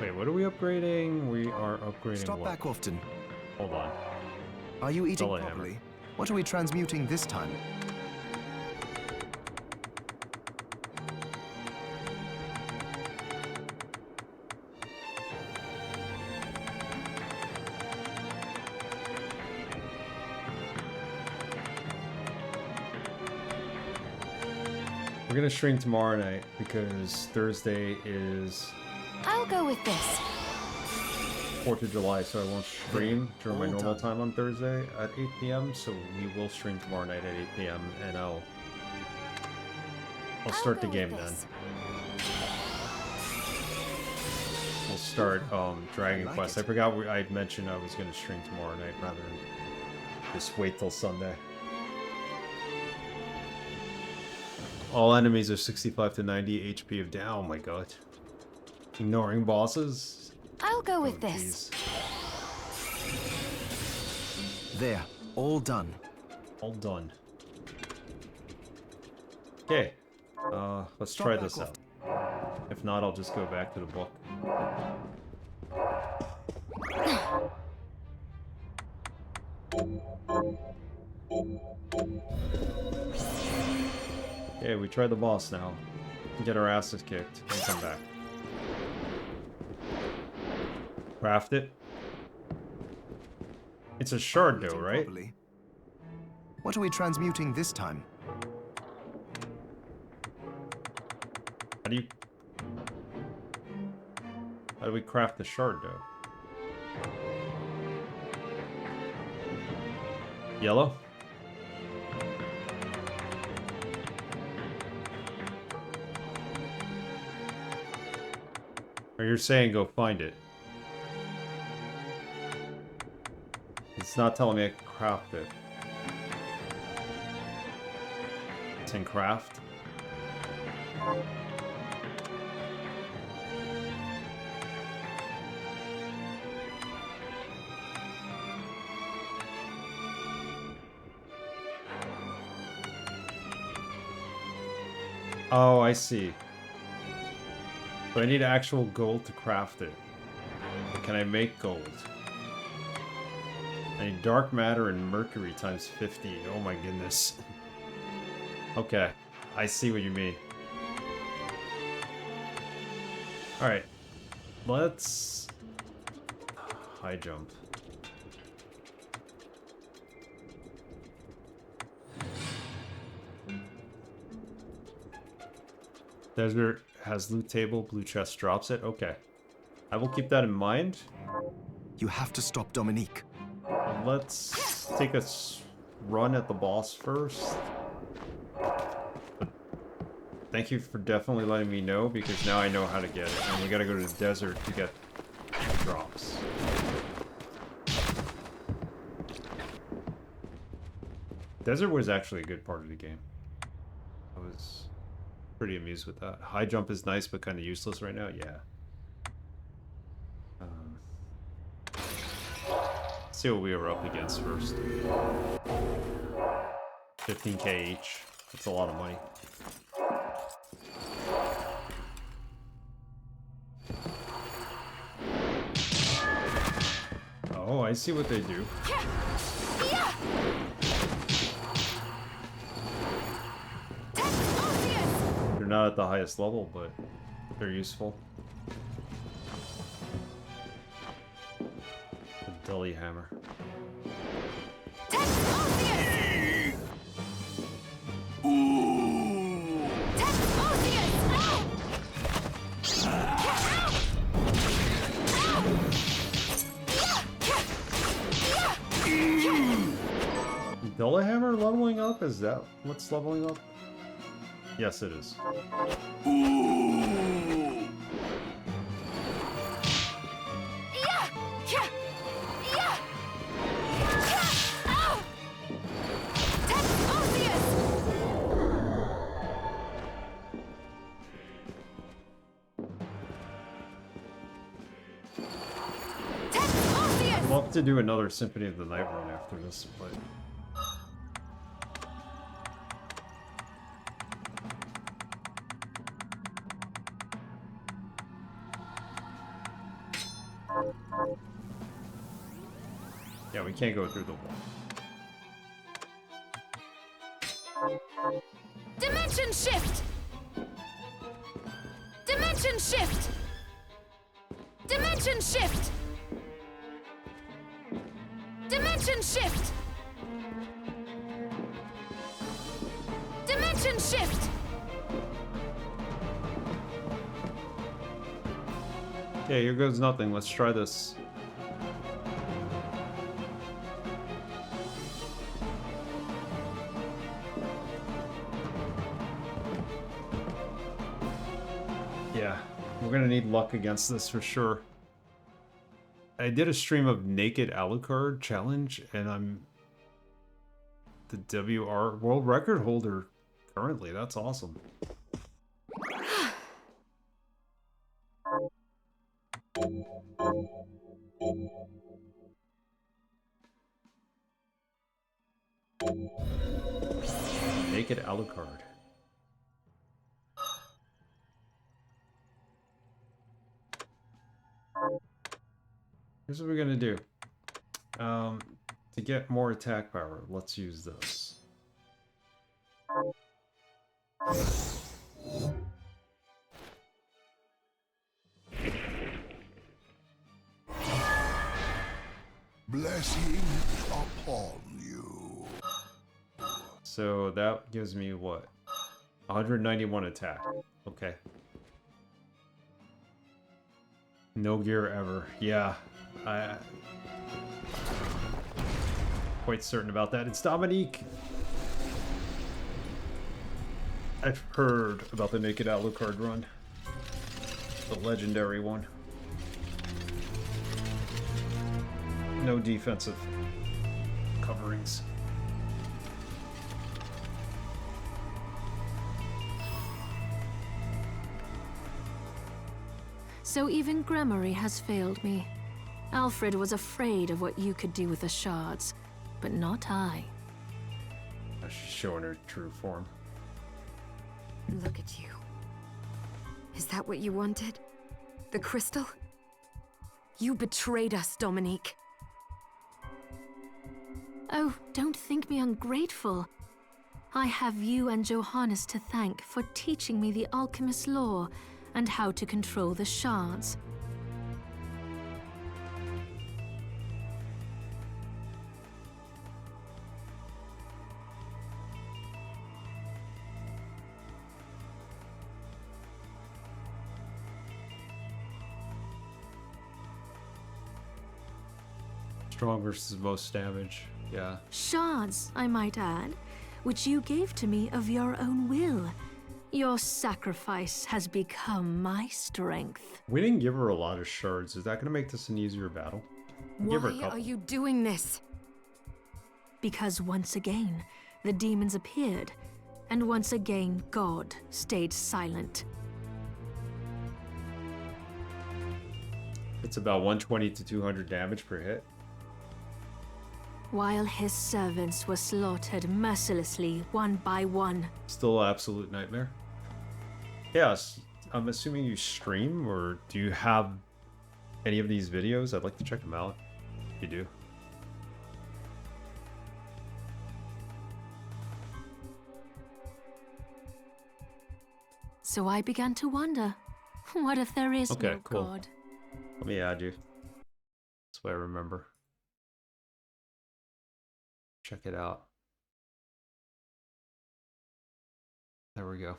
Wait, what are we upgrading? We are upgrading Stop what? back often. Hold on. Are you eating Double properly? hammer. What are we transmuting this time? We're gonna stream tomorrow night because Thursday is I'll go with this. 4th of July, so I won't stream during my normal time on Thursday at 8 p.m. So we will stream tomorrow night at 8 p.m. and I'll start the game then. We'll start Dragon Quest. I forgot I mentioned I was gonna stream tomorrow night rather than just wait till Sunday. All enemies are 65 to 90 HP of down. Oh my god. Ignoring bosses? I'll go with this. There, all done. All done. Okay. Let's try this out. If not, I'll just go back to the book. Okay, we tried the boss now. Get our asses kicked and come back. Craft it. It's a shard though, right? Properly. What are we transmuting this time? How do we craft the shard dough? Yellow? Or you're saying go find it? It's not telling me I can craft it. It's in craft. Oh, I see. So I need actual gold to craft it. But can I make gold? I need dark matter and mercury times 50. Oh my goodness. Okay, I see what you mean. Alright. Let's... high jump. Desert has loot table, blue chest drops it. Okay. I will keep that in mind. You have to stop Dominique. Let's take a run at the boss first. Thank you for definitely letting me know, because now I know how to get it. And we gotta go to the desert to get drops. Desert was actually a good part of the game. I was pretty amused with that. High jump is nice, but kind of useless right now. Yeah. See what we were up against first. 15k each. That's a lot of money. Oh, I see what they do. They're not at the highest level, but they're useful. The Dully Hammer. Dully Hammer leveling up? Is that what's leveling up? Yes, it is. I'd love to do another Symphony of the Night run after this, but... yeah, we can't go through the wall. Dimension shift! Dimension shift! Dimension shift! Dimension shift! Dimension shift! Okay, here goes nothing. Let's try this. Yeah, we're gonna need luck against this for sure. I did a stream of Naked Alucard challenge, and I'm the WR world record holder currently. That's awesome. Naked Alucard. Here's what we're gonna do. To get more attack power, let's use this. Blessing upon you. So that gives me what? 191 attack. Okay. No gear ever. Yeah. Quite certain about that. It's Dominique. I've heard about the Naked Alucard run. The legendary one. No defensive coverings. So even Gremory has failed me. Alfred was afraid of what you could do with the shards, but not I. She's showing her true form. Look at you. Is that what you wanted? The crystal? You betrayed us, Dominique. Oh, don't think me ungrateful. I have you and Johannes to thank for teaching me the alchemist's lore and how to control the shards. Strong versus most damage. Yeah. Shards, I might add, which you gave to me of your own will. Your sacrifice has become my strength. We didn't give her a lot of shards. Is that going to make this an easier battle? Give her a Why couple. are you doing this? Because once again, the demons appeared, and once again, God stayed silent. It's about 120 to 200 damage per hit. While his servants were slaughtered mercilessly, one by one. Still an absolute nightmare. Yes, I'm assuming you stream, or do you have any of these videos? I'd like to check them out. If you do. So I began to wonder, what if there is Okay, no cool. God? Let me add you. That's what I remember. Check it out. There we go.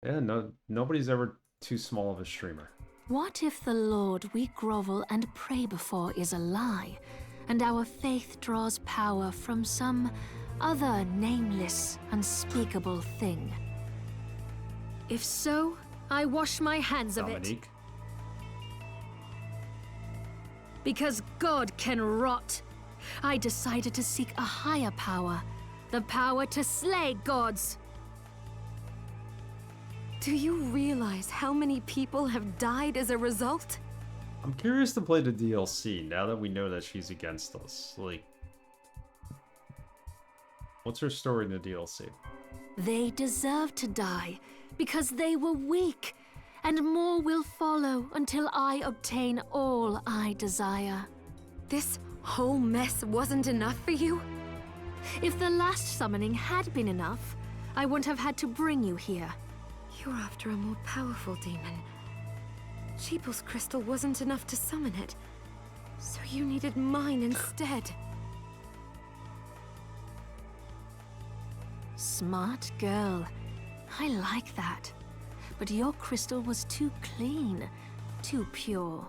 Yeah, nobody's ever too small of a streamer. What if the Lord we grovel and pray before is a lie, and our faith draws power from some other nameless, unspeakable thing? If so, I wash my hands of it. Dominique. Because God can rot. I decided to seek a higher power, the power to slay gods. Do you realize how many people have died as a result? I'm curious to play the DLC now that we know that she's against us. Like, what's her story in the DLC? They deserve to die because they were weak, and more will follow until I obtain all I desire. This whole mess wasn't enough for you? If the last summoning had been enough, I wouldn't have had to bring you here. You're after a more powerful demon. Sheeple's crystal wasn't enough to summon it, so you needed mine instead. Smart girl. I like that. But your crystal was too clean, too pure.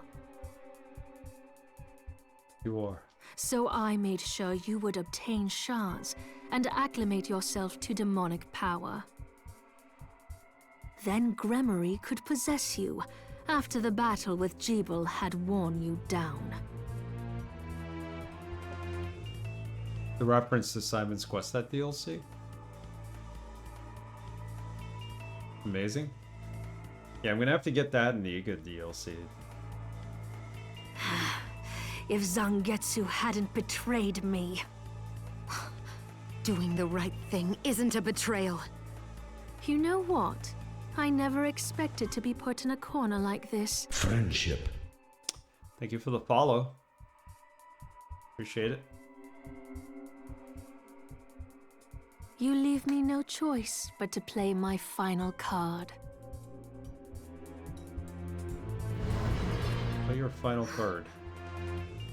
You are. So I made sure you would obtain shards and acclimate yourself to demonic power. Then Gremory could possess you after the battle with Jeeble had worn you down. The reference to Simon's Quest, that DLC? Amazing. Yeah, I'm gonna have to get that in the Iga DLC. if Zangetsu hadn't betrayed me. Doing the right thing isn't a betrayal. You know what? I never expected to be put in a corner like this. Friendship. Thank you for the follow. Appreciate it. You leave me no choice but to play my final card. Play your final card.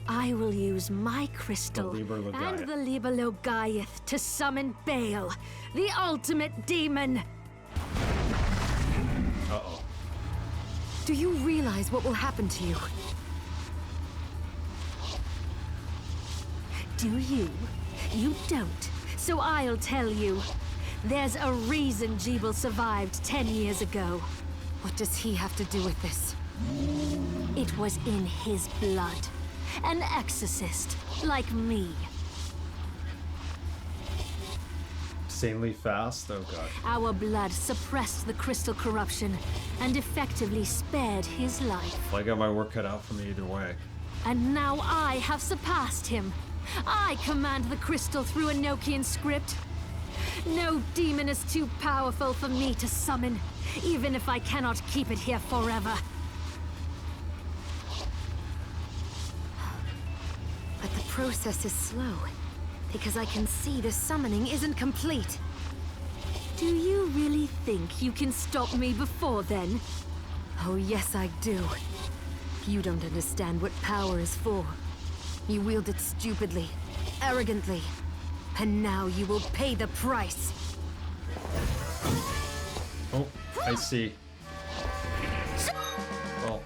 I will use my crystal The Liber and Logaeth. the Liber Logaeth to summon Baal, the ultimate demon. Uh-oh. Do you realize what will happen to you? Do you? You don't. So I'll tell you. There's a reason Jeeble survived 10 years ago. What does he have to do with this? It was in his blood. An exorcist, like me. Insanely fast? Oh god. Our blood suppressed the crystal corruption and effectively spared his life. Well, I got my work cut out for me either way. And now I have surpassed him. I command the crystal through Enochian script. No demon is too powerful for me to summon, even if I cannot keep it here forever. But the process is slow, because I can see the summoning isn't complete. Do you really think you can stop me before then? Oh yes, I do. You don't understand what power is for. You wield it stupidly, arrogantly, and now you will pay the price. Oh, I see. Well,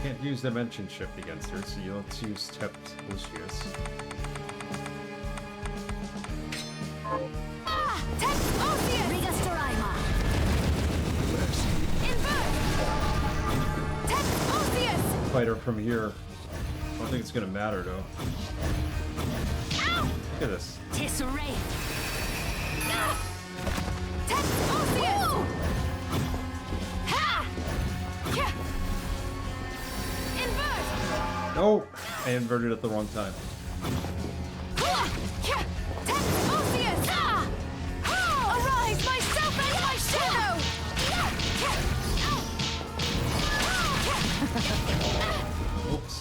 can't use Dimension Shift against her, so let's use Tept Lucius. Fight her from here. I don't think it's gonna matter though. Look at this. Tisserate. No! I inverted at the wrong time. Arise, myself and my shadow! Oops.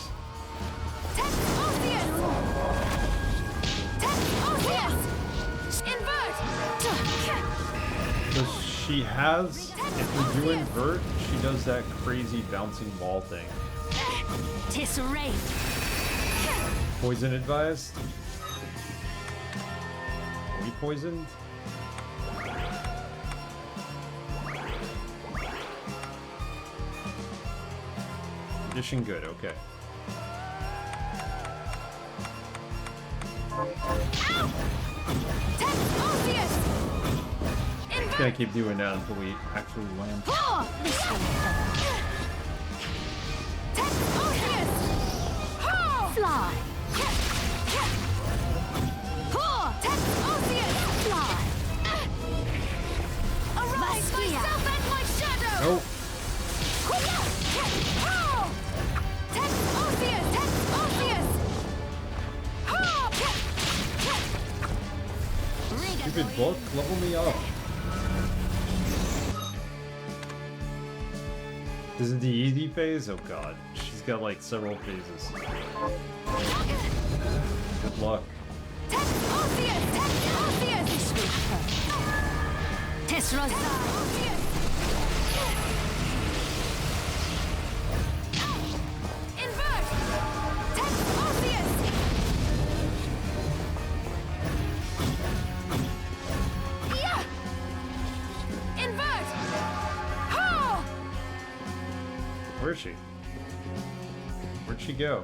Because she has, if we do invert, she does that crazy bouncing ball thing. Tisserate. Poison advised? Are we poisoned? Condition good, okay. Can't keep doing that until we actually land. Fly. Arise, myself and my shadow! Nope. Stupid book, level me up. Is it the easy phase? Oh god. She's got like several phases. Good luck. Where is she? Where'd she go?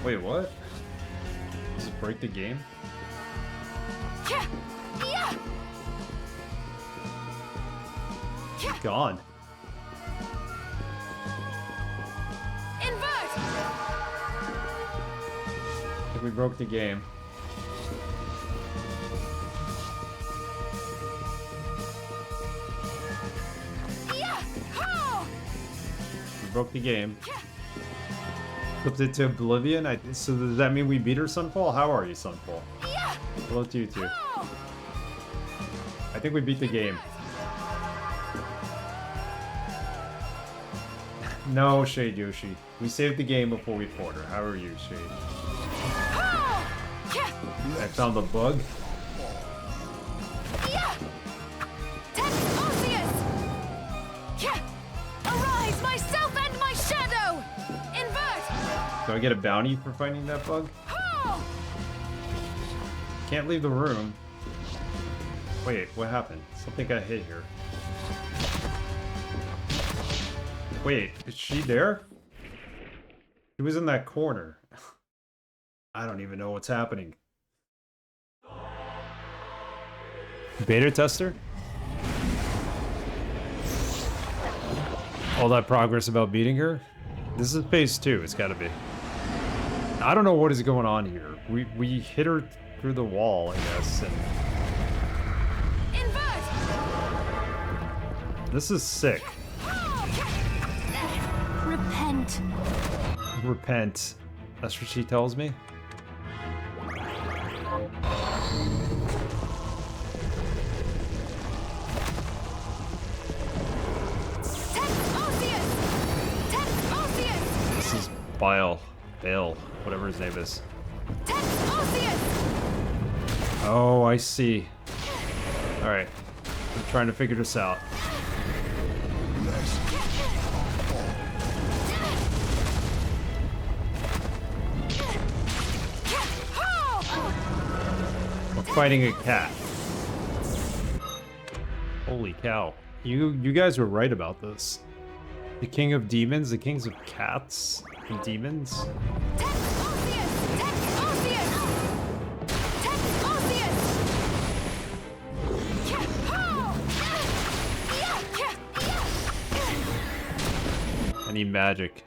Wait, what? Does it break the game? She's gone. Invert! I think we broke the game. broke the game. Flipped it to oblivion. So does that mean we beat her, Sunfall? How are you, Sunfall? Hello to you too. I think we beat the game. No, Shade Yoshi. We saved the game before we fought her. How are you, Shade? I found the bug. Arise, myself and my shadow! Invert! Do I get a bounty for finding that bug? Can't leave the room. Wait, what happened? Something got hit here. Wait, is she there? She was in that corner. I don't even know what's happening. Beta tester? All that progress about beating her? This is phase 2, it's gotta be. I don't know what is going on here. We hit her through the wall, I guess, and... This is sick. Repent. Repent. That's what she tells me? This is Bale, whatever his name is. Oh, I see. Alright. I'm trying to figure this out. We're fighting a cat. Holy cow. You guys were right about this. The king of demons, the kings of cats and demons. I need magic.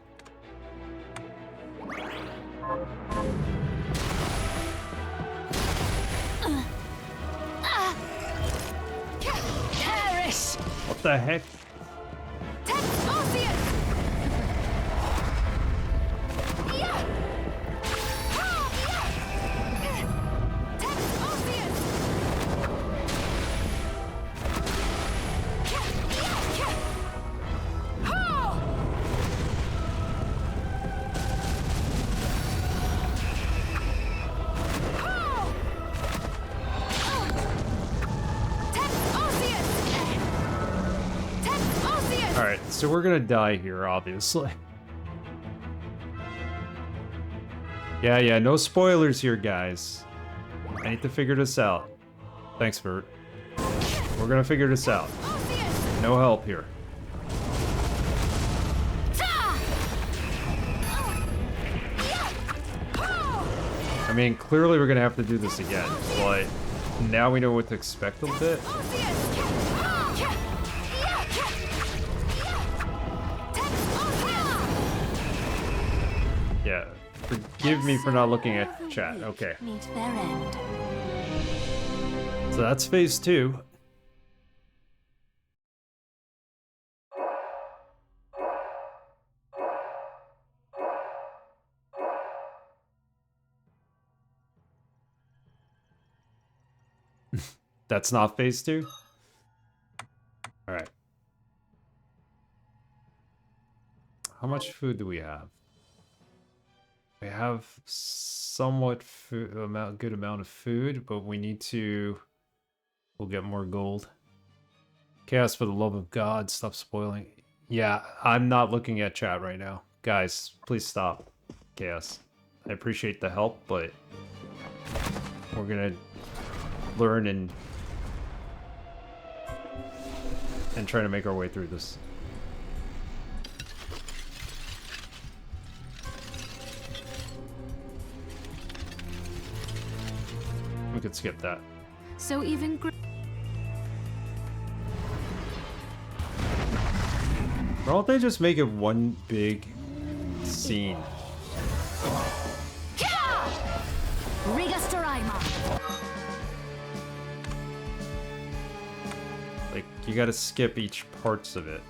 Perish! What the heck? Alright, so we're gonna die here, obviously. Yeah, no spoilers here, guys. I need to figure this out. Thanks, Bert. We're gonna figure this out. No help here. I mean, clearly we're gonna have to do this again, but now we know what to expect a bit. Yeah, forgive me for not looking at chat. Okay. So that's phase 2. That's not phase 2? Alright. How much food do we have? We have somewhat good amount of food, but we need to... We'll get more gold. Chaos, for the love of God, stop spoiling. Yeah, I'm not looking at chat right now. Guys, please stop. Chaos. I appreciate the help, but... We're gonna learn and try to make our way through this. We could skip that. So even Why don't they just make it one big scene? Like, you gotta skip each parts of it.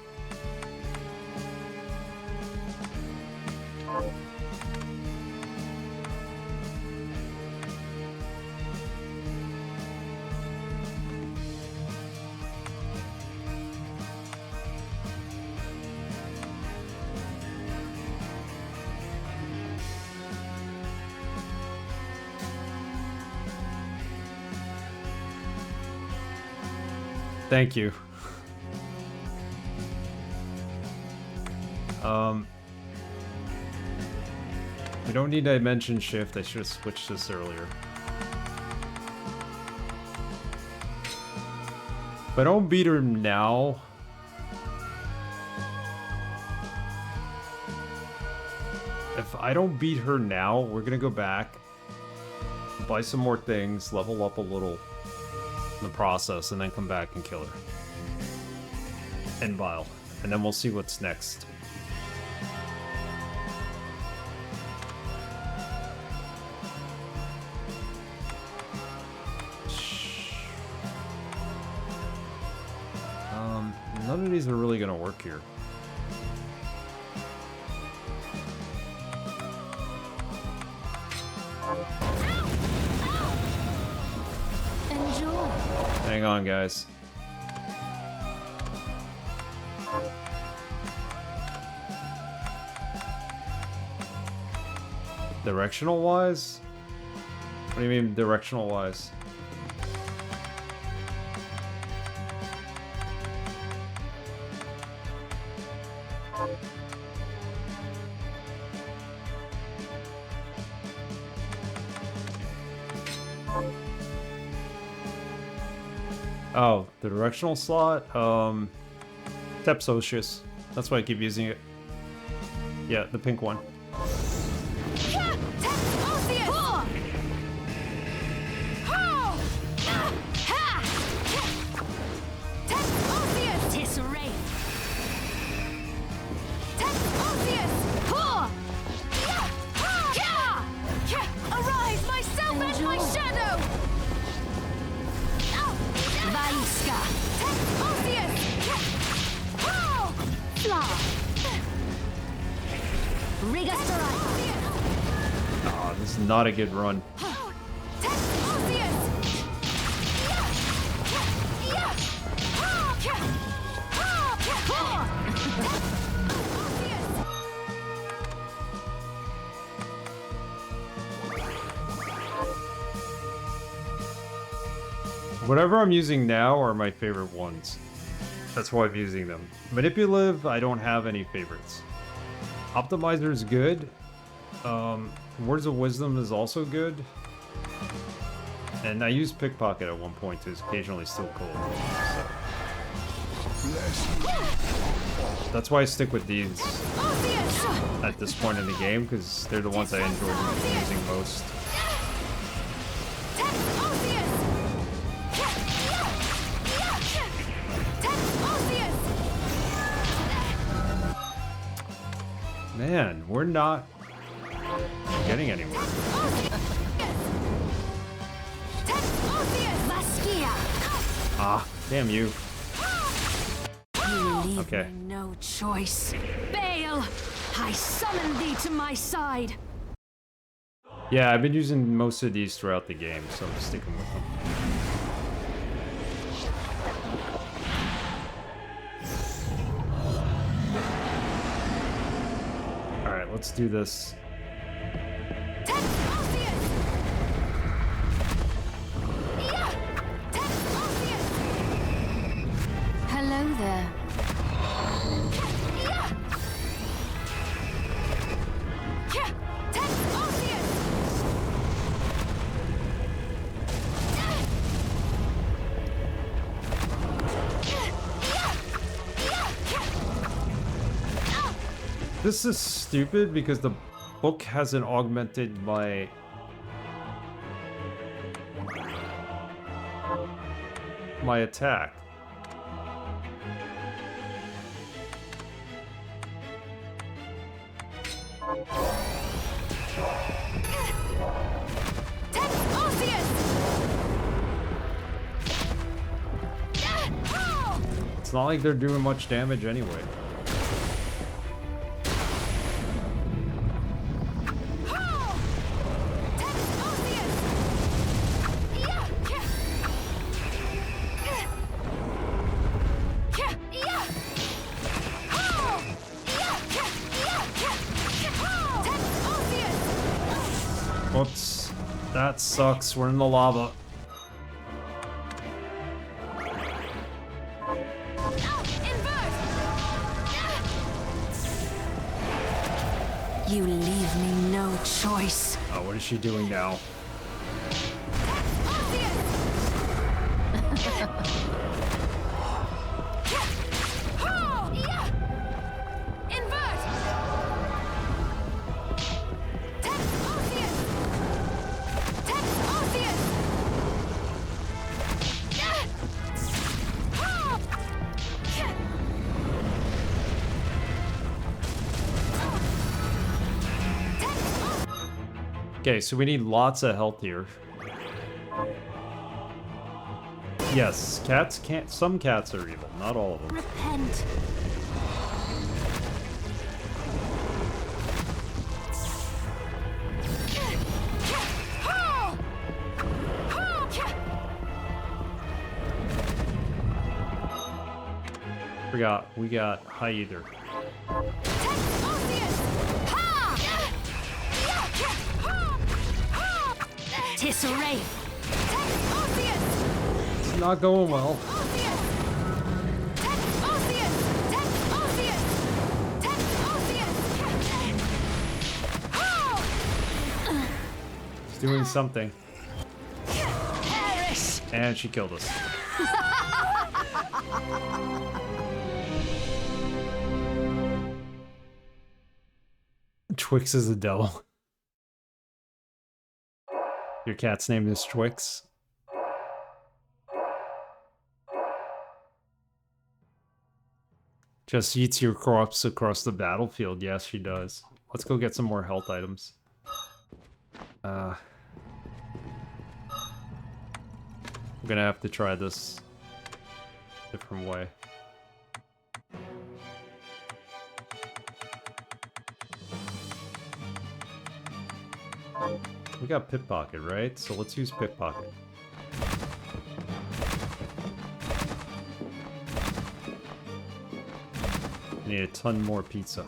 Thank you. We don't need dimension shift. I should have switched this earlier. If I don't beat her now... If I don't beat her now, we're gonna go back, buy some more things, level up a little in the process, and then come back and kill her. And Vile. And then we'll see what's next. None of these are really gonna work here. Enjoy. Hang on, guys. Directional wise? What do you mean directional wise? Oh, the directional slot? Tepsocious. That's why I keep using it. Yeah, the pink one. Arise, myself and my shadow! Oh, this is not a good run. Whatever I'm using now are my favorite ones. That's why I'm using them. Manipulative, I don't have any favorites. Optimizer is good. Words of Wisdom is also good. And I used Pickpocket at one point to occasionally steal gold. So. That's why I stick with these at this point in the game, because they're the ones I enjoy using most. Man, we're not getting anywhere. Ah, damn you. You leave Okay. me no choice. Baal, I summon thee to my side. Yeah, I've been using most of these throughout the game, so I'm sticking with them. Alright, let's do this. Hello there. This is stupid because the book hasn't augmented my... attack. It's not like they're doing much damage anyway. Whoops. That sucks. We're in the lava. You leave me no choice. Oh, what is she doing now? Okay, so we need lots of health here. Yes, cats can't. Some cats are evil, not all of them. Repent. We got Hyether. Tisserray. It's not going well. It's doing something. And she killed us. Twix is a devil. Your cat's name is Twix. Just eats your corpse across the battlefield. Yes, she does. Let's go get some more health items. I'm gonna have to try this a different way. We got pickpocket, right? So let's use pickpocket. I need a ton more pizza.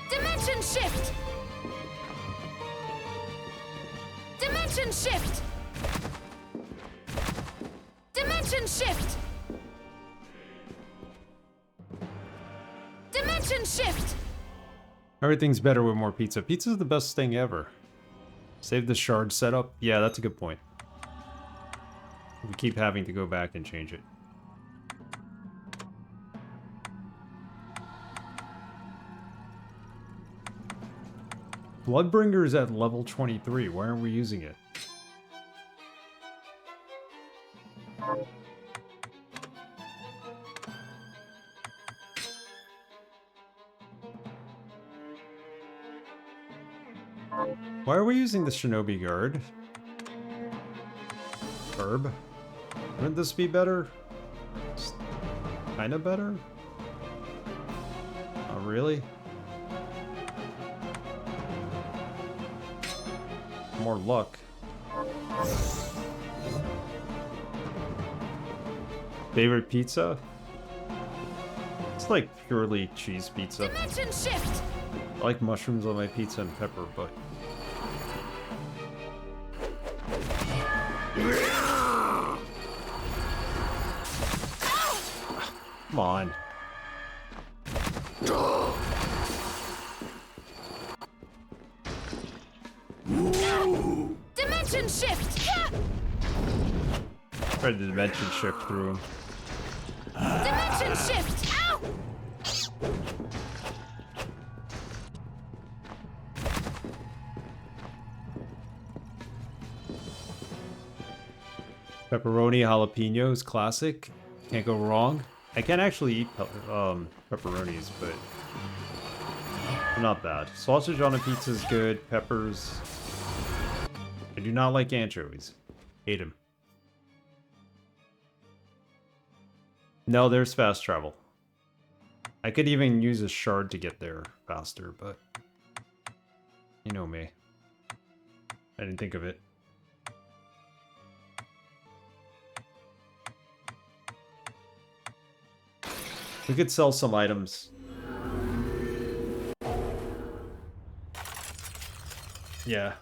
Dimension shift! Dimension shift! Dimension shift! Dimension shift! Everything's better with more pizza. Pizza's the best thing ever. Save the shard setup? Yeah, that's a good point. We keep having to go back and change it. Bloodbringer is at level 23. Why aren't we using it? Why are we using the Shinobi Guard? Herb? Wouldn't this be better? Kinda better? Oh, really? More luck. Favorite pizza? It's like purely cheese pizza. Dimension shift! I like mushrooms on my pizza and pepper, but... Come on. Dimension shift! Tried to dimension shift through him. Dimension shift! Ow! Pepperoni jalapenos, classic. Can't go wrong. I can't actually eat pepperonis, but they're not bad. Sausage on a pizza is good. Peppers. I do not like anchovies. Hate them. No, there's fast travel. I could even use a shard to get there faster, but you know me. I didn't think of it. We could sell some items. Yeah.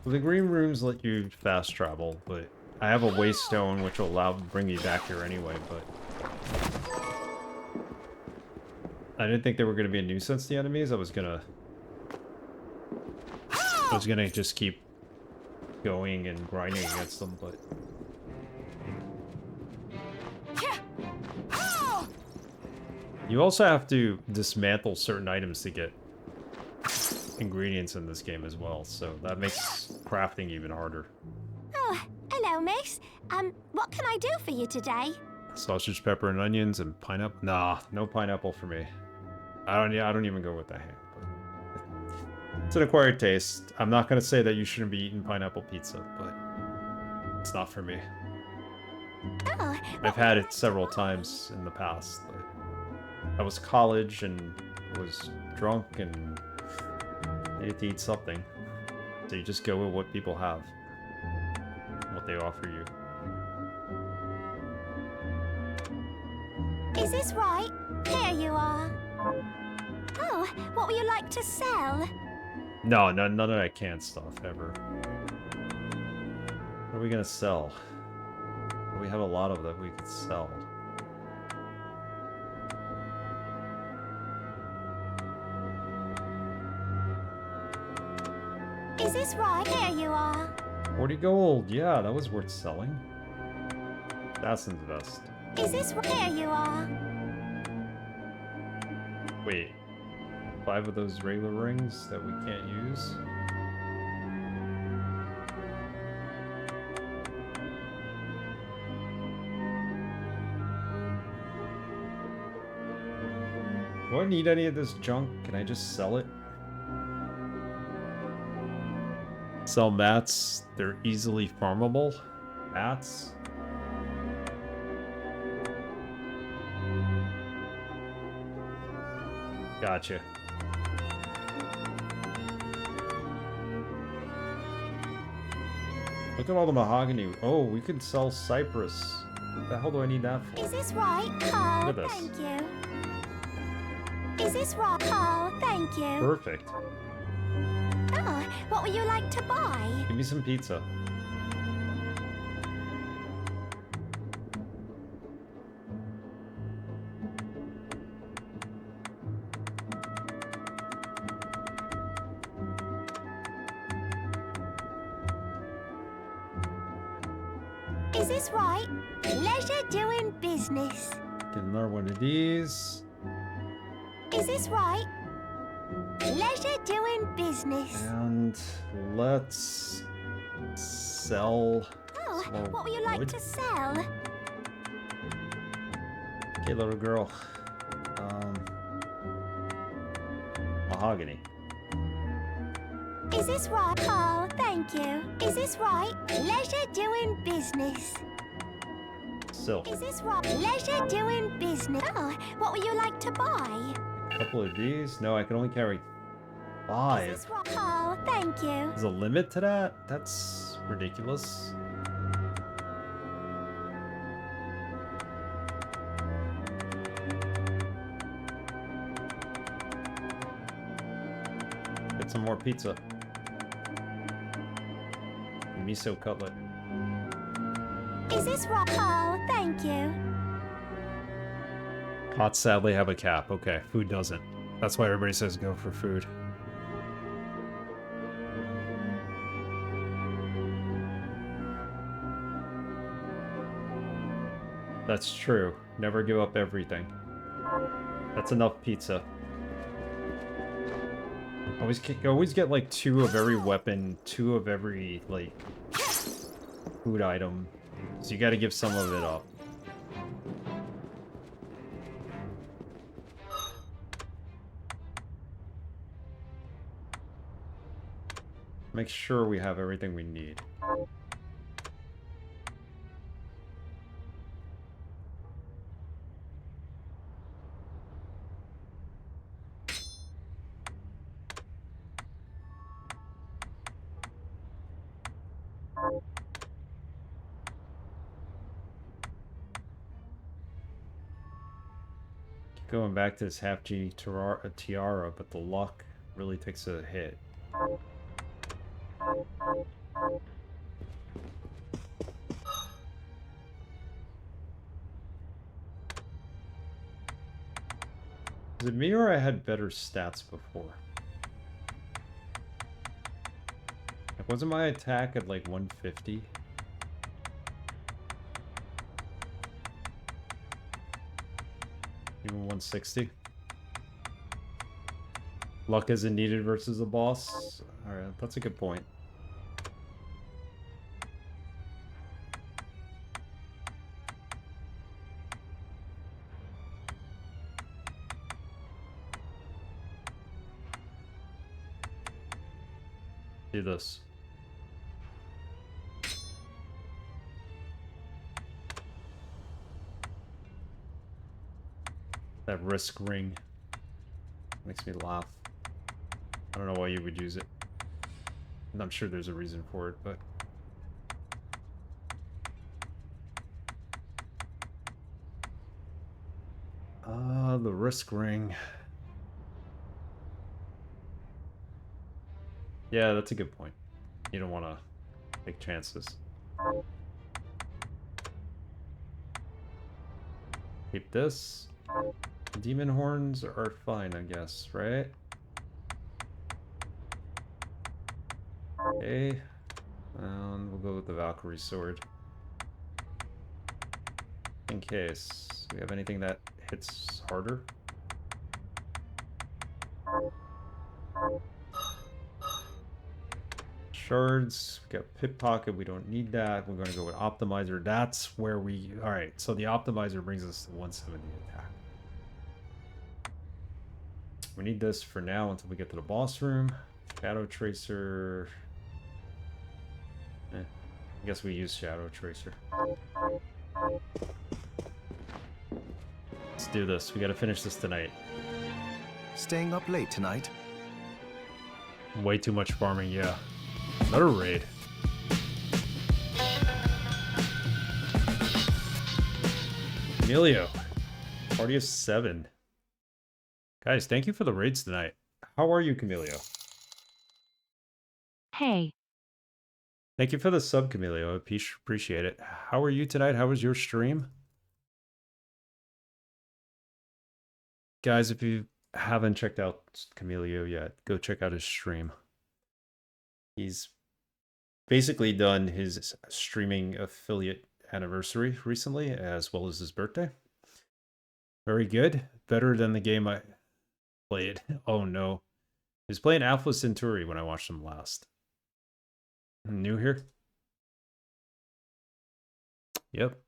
Well, the green rooms let you fast travel, but I have a waste stone which will bring me back here anyway, but I didn't think they were gonna be a nuisance, the enemies. I was gonna just keep going and grinding against them, but you also have to dismantle certain items to get ingredients in this game as well, so that makes crafting even harder. Oh, hello, miss. What can I do for you today? Sausage, pepper, and onions, and pineapple. Nah, no pineapple for me. I don't even go with that ham. But it's an acquired taste. I'm not gonna say that you shouldn't be eating pineapple pizza, but it's not for me. Oh, I've had it several times in the past. Like, I was college and was drunk and needed to eat something. So you just go with what people have, what they offer you. is this right? Here you are. Oh, what would you like to sell? No, none of that canned stuff, ever. What are we gonna sell? We have a lot of that we could sell. Is this right? Here you are. 40 gold, yeah, that was worth selling. That's invest. Is this right? Here you are. Wait, 5 of those regular rings that we can't use? Do I need any of this junk? Can I just sell it? Sell mats. They're easily farmable. Mats. Gotcha. Look at all the mahogany. Oh, we can sell cypress. What the hell do I need that for? Is this right? Oh, Look at this. thank you. Is this right? Oh, thank you. Perfect. Oh, what would you like to buy? Give me some pizza. Is this right? Pleasure doing business. Get another one of these. Is this right? Pleasure doing business. And let's sell. Oh, some more what would you like wood. to sell? Okay, little girl. Mahogany. Is this right? Oh, thank you. Is this right? Pleasure doing business. Silk. Is this right? Pleasure doing business. Oh, what would you like to buy? A couple of these? No, I can only carry Is 5. this right? Oh, thank you. There's a limit to that? That's ridiculous. Get some more pizza. Miso cutlet. Is this right? Oh, thank you. Pots sadly have a cap. Okay, food doesn't. That's why everybody says go for food. That's true. Never give up everything. That's enough pizza. Always get like 2 of every weapon, 2 of every like food item. So you gotta give some of it up. Make sure we have everything we need. Keep going back to this half G tiara, but the luck really takes a hit. Is it me or I had better stats before? Like, wasn't my attack at like 150? Even 160? Luck isn't needed versus the boss? Alright, that's a good point. Do this. That risk ring makes me laugh. I don't know why you would use it. And I'm sure there's a reason for it, but... the risk ring. Yeah, that's a good point. You don't want to take chances. Keep this. Demon horns are fine, I guess, right? Okay. And we'll go with the Valkyrie sword. In case. Do we have anything that hits harder? Shards, we got pickpocket, we don't need that. We're going to go with optimizer. That's where we... Alright, so the optimizer brings us to 170 attack. We need this for now until we get to the boss room. Shadow Tracer... I guess we use Shadow Tracer. Let's do this. We gotta finish this tonight. Staying up late tonight? Way too much farming, yeah. Another raid. Emilio. Party of 7. Guys, thank you for the raids tonight. How are you, Camilio? Hey. Thank you for the sub, Camilio. I appreciate it. How are you tonight? How was your stream? Guys, if you haven't checked out Camilio yet, go check out his stream. He's basically done his streaming affiliate anniversary recently, as well as his birthday. Very good. Better than the game I played. Oh no. He was playing Alpha Centauri when I watched him last. New here? Yep.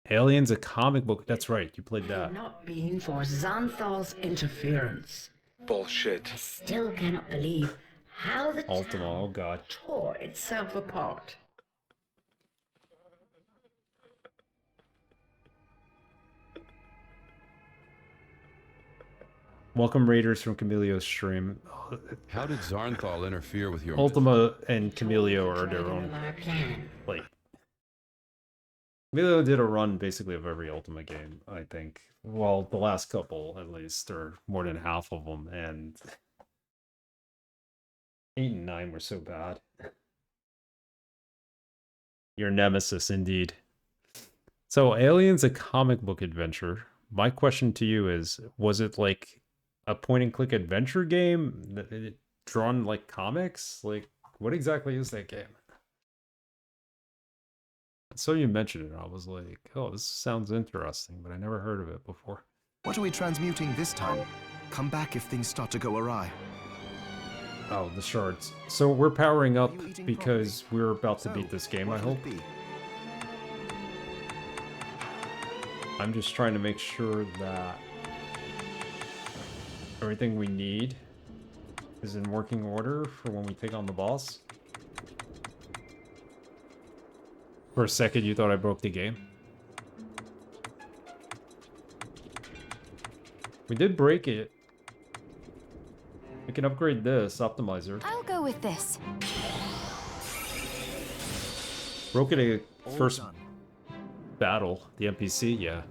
Aliens, a comic book. That's right, you played that. Had it not been for Xanthal's interference. Bullshit. I still cannot believe how the Ultima, oh god. tore itself apart. Welcome Raiders from Camilio's stream. How did Xarnthal interfere with your... Ultima and Camilio are their own... Like... Camilio did a run basically of every Ultima game, I think. Well, the last couple, at least, or more than half of them, and... 8 and 9 were so bad. Your nemesis, indeed. So, Aliens, a comic book adventure. My question to you is, was it like a point-and-click adventure game drawn like comics? Like, what exactly is that game? So you mentioned it, I was like, oh, this sounds interesting, but I never heard of it before. What are we transmuting this time? Come back if things start to go awry. Oh, the shards. So we're powering up because we're about to beat this game, I hope. I'm just trying to make sure that everything we need is in working order for when we take on the boss. For a second, you thought I broke the game. We did break it. We can upgrade this optimizer. I'll go with this. Broke it a first battle. The NPC, yeah.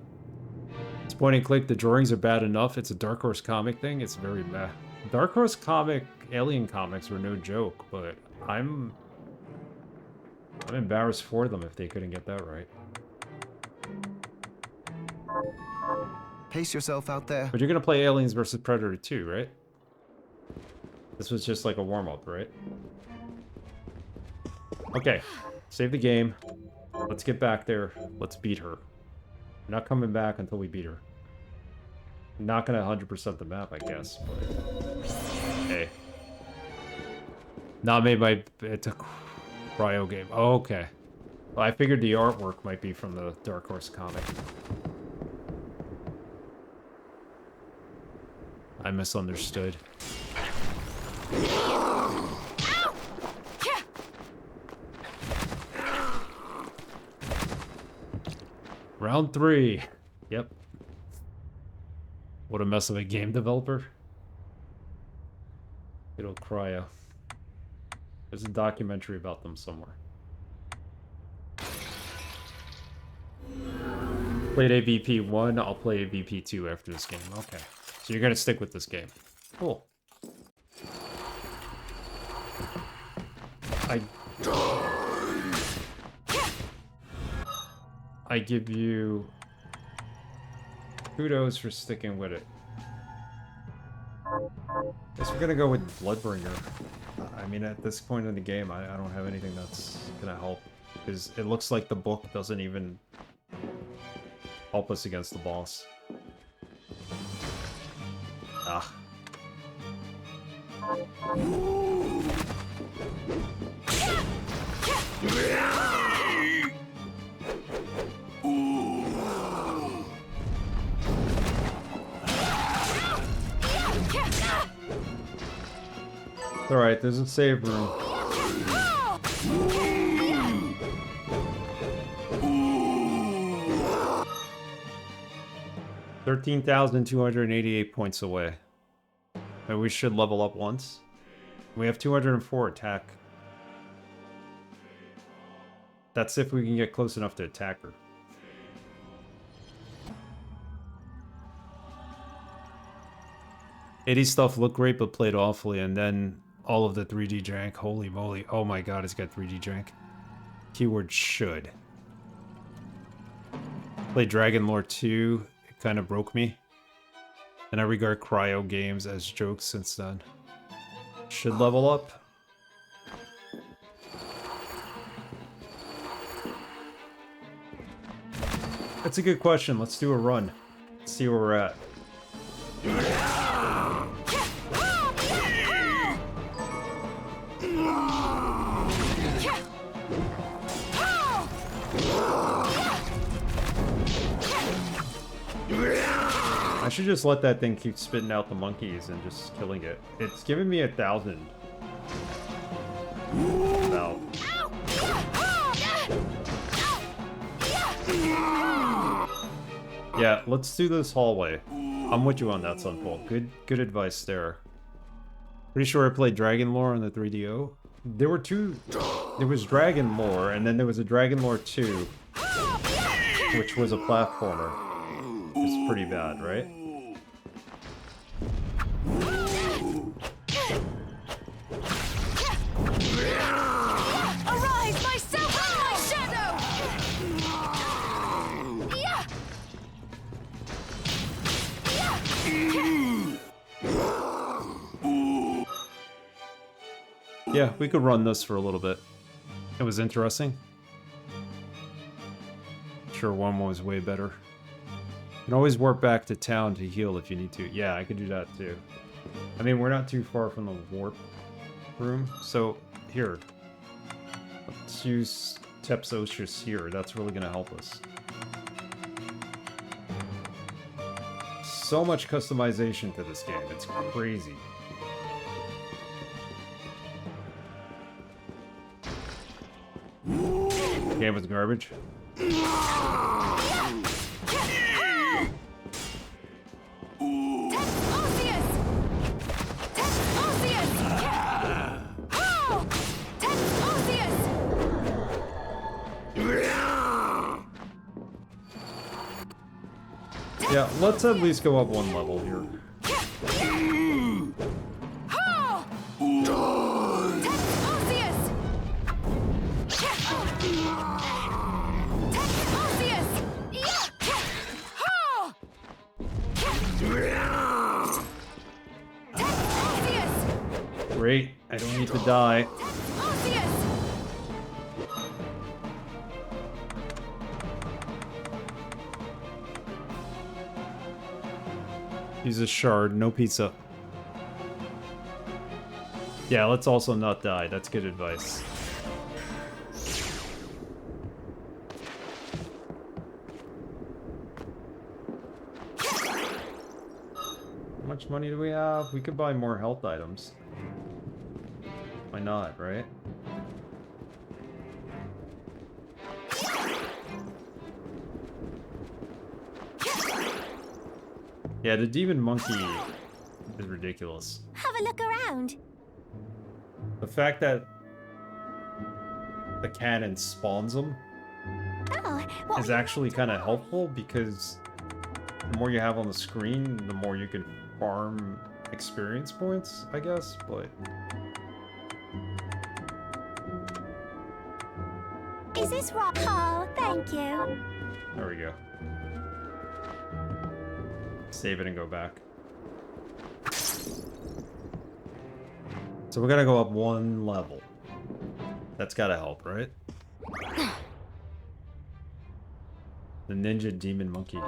It's point and click. The drawings are bad enough. It's a Dark Horse comic thing. It's very bad. Dark Horse comic, Alien comics were no joke, but I'm embarrassed for them if they couldn't get that right. Pace yourself out there. But you're gonna play Aliens vs. Predator 2, right? This was just like a warm-up, right? Okay, save the game. Let's get back there. Let's beat her. We're not coming back until we beat her. I'm not gonna 100% the map, I guess, but... Hey. Not made by... It's a cryo game. Oh, okay. Well, I figured the artwork might be from the Dark Horse comic. I misunderstood. Round 3. Yep. What a mess of a game developer. Good old cryo. There's a documentary about them somewhere. Played AVP 1, I'll play AVP 2 after this game. Okay. So you're gonna stick with this game. Cool. I give you kudos for sticking with it. Guess we're gonna go with Bloodbringer. I mean, at this point in the game, I don't have anything that's gonna help. Because it looks like the book doesn't even help us against the boss. Ah. Alright, there's a save room. $13,288 points away. And we should level up once. We have 204 attack. That's if we can get close enough to attack her. '80s stuff looked great but played awfully, and then all of the 3D jank. Holy moly. Oh my god, it's got 3D jank. Keyword should. Played Dragon Lore 2. It kind of broke me. And I regard cryo games as jokes since then. Should level up. That's a good question. Let's do a run. Let's see where we're at. I should just let that thing keep spitting out the monkeys and just killing it. It's giving me 1,000. About. Yeah, let's do this hallway. I'm with you on that, Sunfall. Good advice there. Pretty sure I played Dragon Lore on the 3DO. There were two. There was Dragon Lore, and then there was a Dragon Lore 2, which was a platformer. It's pretty bad, right? Arise, myself and my shadow! Yeah, we could run this for a little bit. It was interesting. Sure, one was way better. You can always warp back to town to heal if you need to. Yeah, I could do that too. I mean, we're not too far from the warp room. So, here. Let's use Tep's Oshus here. That's really going to help us. So much customization to this game. It's crazy. Game was garbage. Yeah, let's at least go up one level here. Great, I don't need to die. Use a shard, no pizza. Yeah, let's also not die. That's good advice. How much money do we have? We could buy more health items. Why not, right? Yeah, the demon monkey is ridiculous. Have a look around. The fact that the cannon spawns them is actually kind of helpful, because the more you have on the screen, the more you can farm experience points, I guess, but... Is this right? Oh, thank you. There we go. Save it and go back. So we're gonna go up one level. That's gotta help, right? The ninja demon monkey.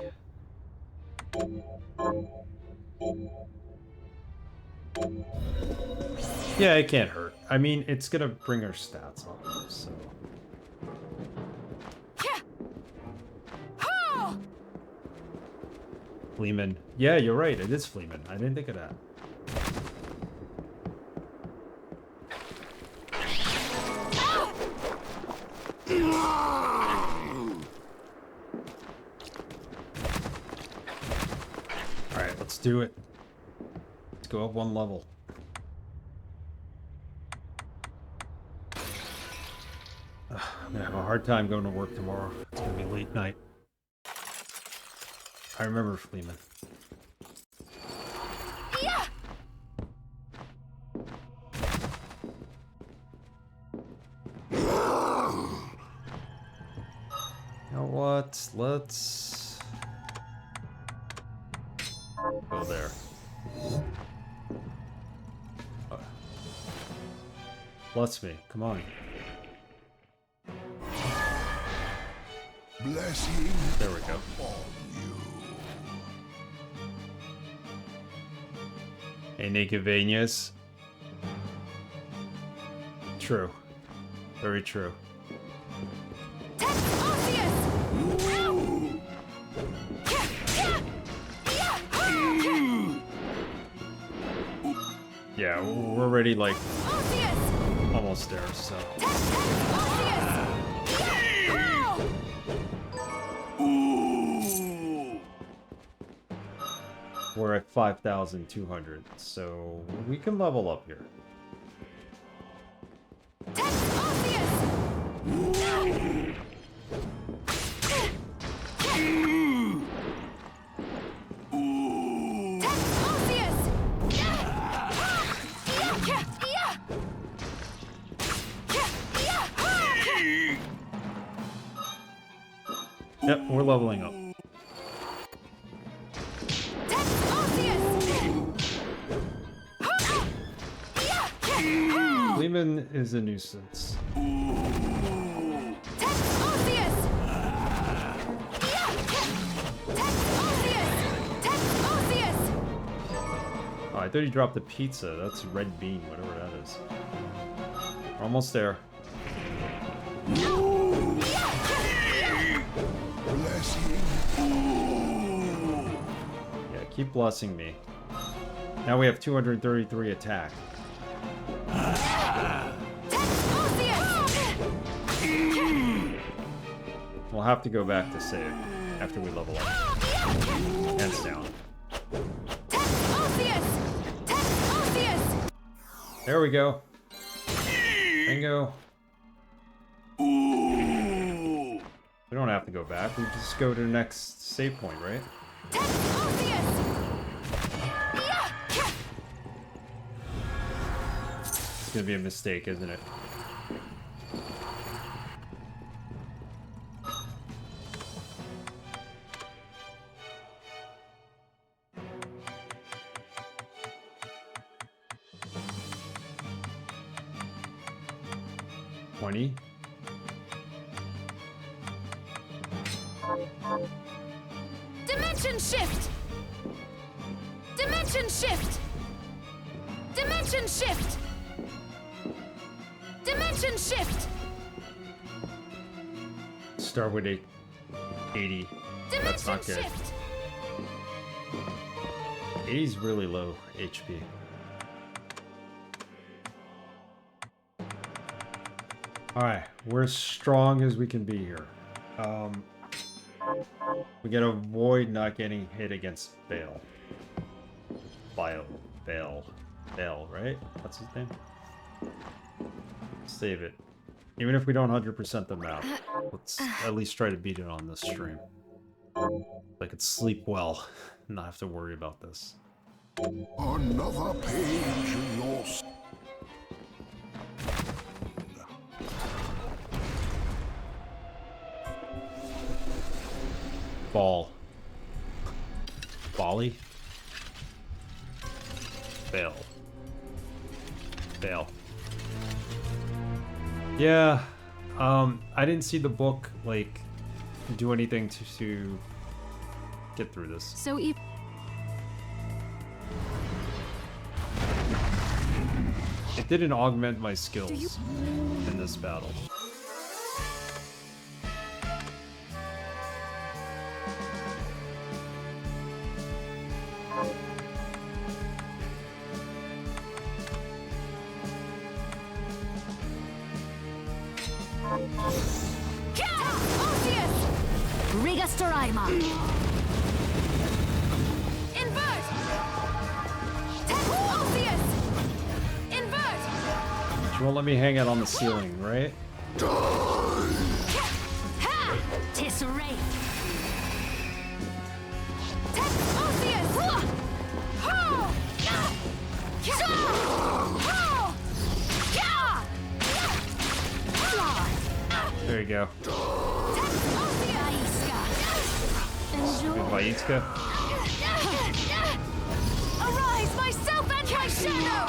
Yeah, it can't hurt. I mean, it's gonna bring our stats up, so... Fleeman. Yeah, you're right. It is Fleeman. I didn't think of that. Alright, let's do it. Let's go up one level. I'm gonna have a hard time going to work tomorrow. It's gonna be late night. I remember Fleeman. Yeah. You know what? Let's go there. Bless me. Come on. Blessing. There we go. Inconvenience. True. Very true. Yeah, we're already like almost there, so. We're at 5,200, so we can level up here. Yep, we're leveling up. Lehman is a nuisance. Oh, I thought he dropped the pizza. That's red bean, whatever that is. We're almost there. Yeah, keep blessing me. Now we have 233 attack. We'll have to go back to save after we level up. Hands down. There we go. Bingo. We don't have to go back. We just go to the next save point, right? It's gonna be a mistake, isn't it? 20. Dimension shift! Dimension shift! Dimension shift! Dimension shift! Start with 80. That's not good. 80 is really low HP. Alright, we're as strong as we can be here. We gotta avoid not getting hit against Bale. Bale, right? That's his name? Save it. Even if we don't 100% the map, let's at least try to beat it on this stream. I could sleep well and not have to worry about this. Another page in your... Ball. Bali? Fail. Fail. Yeah, I didn't see the book, like, do anything to get through this. So if It didn't augment my skills in this battle. You won't let me hang out on the ceiling, right? There you go. Vaitska. Arise, myself and my shadow!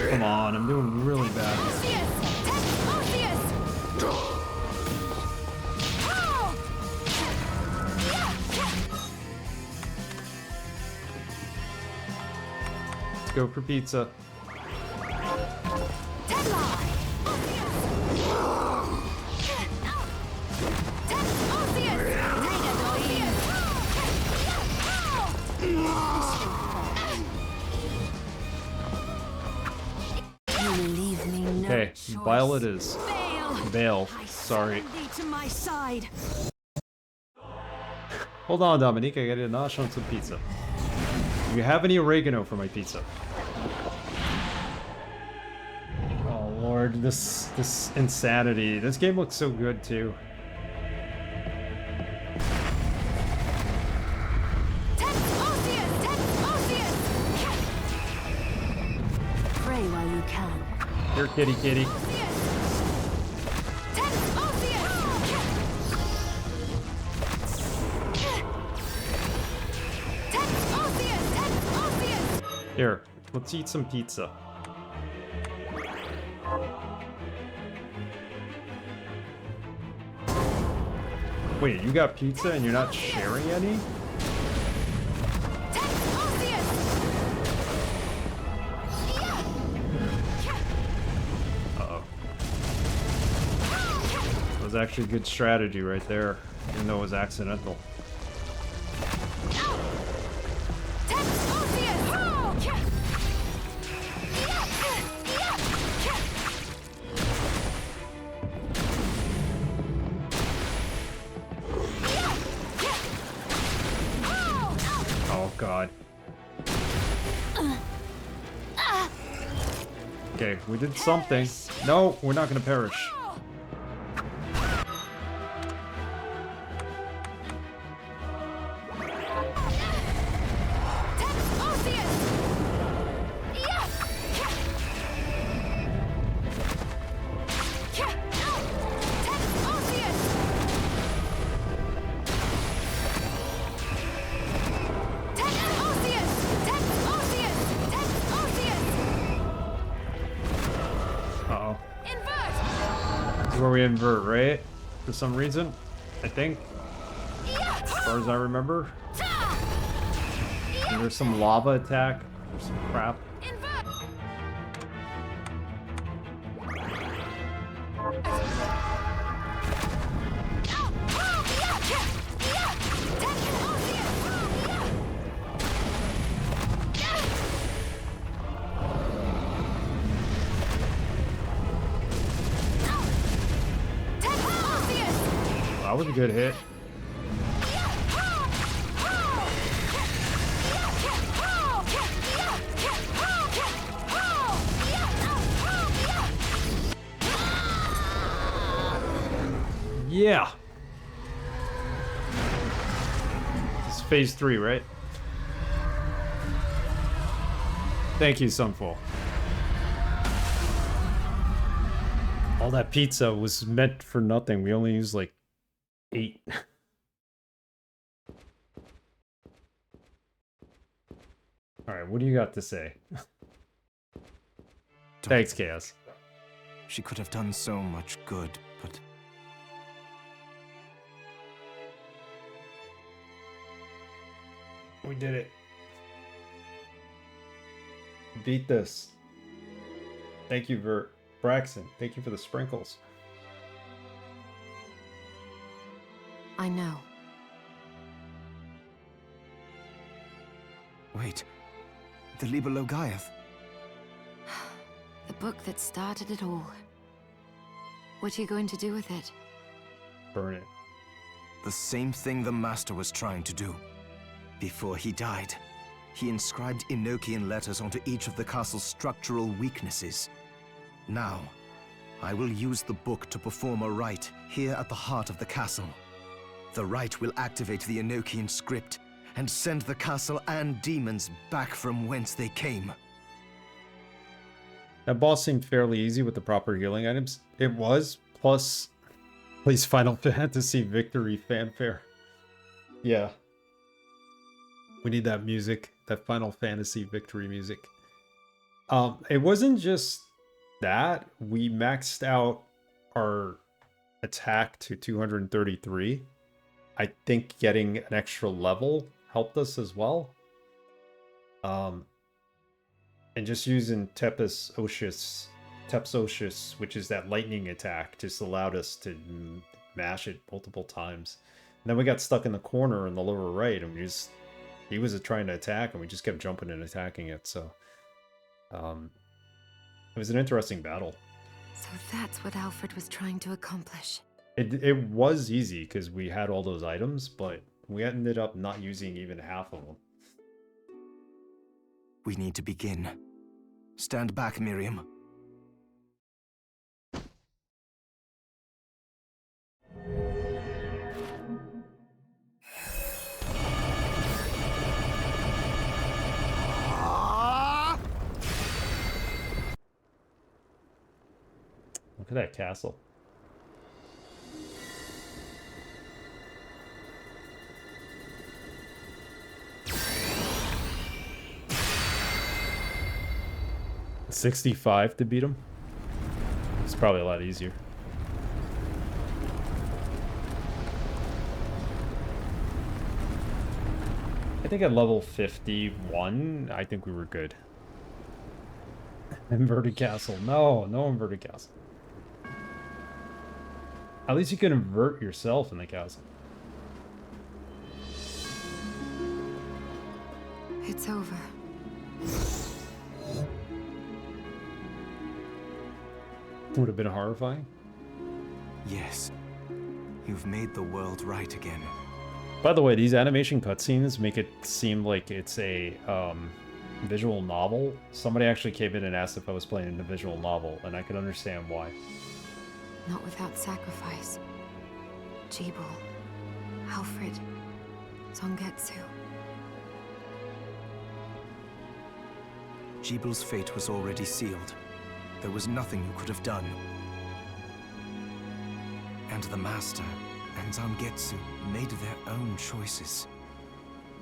Come on, I'm doing really bad. Let's go for pizza. Okay, Bile it is. Bale. Sorry. Hold on, Dominique. I gotta nosh on some pizza. Do you have any oregano for my pizza? Oh lord, this insanity. This game looks so good too. Pray while you can. Here, kitty kitty. Here, let's eat some pizza. Wait, you got pizza and you're not sharing any? Uh-oh. That was actually a good strategy right there, even though it was accidental. God. Okay, we did something. No, we're not gonna perish. where we invert, right? For some reason, I think. As far as I remember. And there's some lava attack. There's some crap. That was a good hit. Yeah. This is phase 3, right? Thank you, Sunfall. All that pizza was meant for nothing. We only used like 8. Alright, what do you got to say? Thanks, Chaos. She could have done so much good, but... We did it. Beat this. Thank you, Braxton. Thank you for the sprinkles. I know. Wait. The Liber Logaeth. The book that started it all. What are you going to do with it? Burn it. The same thing the Master was trying to do. Before he died, he inscribed Enochian letters onto each of the castle's structural weaknesses. Now, I will use the book to perform a rite here at the heart of the castle. The rite will activate the Enochian script and send the castle and demons back from whence they came. That boss seemed fairly easy with the proper healing items. It was, plus Final Fantasy victory fanfare. Yeah. We need that music, that Final Fantasy victory music. It wasn't just that. We maxed out our attack to 233. I think getting an extra level helped us as well. And just using Tepes Ocius, which is that lightning attack, just allowed us to mash it multiple times. And then we got stuck in the corner in the lower right, and he was trying to attack, and we just kept jumping and attacking it. So, it was an interesting battle. So that's what Alfred was trying to accomplish. It was easy because we had all those items, but we ended up not using even half of them. We need to begin. Stand back, Miriam. Look at that castle. $65 to beat him. It's probably a lot easier. I think at level 51, I think we were good. Inverted castle. No inverted castle. At least you can invert yourself in the castle. It's over. Would have been horrifying. Yes. You've made the world right again. By the way, these animation cutscenes make it seem like it's a visual novel. Somebody actually came in and asked if I was playing a visual novel, and I could understand why. Not without sacrifice. Jibal, Alfred, Zongetsu. Jibal's fate was already sealed. There was nothing you could have done. And the Master and Zangetsu made their own choices.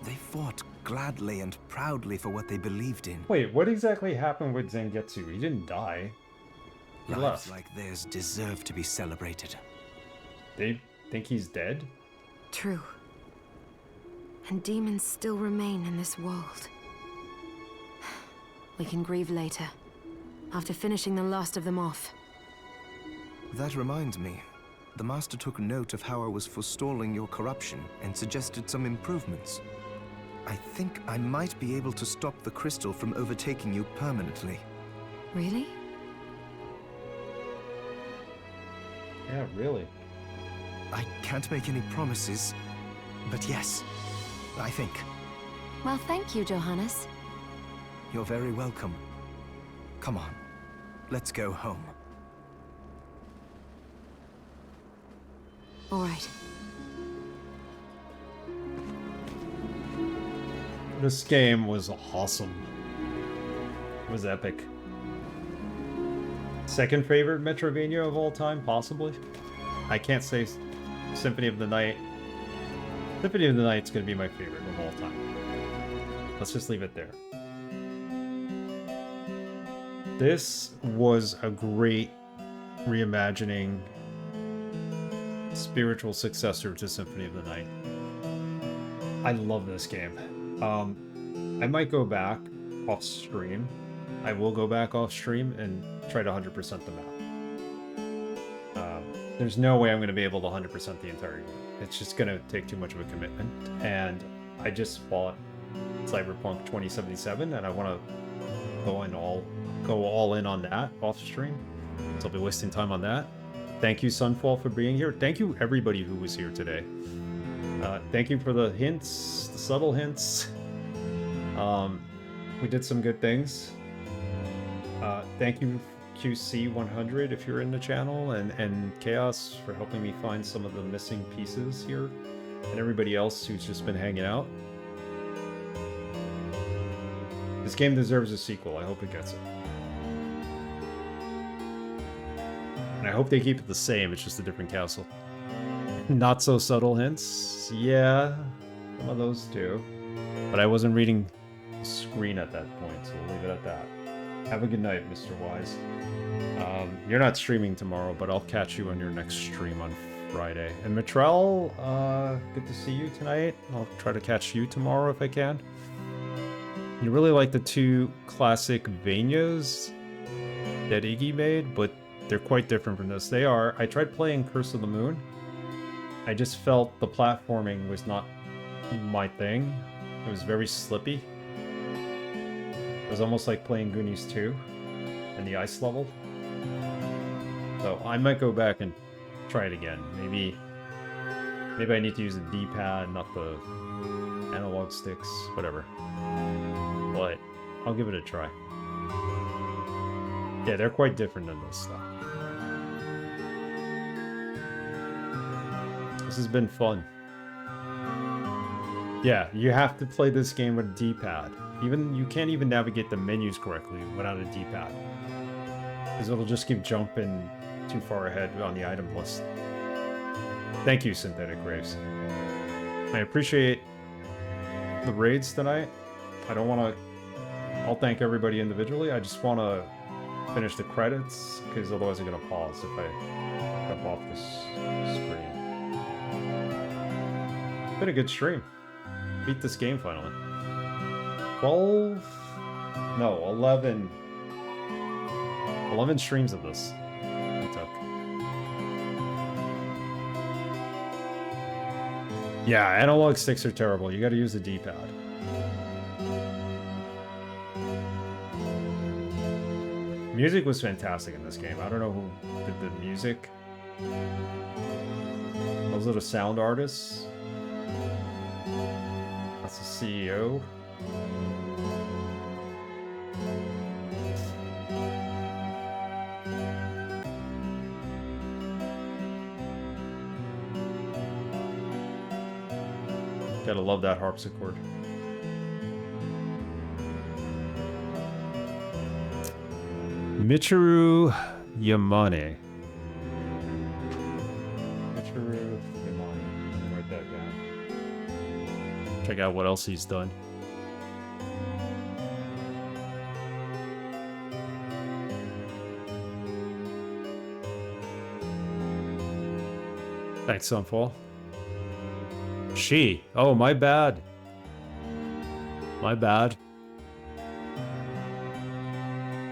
They fought gladly and proudly for what they believed in. Wait, what exactly happened with Zangetsu? He didn't die. He Lives left. like theirs deserve to be celebrated. They think he's dead? True. And demons still remain in this world. We can grieve later, after finishing the last of them off. That reminds me. The Master took note of how I was forestalling your corruption and suggested some improvements. I think I might be able to stop the crystal from overtaking you permanently. Really? Yeah, really. I can't make any promises, but yes, I think. Well, thank you, Johannes. You're very welcome. Come on, let's go home. All right. This game was awesome. It was epic. Second favorite Metroidvania of all time, possibly. I can't say Symphony of the Night. Symphony of the Night's gonna be my favorite of all time. Let's just leave it there. This was a great reimagining, spiritual successor to Symphony of the Night. I love this game. I might go back off stream. I will go back off stream and try to 100% the map. There's no way I'm going to be able to 100% the entire game. It's just going to take too much of a commitment. And I just bought Cyberpunk 2077, and I want to go all in on that off stream. So I'll be wasting time on that. Thank you, Sunfall, for being here. Thank you, everybody who was here today. Thank you for the hints, the subtle hints. We did some good things. Thank you, QC100, if you're in the channel, and Chaos for helping me find some of the missing pieces here, and everybody else who's just been hanging out. This game deserves a sequel. I hope it gets it. And I hope they keep it the same, it's just a different castle. Not so subtle hints. Yeah, some of those too. But I wasn't reading the screen at that point, so we'll leave it at that. Have a good night, Mr. Wise. You're not streaming tomorrow, but I'll catch you on your next stream on Friday. And Mitrell, good to see you tonight. I'll try to catch you tomorrow if I can. You really like the two classic Vanias that Iggy made, but they're quite different from this. They are. I tried playing Curse of the Moon. I just felt the platforming was not my thing. It was very slippy. It was almost like playing Goonies 2 in the ice level. So I might go back and try it again. Maybe I need to use a D-pad, not the analog sticks, whatever. But I'll give it a try. Yeah, they're quite different than this stuff. This has been fun. Yeah, you have to play this game with a D-pad. You can't even navigate the menus correctly without a D-pad. Because it'll just keep jumping too far ahead on the item list. Thank you, Synthetic Graves. I appreciate the raids tonight. I don't want to... I'll thank everybody individually. I just want to finish the credits, because otherwise I'm going to pause if I jump off this screen. It's been a good stream. Beat this game finally. 12? No, 11. 11 streams of this I took. Yeah, analog sticks are terrible. You gotta use the D-pad. Music was fantastic in this game. I don't know who did the music. Those are the sound artists. That's the CEO. Gotta love that harpsichord. Michiru Yamane. Michiru Yamane. Let me write that down. Check out what else he's done. Thanks, Sunfall. She. Oh, my bad. My bad.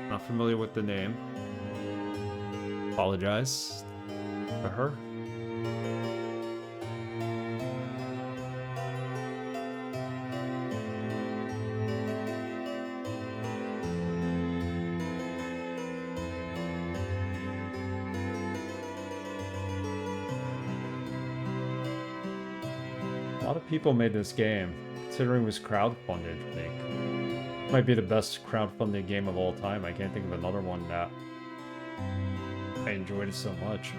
Not familiar with the name. Apologize to her. A lot of people made this game, considering it was crowdfunded. Like, might be the best crowdfunded game of all time. I can't think of another one that I enjoyed it so much.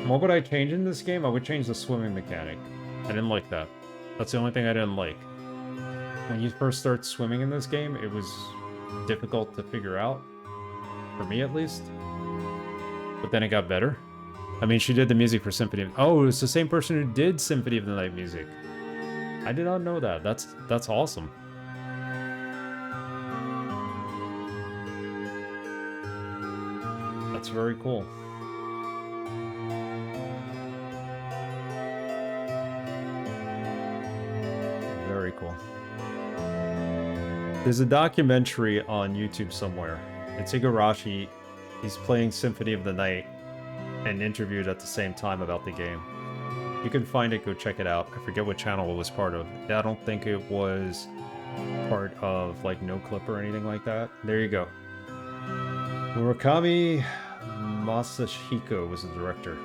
What would I change in this game? I would change the swimming mechanic. I didn't like that. That's the only thing I didn't like. When you first start swimming in this game, it was difficult to figure out. For me, at least. But then it got better. I mean, she did the music for Symphony of... Oh, it's the same person who did Symphony of the Night music. I did not know that. That's awesome. That's very cool. Very cool. There's a documentary on YouTube somewhere. It's Igarashi. He's playing Symphony of the Night and interviewed at the same time about the game. You can find it, go check it out. I forget what channel it was part of. I don't think it was part of like No Clip or anything like that. There you go. Murakami Masahiko was the director.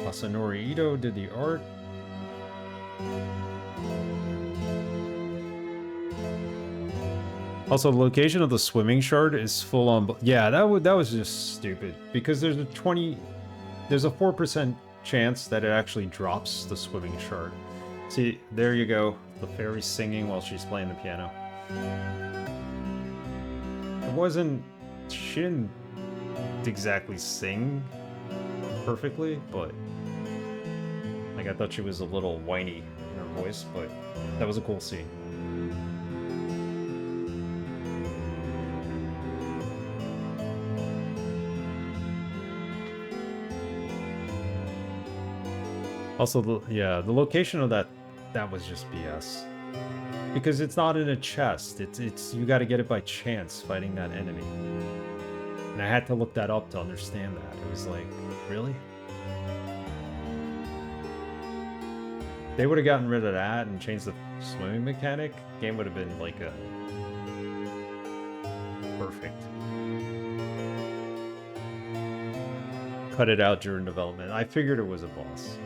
Masanori Ito did the art. Also, the location of the swimming shard is full on. Yeah, that was just stupid because there's a 4% chance that it actually drops the swimming shard. See, there you go. The fairy singing while she's playing the piano. It wasn't. She didn't exactly sing perfectly, but like I thought she was a little whiny in her voice, but that was a cool scene. Also, the location of that was just BS. Because it's not in a chest. It's you got to get it by chance fighting that enemy. And I had to look that up to understand that. It was like, really? They would have gotten rid of that and changed the swimming mechanic. Game would have been like a perfect. Cut it out during development. I figured it was a boss.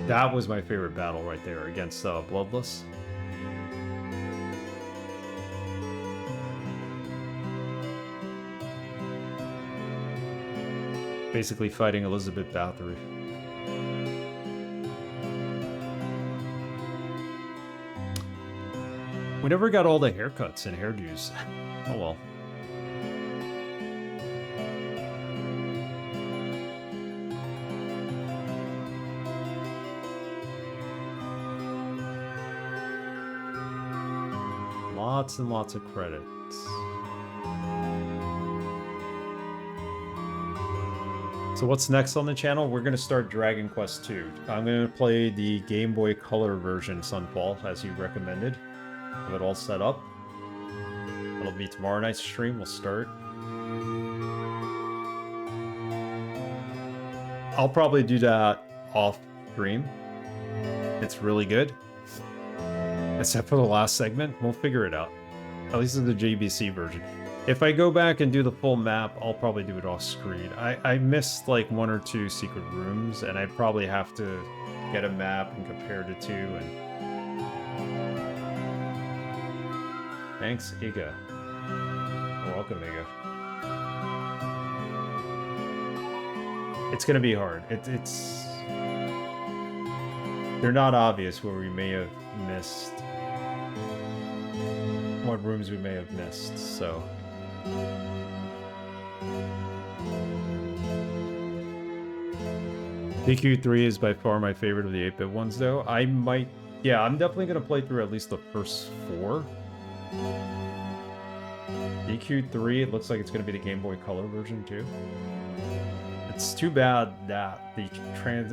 That was my favorite battle right there against Bloodless. Basically fighting Elizabeth Bathory. We never got all the haircuts and hairdos. Oh well. Lots and lots of credits. So what's next on the channel? We're going to start Dragon Quest II. I'm going to play the Game Boy Color version, Sunfall, as you recommended. Have it all set up. It'll be tomorrow night's stream. We'll start. I'll probably do that off stream. It's really good. Except for the last segment. We'll figure it out. At least in the JBC version. If I go back and do the full map, I'll probably do it off screen. I missed like 1 or 2 secret rooms, and I'd probably have to get a map and compare the two. And thanks, Iga. Welcome, Iga. It's gonna be hard. It's they're not obvious where we may have missed. What rooms we may have missed, so. DQ3 is by far my favorite of the 8-bit ones, though. I'm definitely going to play through at least the first 4. DQ3, it looks like it's going to be the Game Boy Color version, too. It's too bad that the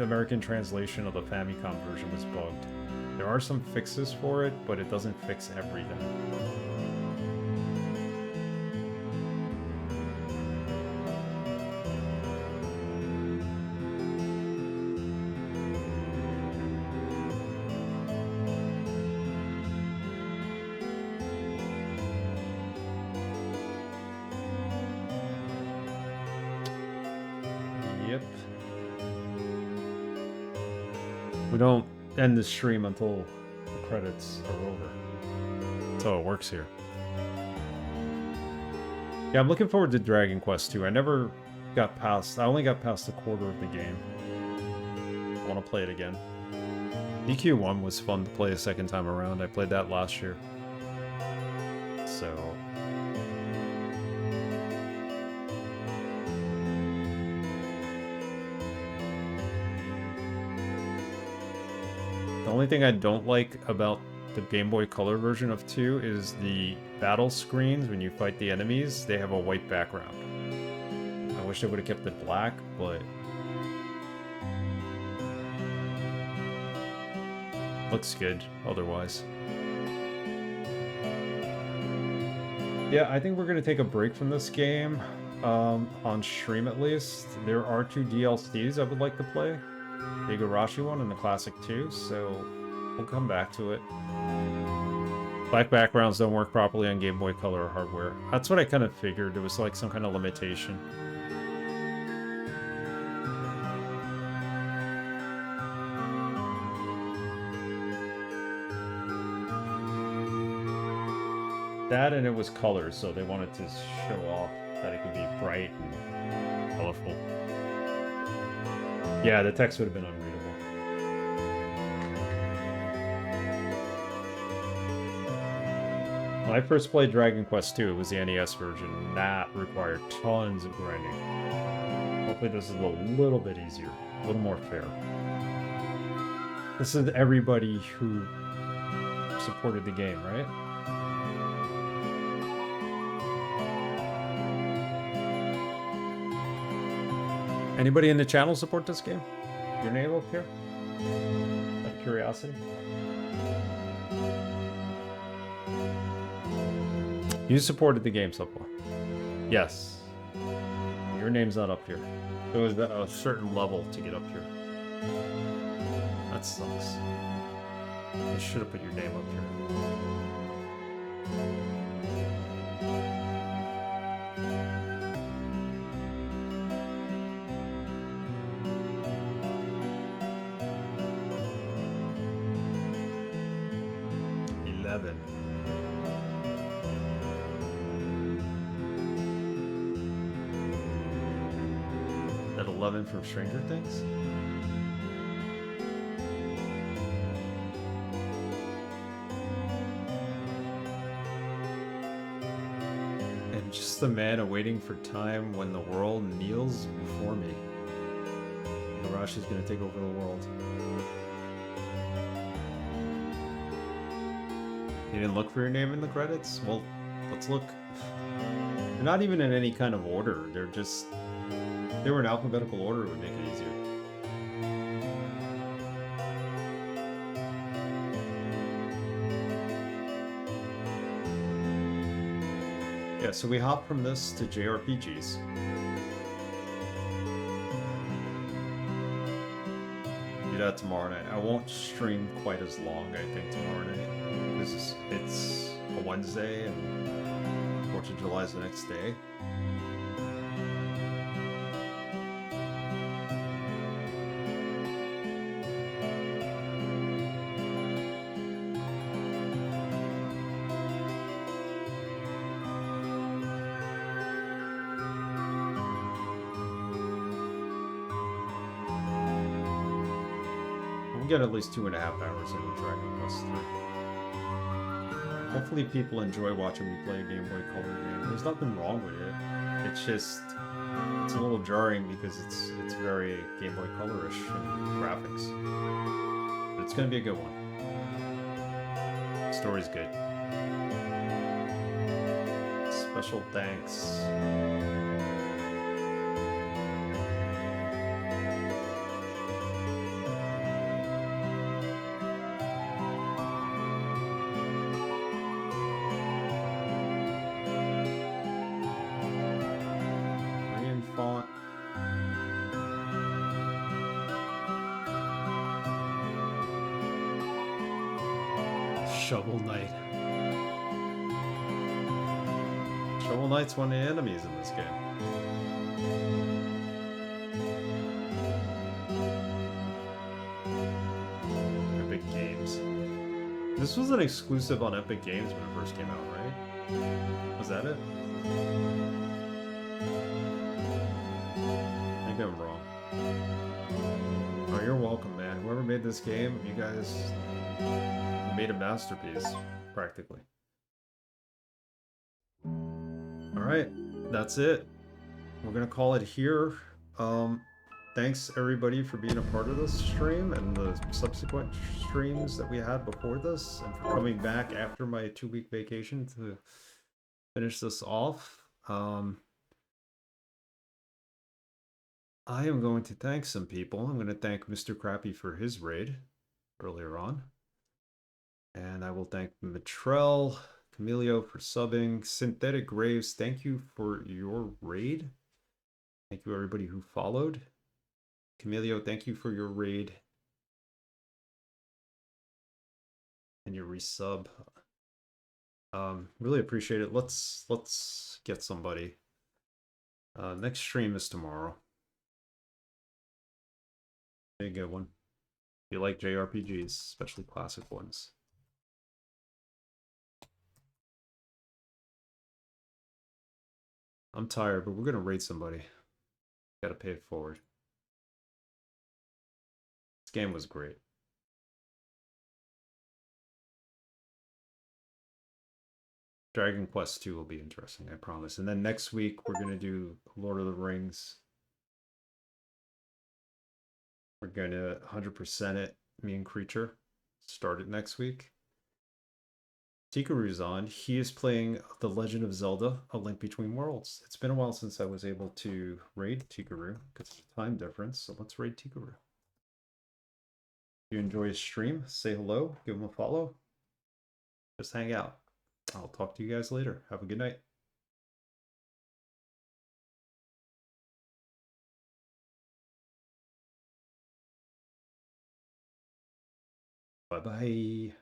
American translation of the Famicom version was bugged. There are some fixes for it, but it doesn't fix everything. Yep. We don't end the stream until the credits are over. That's how it works here. Yeah, I'm looking forward to Dragon Quest 2. I only got past a quarter of the game. I want to play it again. DQ1 was fun to play a second time around. I played that last year. So... The only thing I don't like about the Game Boy Color version of 2 is the battle screens when you fight the enemies, they have a white background. I wish they would have kept it black, but... looks good, otherwise. Yeah, I think we're going to take a break from this game, on stream at least. There are 2 DLCs I would like to play. The Igarashi one and the Classic 2, so we'll come back to it. Black backgrounds don't work properly on Game Boy Color hardware. That's what I kind of figured. It was like some kind of limitation. That and it was colors, so they wanted to show off that it could be bright and colorful. Yeah, the text would have been unreadable. When I first played Dragon Quest 2, it was the NES version. That required tons of grinding. Hopefully this is a little bit easier, a little more fair. This is everybody who supported the game, right? Anybody in the channel support this game? Your name up here? Out of curiosity. You supported the game so far. Yes. Your name's not up here. There was a certain level to get up here. That sucks. I should have put your name up here. That 11 from Stranger Things? And just the man awaiting for time when the world kneels before me. Igarashi's gonna take over the world. You didn't look for your name in the credits? Well, let's look. They're not even in any kind of order. They're just... If they were in alphabetical order, it would make it easier. Yeah, so we hop from this to JRPGs. Do that tomorrow night. I won't stream quite as long, I think, tomorrow night. Because it's a Wednesday and 4th of July is the next day. Get at least 2.5 hours into Dragon Quest 3. Hopefully people enjoy watching me play a Game Boy Color game. There's nothing wrong with it. It's just, It's a little jarring because it's very Game Boy Color-ish in graphics. But it's gonna be a good one. The story's good. Special thanks. Miriam font. Shovel Knight. Shovel Knight's one of the enemies in this game. Epic Games. This was an exclusive on Epic Games when it first came out, right? Was that it? Maybe I'm wrong. Oh, you're welcome, man. Whoever made this game, you guys made a masterpiece, practically. Alright, that's it. We're gonna call it here. Thanks everybody for being a part of this stream and the subsequent streams that we had before this, and for coming back after my 2-week vacation to finish this off. I am going to thank some people. I'm going to thank Mr. Crappy for his raid earlier on. And I will thank Matrell, Camilio for subbing, Synthetic Graves, thank you for your raid. Thank you everybody who followed. Camilio, thank you for your raid. And your resub. Really appreciate it. Let's get somebody. Next stream is tomorrow. A good one. If you like JRPGs, especially classic ones. I'm tired, but we're gonna raid somebody. Gotta pay it forward. This game was great. Dragon Quest 2 will be interesting, I promise. And then next week we're gonna do Lord of the Rings. We're gonna 100% it, me and Creature. Start it next week. Tikaru's on. He is playing The Legend of Zelda, A Link Between Worlds. It's been a while since I was able to raid Tikaru because of the time difference, so let's raid Tikaru. If you enjoy his stream, say hello, give him a follow. Just hang out. I'll talk to you guys later. Have a good night. Bye-bye.